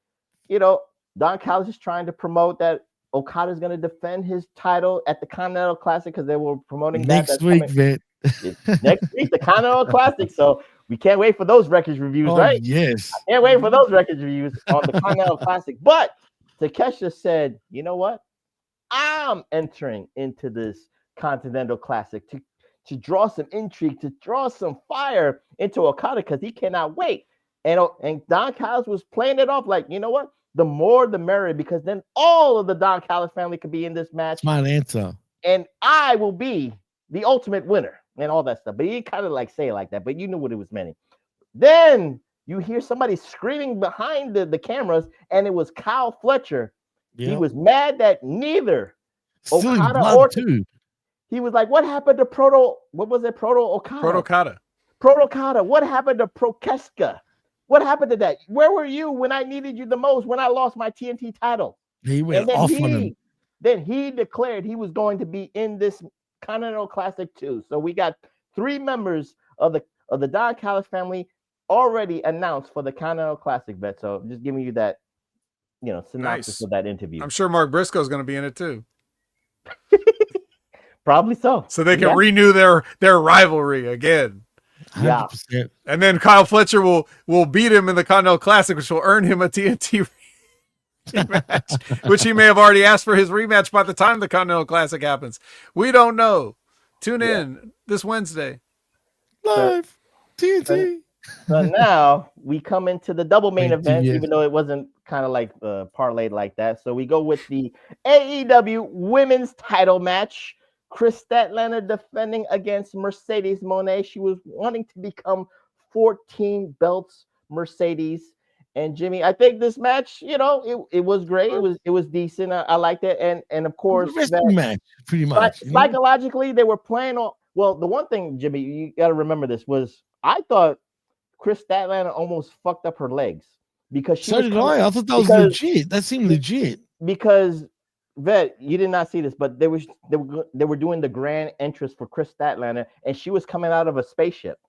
Don Callis is trying to promote that Okada's going to defend his title at the Continental Classic because they were promoting next that's week, coming. Vet. Next week, the Continental Classic. So we can't wait for those Wreckage reviews, Oh, right? yes. Can't wait for those Wreckage reviews on the Continental Classic. But Takeshita said, you know what? I'm entering into this Continental Classic to draw some intrigue, to draw some fire into Okada because he cannot wait. And Don Callis was playing it off like, you know what? The more the merrier, because then all of the Don Callis family could be in this match. Smart answer. And I will be the ultimate winner and all that stuff. But he kind of like say it like that, but you knew what it was meaning. Then you hear somebody screaming behind the cameras, and it was Kyle Fletcher. Yep. He was mad that neither Okada or too. He was like, what happened to Proto Okada? Proto Okada. What happened to Prokeska? What happened to that? Where were you when I needed you the most, when I lost my TNT title? He went off on him. Then he declared he was going to be in this Continental Classic too. So we got 3 members of the Don Callis family already announced for the Continental Classic, bet. So I'm just giving you that, synopsis of that interview. I'm sure Mark Briscoe's going to be in it too. Probably so. So they can renew their rivalry again. 100%. Yeah. And then Kyle Fletcher will beat him in the Continental Classic, which will earn him a TNT rematch, which he may have already asked for his rematch by the time the Continental Classic happens. We don't know. Tune in this Wednesday. Live TNT. So now we come into the double main event, even though it wasn't kind of like parlayed like that. So we go with the AEW Women's Title match. Chris Statlander defending against Mercedes Moné. She was wanting to become 14 belts Mercedes. And Jimmy, I think this match, it was great. It was decent. I liked it. And of course, match, pretty much. Psychologically, they were playing on. Well, the one thing, Jimmy, you got to remember this was I thought Chris Statlander almost fucked up her legs because she. So did I. I thought that was legit. That seemed legit. Because Vet, you did not see this, but they were doing the grand entrance for Chris Statlander, and she was coming out of a spaceship,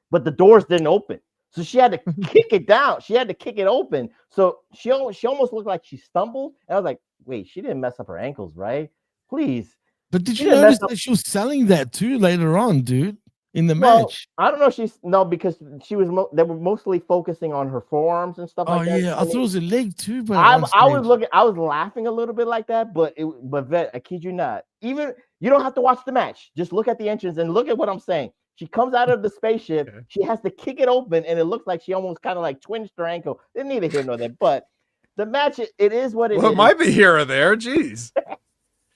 but the doors didn't open, so she had to kick it down. She had to kick it open, so she almost looked like she stumbled. And I was like, wait, she didn't mess up her ankles, right? Please. But did you notice that she was selling that too later on, dude? In the match, I don't know. Because she was. They were mostly focusing on her forearms and stuff like that. Oh yeah, I thought it was a leg too. But I was laughing a little bit like that. But Vet, I kid you not. Even you don't have to watch the match. Just look at the entrance and look at what I'm saying. She comes out of the spaceship. Okay. She has to kick it open, and it looks like she almost kind of like twinged her ankle. Didn't need to hear nor that. But the match, it is what it is. Well, it might be here or there. Jeez.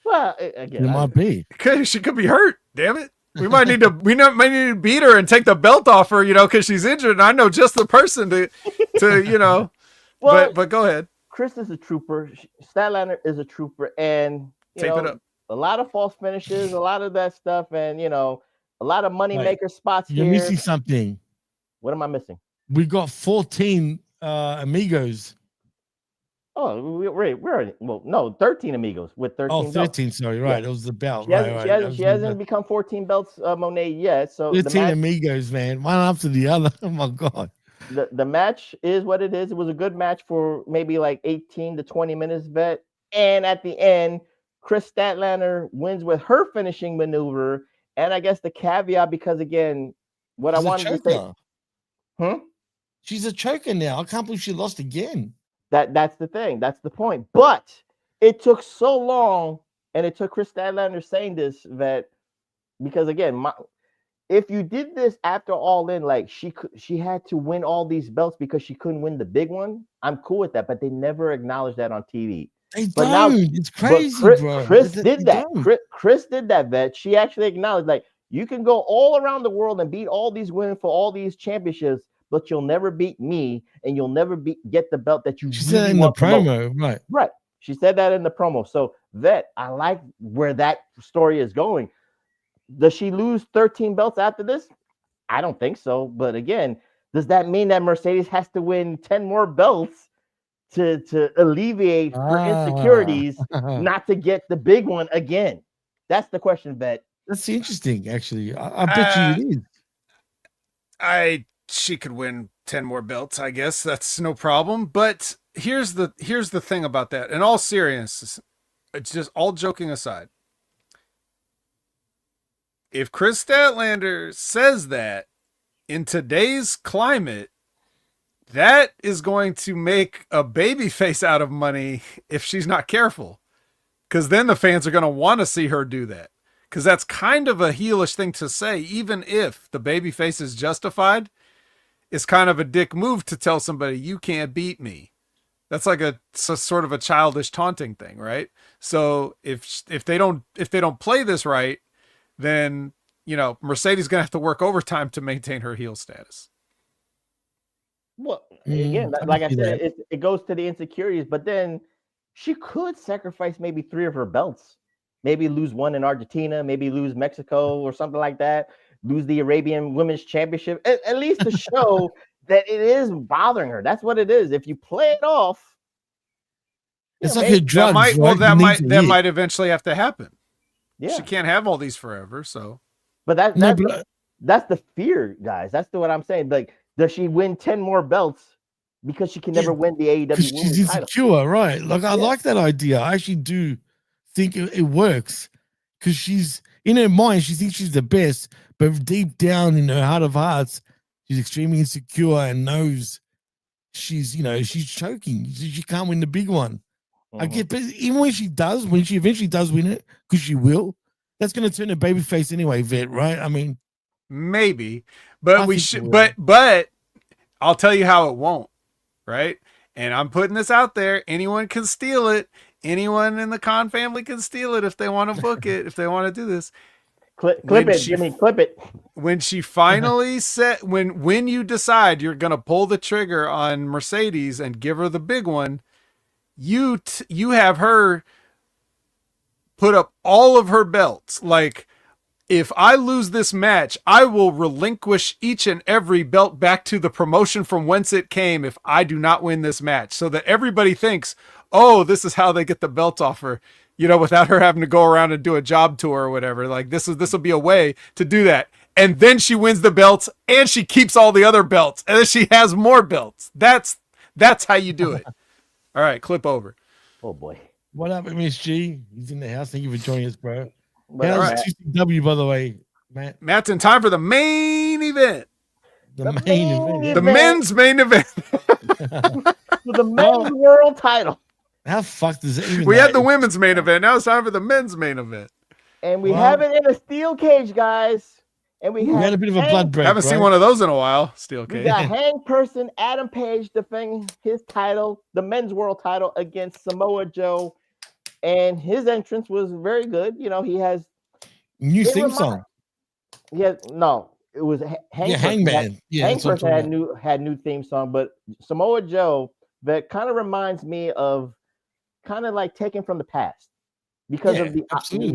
Well, again, it might be. She could be hurt. Damn it. We might need to beat her and take the belt off her, because she's injured. And I know just the person to well, but go ahead. Chris is a trooper. Statlander is a trooper, and tape it up. A lot of false finishes, a lot of that stuff, and a lot of money maker spots. You're missing something. What am I missing? We got 14 amigos. Oh, we're no 13 amigos with 13. Oh, 13. Belts. Sorry, right. Yeah. It was the belt. She hasn't become 14 belts, Monet yet. So 13 amigos, man, one after the other. Oh my god. The match is what it is. It was a good match for maybe like 18 to 20 minutes, bet. And at the end, Chris Statlander wins with her finishing maneuver. And I guess the caveat, because again, what I wanted to say, she's a choker now. I can't believe she lost again. That's the thing. That's the point. But it took so long, and it took Chris Statlander saying this, that because again, if you did this after All In, like she had to win all these belts because she couldn't win the big one. I'm cool with that, but they never acknowledged that on TV. But now it's crazy, bro. Chris did that. Chris did that, Vet. She actually acknowledged, like, you can go all around the world and beat all these women for all these championships, but you'll never beat me, and you'll never get the belt that you. She said that in the promo, right? Right. She said that in the promo. So, Vet, I like where that story is going. Does she lose 13 belts after this? I don't think so. But again, does that mean that Mercedes has to win 10 more belts to alleviate her insecurities, not to get the big one again? That's the question, Vet. That's interesting, actually. I bet you it is. She could win 10 more belts, I guess. That's no problem. But here's the thing about that. In all seriousness, it's just all joking aside. If Chris Statlander says that in today's climate, that is going to make a babyface out of money if she's not careful. Because then the fans are going to want to see her do that. Because that's kind of a heelish thing to say, even if the babyface is justified. It's kind of a dick move to tell somebody, you can't beat me. That's like a sort of a childish taunting thing, right? So if they don't play this right, then, you know, Mercedes is going to have to work overtime to maintain her heel status. Well, again, like I said, it goes to the insecurities, but then she could sacrifice maybe 3 of her belts, maybe lose one in Argentina, maybe lose Mexico or something like that, lose the Arabian Women's Championship, at least to show that it is bothering her. That's what it is. If you play it off, it's like a drug. That might eventually have to happen. Yeah, she can't have all these forever. So, but that's the fear, guys. That's what I'm saying. Like, does she win 10 more belts because she can never win the AEW Women's she's insecure, title? right? Like, I like that idea. I actually do think it works because she's in her mind, she thinks she's the best, but deep down in her heart of hearts, she's extremely insecure and knows she's choking. She can't win the big one. I get, but even when she eventually does win it, because she will, that's going to turn her babyface anyway, Vet, right? I mean, maybe, but but I'll tell you how it won't, right? And I'm putting this out there. Anyone can steal it. Anyone in the Khan family can steal it if they want to book it, if they want to do this. Clip it, Jimmy, clip it. When she finally said, when you decide you're going to pull the trigger on Mercedes and give her the big one, you have her put up all of her belts. Like, if I lose this match, I will relinquish each and every belt back to the promotion from whence it came if I do not win this match, so that everybody thinks, oh, this is how they get the belt off her, you know, without her having to go around and do a job tour or whatever. Like, this will be a way to do that. And then she wins the belts and she keeps all the other belts and then she has more belts. That's how you do it. All right, clip over. Oh boy. What up, MSG? He's in the house. Thank you for joining us, bro. How's TCW, by the way, Matt? Matt's in time for the main event. The main event. The men's main event. For the men's world title. How fucked is it even? We had the women's main event. Now it's time for the men's main event. And we have it in a steel cage, guys. And we had a bit of a blood break. Haven't seen one of those in a while. Steel cage. We got Hang Person Adam Page defending his title, the men's world title, against Samoa Joe. And his entrance was very good. You know, he has new theme song. It was Hangman. Hang Person had new theme song, but Samoa Joe, that kind of reminds me of kind of like Taken from the Past because of the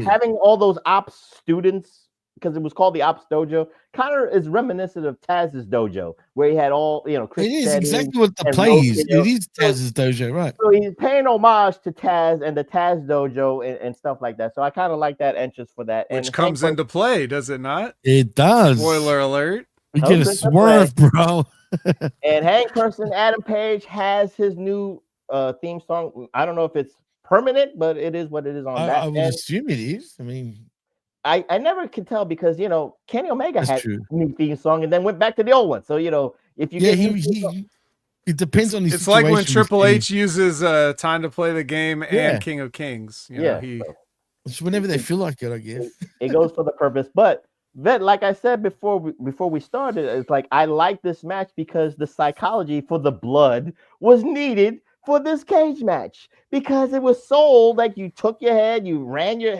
having all those ops students, because it was called the Ops Dojo, kind of is reminiscent of Taz's dojo, where he had all, Chris. It is exactly what the play is. It is Taz's dojo, right? So he's paying homage to Taz and the Taz dojo and stuff like that. So I kind of like that entrance for that. Which comes into play, does it not? It does. Spoiler alert. We get a swerve, bro. And Hang Person Adam Page has his new theme song. I don't know if it's permanent, but it is what it is on that. I would assume it is. I mean, I never could tell because Kenny Omega had a new theme song and then went back to the old one. So if you it depends on the It's like when Triple H uses Time to Play the Game and King of Kings. It's whenever they feel like it, I guess. It goes for the purpose. But Vet, like I said before we started, it's like I like this match because the psychology for the blood was needed for this cage match because it was sold like you took your head, you ran your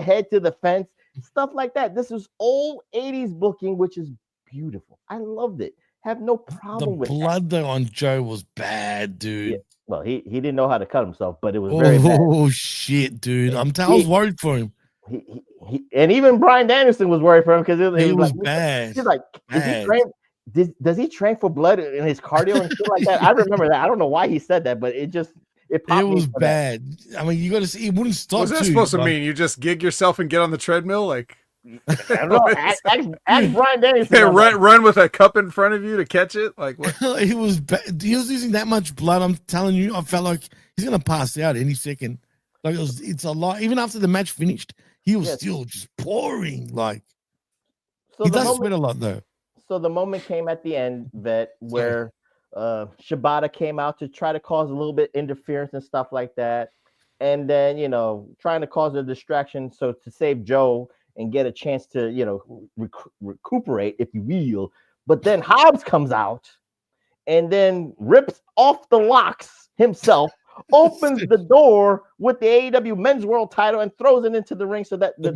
head to the fence. Stuff like that. This is old 80s booking, which is beautiful. I loved it. Have no problem with the blood though on Joe was bad, dude. Yeah. Well, he didn't know how to cut himself, but it was very bad. Oh shit, dude! I was worried for him. He and even Bryan Danielson was worried for him because it was bad. He's like, does he train for blood in his cardio and shit like that? I remember that. I don't know why he said that, but it was bad. I mean, you got to see. It wouldn't stop. What's that supposed to mean? You just gig yourself and get on the treadmill, like? I don't know. Ask Bryan Danielson. Yeah, run with a cup in front of you to catch it, like what? It was bad. He was using that much blood. I'm telling you, I felt like he's gonna pass out any second. Like it's a lot. Even after the match finished, he was Yes. still just pouring. Like So he the does moment, sweat a lot though. so the moment came at the end that where Shibata came out to try to cause a little bit interference and stuff like that, and then trying to cause a distraction so to save Joe and get a chance to recuperate, if you will. But then Hobbs comes out and then rips off the locks himself, opens the door with the AEW Men's World title and throws it into the ring so that the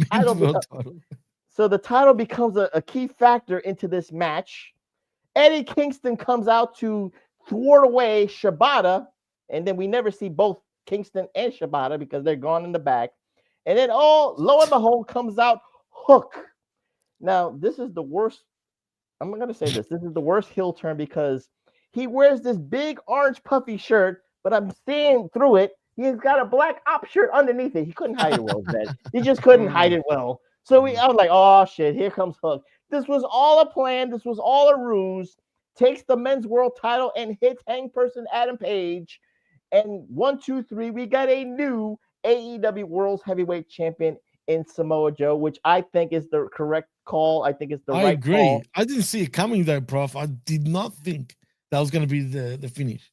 title becomes a key factor into this match. Eddie Kingston comes out to thwart away Shibata, and then we never see both Kingston and Shibata because they're gone in the back. And then, lo and behold, comes out Hook. Now, this is the worst. I'm going to say this. This is the worst heel turn because he wears this big orange puffy shirt, but I'm seeing through it. He's got a black op shirt underneath it. He couldn't hide it well, Ben. He just couldn't hide it well. So I was like, oh, shit, here comes Hook. This was all a plan. This was all a ruse. Takes the Men's World title and hits Hangperson Adam Page. And 1, 2, 3, we got a new AEW World's Heavyweight Champion in Samoa Joe, which I think is the correct call. I think it's the right agree. call. I didn't see it coming though, Prof. I did not think that was going to be the finish.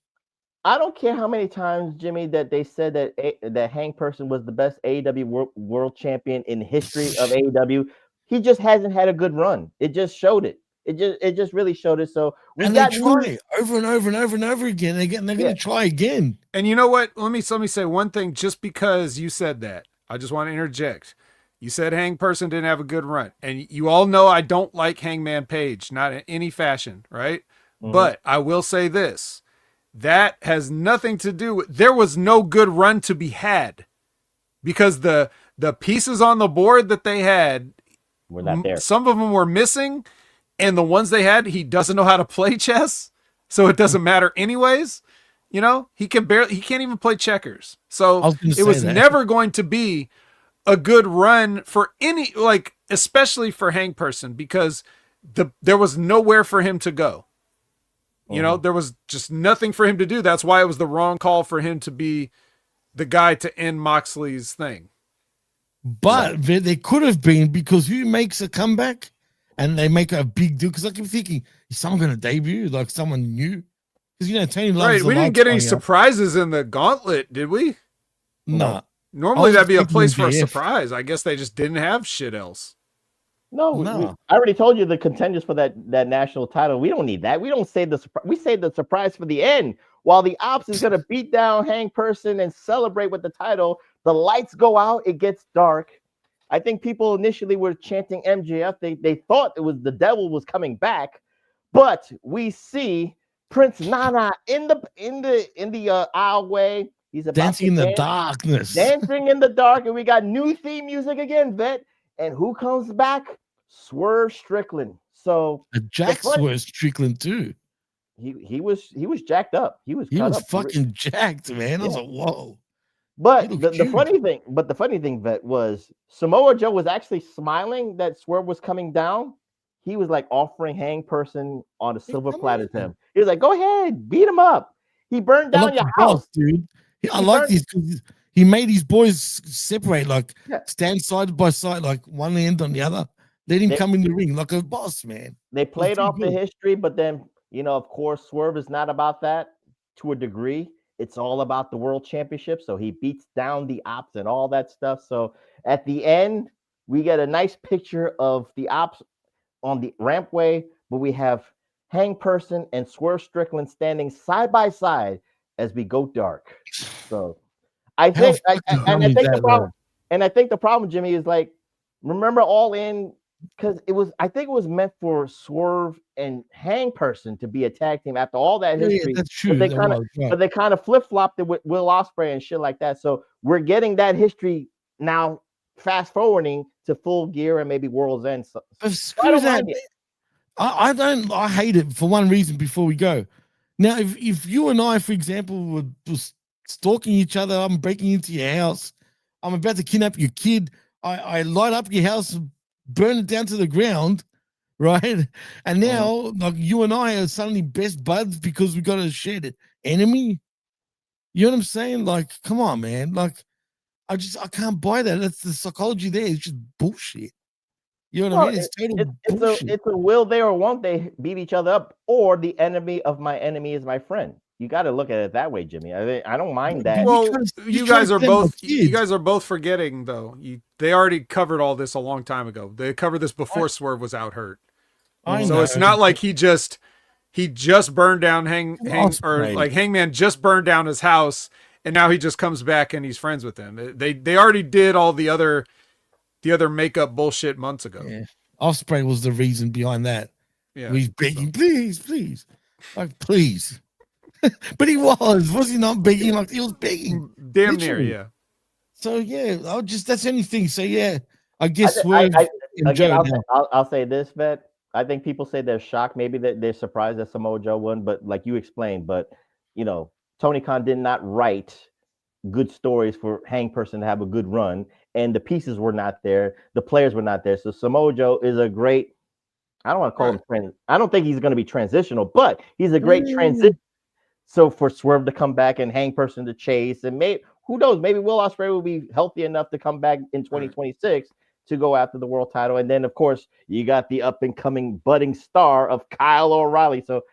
I don't care how many times, Jimmy, that they said that Hangperson was the best AEW World Champion in the history of AEW. He just hasn't had a good run. It just showed it. It just really showed it. So they try over and over and over and over again. They're going to try again. And you know what? Let me say one thing. Just because you said that, I just want to interject. You said Hangperson didn't have a good run, and you all know I don't like Hangman Page, not in any fashion, right? Mm-hmm. But I will say this. That has nothing to do with, there was no good run to be had because the pieces on the board that they had were not there. Some of them were missing, and the ones they had, he doesn't know how to play chess, so it doesn't matter anyways. He can't even play checkers. So it was never going to be a good run for any, especially for Hangperson, because there was nowhere for him to go. There was just nothing for him to do. That's why it was the wrong call for him to be the guy to end Moxley's thing. But they could have been, because who makes a comeback and they make a big deal? Because I keep thinking, is someone going to debut? Like someone new? Because, Tony loves right. We didn't get any surprises in the gauntlet, did we? No. Normally that'd be a place for a surprise. I guess they just didn't have shit else. No. I already told you the contenders for that national title. We don't need that. We don't say we say the surprise for the end. While the Ops is gonna beat down Hangperson and celebrate with the title, the lights go out, it gets dark. I think people initially were chanting MJF. They thought it was the devil was coming back, but we see Prince Nana in the aisleway. He's about dancing in the darkness. Dancing in the dark, and we got new theme music again, Vet. And who comes back? Swerve Strickland. So Jack Swerve Strickland too. He was jacked up. He was fucking jacked, man. I was like, whoa. But the funny thing, Vet, was Samoa Joe was actually smiling that Swerve was coming down. He was like offering Hangperson on a silver platter to him. He was like, "Go ahead, beat him up." He burned down your house, dude. I like this because he made his boys separate, stand side by side, like one end on the other. Let him come in the ring like a boss, man. They played off the history, but then, of course, Swerve is not about that to a degree. It's all about the world championship. So he beats down the Ops and all that stuff. So at the end, we get a nice picture of the Ops on the rampway, but we have Hangperson and Swerve Strickland standing side by side as we go dark. So I think the problem, Jimmy, is remember All In, because I think it was meant for Swerve and Hangperson to be a tag team after all that history. Yeah, that's true. But they kind of flip-flopped it with Will Ospreay and shit like that. So we're getting that history now, fast forwarding to Full Gear and maybe World's End. So screw that. I hate it for one reason before we go. Now, if you and I, for example, were just stalking each other, I'm breaking into your house, I'm about to kidnap your kid, I light up your house, burn it down to the ground, right? And now, you and I are suddenly best buds because we got a shared enemy. You know what I'm saying? Come on, man. I can't buy that. That's the psychology there. It's just bullshit. You know what I mean? It's total bullshit. It's a will they or won't they beat each other up, or the enemy of my enemy is my friend. You got to look at it that way, Jimmy. I don't mind that. Well, you guys are both forgetting though. They already covered all this a long time ago. They covered this before Swerve was out hurt. So it's not like he just burned down Hangman just burned down his house and now he just comes back and he's friends with him. They already did all the other makeup bullshit months ago. Yeah. Ospreay was the reason behind that. Yeah. He's begging, please. Like, please. But he was he not begging? Like, he was begging. Damn near, yeah. So, yeah, that's the only thing. So, yeah, I guess I'll say this, Vet. I think people say they're shocked. Maybe that they're surprised that Samoa Joe won, but like you explained, Tony Khan did not write good stories for Hang Person to have a good run, and the pieces were not there. The players were not there. So Samoa Joe is a great, I don't want to call him I don't think he's going to be transitional, but he's a great transition. So for Swerve to come back and Hang Person to chase, and who knows, maybe Will Ospreay will be healthy enough to come back in 2026 to go after the world title. And then, of course, you got the up-and-coming budding star of Kyle O'Reilly. So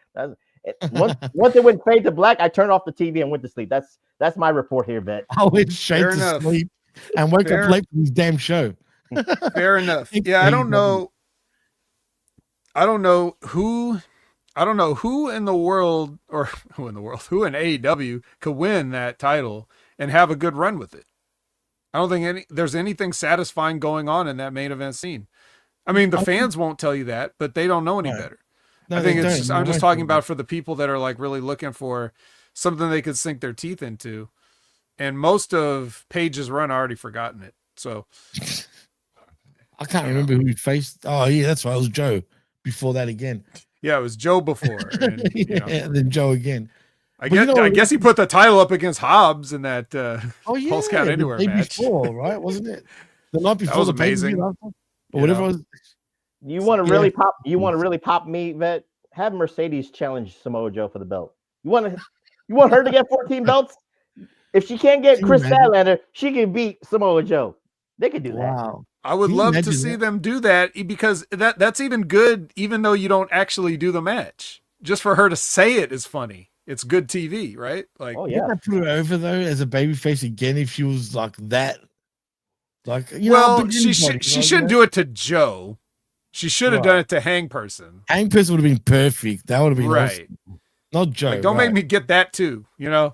once it went fade to black, I turned off the TV and went to sleep. That's my report here, Vet. I went straight to sleep and woke up late for this damn show. Fair enough. Yeah, I don't know who in AEW could win that title and have a good run with it. I don't think there's anything satisfying going on in that main event scene. I mean, the fans won't tell you that, but they don't know any better. No, I think I'm just talking about for the people that are like really looking for something they could sink their teeth into. And most of Paige's run, I already forgotten it. So I can't remember who he faced. Oh yeah, that's right. It was Joe before that again. Yeah, it was Joe before. And, and then Joe again. I guess he put the title up against Hobbs in that Pulse Count Anywhere match. Before, right? Wasn't it? The night before, that was amazing. Or whatever it was. You want to really pop? You want to really pop me, Vet? Have Mercedes challenge Samoa Joe for the belt. You want her to get 14 belts? If she can't get Chris Statlander, she can beat Samoa Joe. They could do that. Wow. I would love to see them do that because that's even good, even though you don't actually do the match. Just for her to say it is funny. It's good TV, right? Like, oh yeah, put her over though as a babyface again if she was like that. Like, she shouldn't do it to Joe. She should have done it to Hang Person. Hang Person would have been perfect. That would have been right. Awesome. Not Joe. Like, don't make me get that too.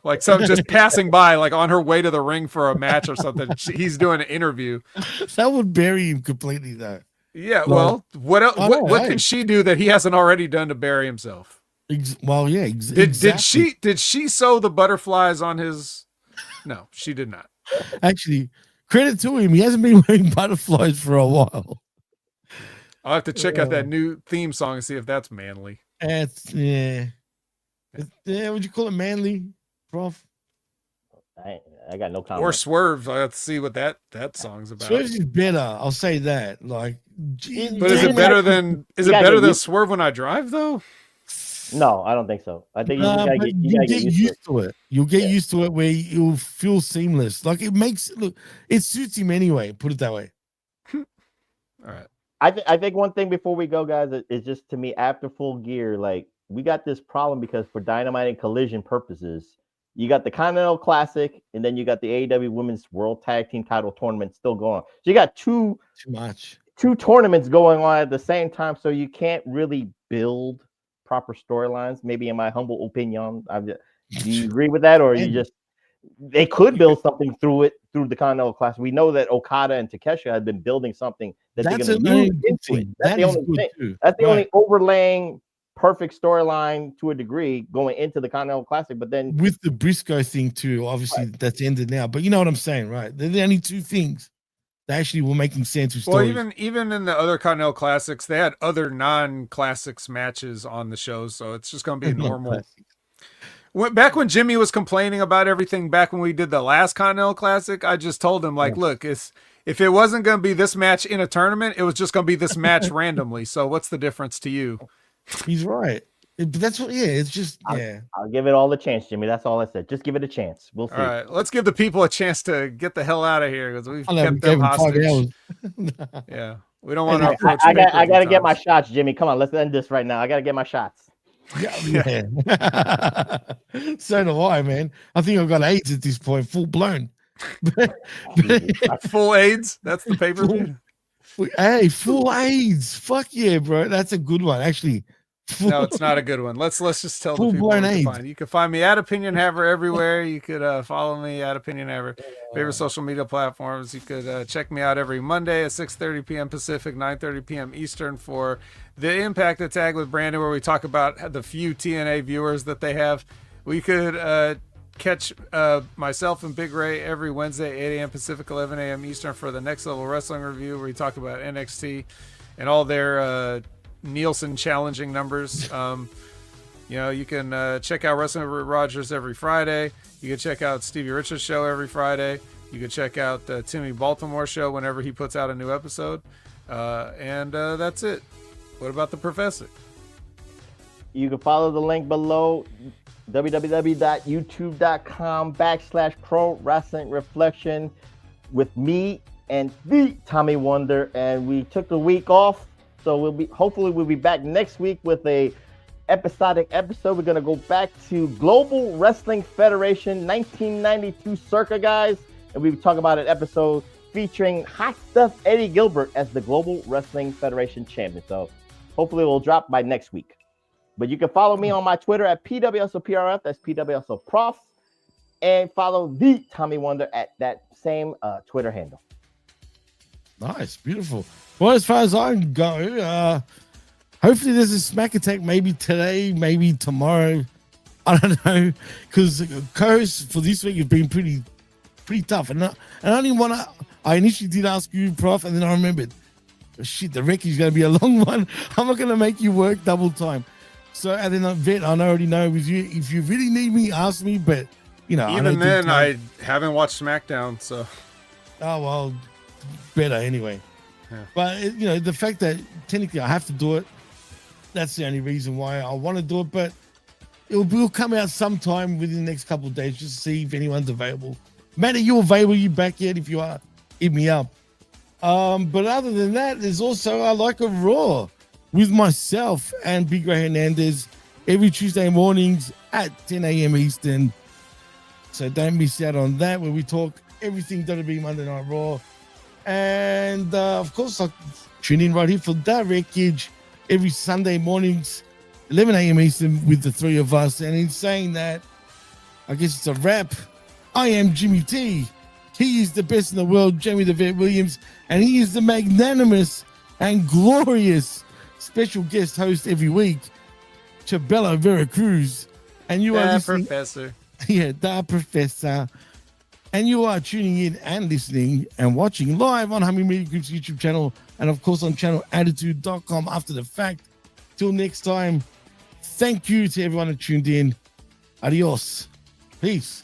Like some just passing by, like on her way to the ring for a match or something. He's doing an interview. That would bury him completely, though. Yeah. Well, what else? What could she do that he hasn't already done to bury himself? Exactly. Did she sew the butterflies on his? No, she did not. Actually, credit to him. He hasn't been wearing butterflies for a while. I'll have to check out that new theme song and see if that's manly. Would you call it manly, Prof? I got no comment. Or Swerve. I have to see what that song's about. Swerve is better. I'll say that. Like, but is it better than Swerve When I Drive though? No, I don't think so. I think you get used to it. You'll get used to it where you'll feel seamless. Like it suits him anyway. Put it that way. All right. I think one thing before we go, guys, is just to me after Full Gear, like we got this problem because for Dynamite and Collision purposes, you got the Continental Classic and then you got the AEW Women's World Tag Team Title Tournament still going on. So you got two tournaments going on at the same time, so you can't really build proper storylines. Maybe in my humble opinion, do you agree with that, or they could build something through the Continental Classic? We know that Okada and Takeshita have been building something that they're going to use into it. That's the only thing. That's the only overlaying perfect storyline to a degree going into the Continental Classic. But then with the Briscoe thing too, obviously that's ended now. But you know what I'm saying, right? They're the only two things that actually were making sense with stories. Well, even in the other Continental Classics, they had other non-classics matches on the show, so it's just going to be normal. Back when Jimmy was complaining about everything, back when we did the last Continental Classic, I just told him, like, look, if it wasn't going to be this match in a tournament, it was just going to be this match randomly. So what's the difference to you? He's right. But that's what. Yeah, it's just I'll give it all a chance, Jimmy. That's all I said. Just give it a chance. We'll see. All right, let's give the people a chance to get the hell out of here because we've I know, we kept gave them him 5 hostage. hours. Yeah, we don't want to I approach. gotta get my shots, Jimmy. Come on, let's end this right now. I gotta get my shots. Yeah. So do I, man. I think I've got AIDS at this point, full blown. Full AIDS. That's the pay-per-view. Hey, full AIDS. Fuck yeah, bro. That's a good one, actually. No, it's not a good one. Let's just tell the people where to find. You can find me at Opinion Haver everywhere. You could follow me at Opinion Haver. Favorite social media platforms. You could check me out every Monday at 6:30 p.m. Pacific, 9:30 p.m. Eastern for the Impact Attack with Brandon, where we talk about the few TNA viewers that they have. We could catch myself and Big Ray every Wednesday, 8 a.m. Pacific, 11 a.m. Eastern for the Next Level Wrestling Review, where we talk about NXT and all their Nielsen challenging numbers. You can check out Wrestling with Rogers every Friday. You can check out Stevie Richards' show every Friday. You can check out the Timmy Baltimore show whenever he puts out a new episode. And that's it. What about the Professor? You can follow the link below, www.youtube.com/Pro Wrestling Reflection with me and the Tommy Wonder. And we took a week off. So hopefully we'll be back next week with a episodic episode. We're gonna go back to Global Wrestling Federation 1992 circa, guys, and we talk about an episode featuring Hot Stuff Eddie Gilbert as the Global Wrestling Federation champion. So hopefully it will drop by next week. But you can follow me on my Twitter at PWSOPRF, that's PWSOProf, and follow the Tommy Wonder at that same Twitter handle. Nice, beautiful. Well, as far as I go, hopefully there's a Smack Attack maybe today, maybe tomorrow. I don't know, because co-hosts for this week have been pretty tough. And I didn't want to. I initially did ask you, Prof, and then I remembered, oh, shit, the wreckage is going to be a long one. I'm not going to make you work double time. So, and then Vet, I already know with you, if you really need me, ask me. But even then, I haven't watched SmackDown, so. Oh well, better anyway. Yeah. But the fact that technically I have to do it, that's the only reason why I want to do it. But it will come out sometime within the next couple of days, just to see if anyone's available. Matt, are you available? You back yet? If you are, hit me up. But other than that, there's also I Like a Raw with myself and Big Ray Hernandez every Tuesday mornings at 10 a.m. Eastern. So don't miss out on that, where we talk everything WWE Monday Night Raw. And of course, I'll tune in right here for that wreckage every Sunday mornings, 11 a.m. Eastern, with the three of us. And in saying that, I guess it's a wrap. I am Jimmy T. He is the best in the world, Jaime the Vet Williams, and he is the magnanimous and glorious special guest host every week, Chabelo Vera Cruz. And you are listening. Professor. Yeah, the Professor. And you are tuning in and listening and watching live on Humming Media Group's YouTube channel, and of course on channelattitude.com after the fact. Till next time, thank you to everyone who tuned in. Adios. Peace.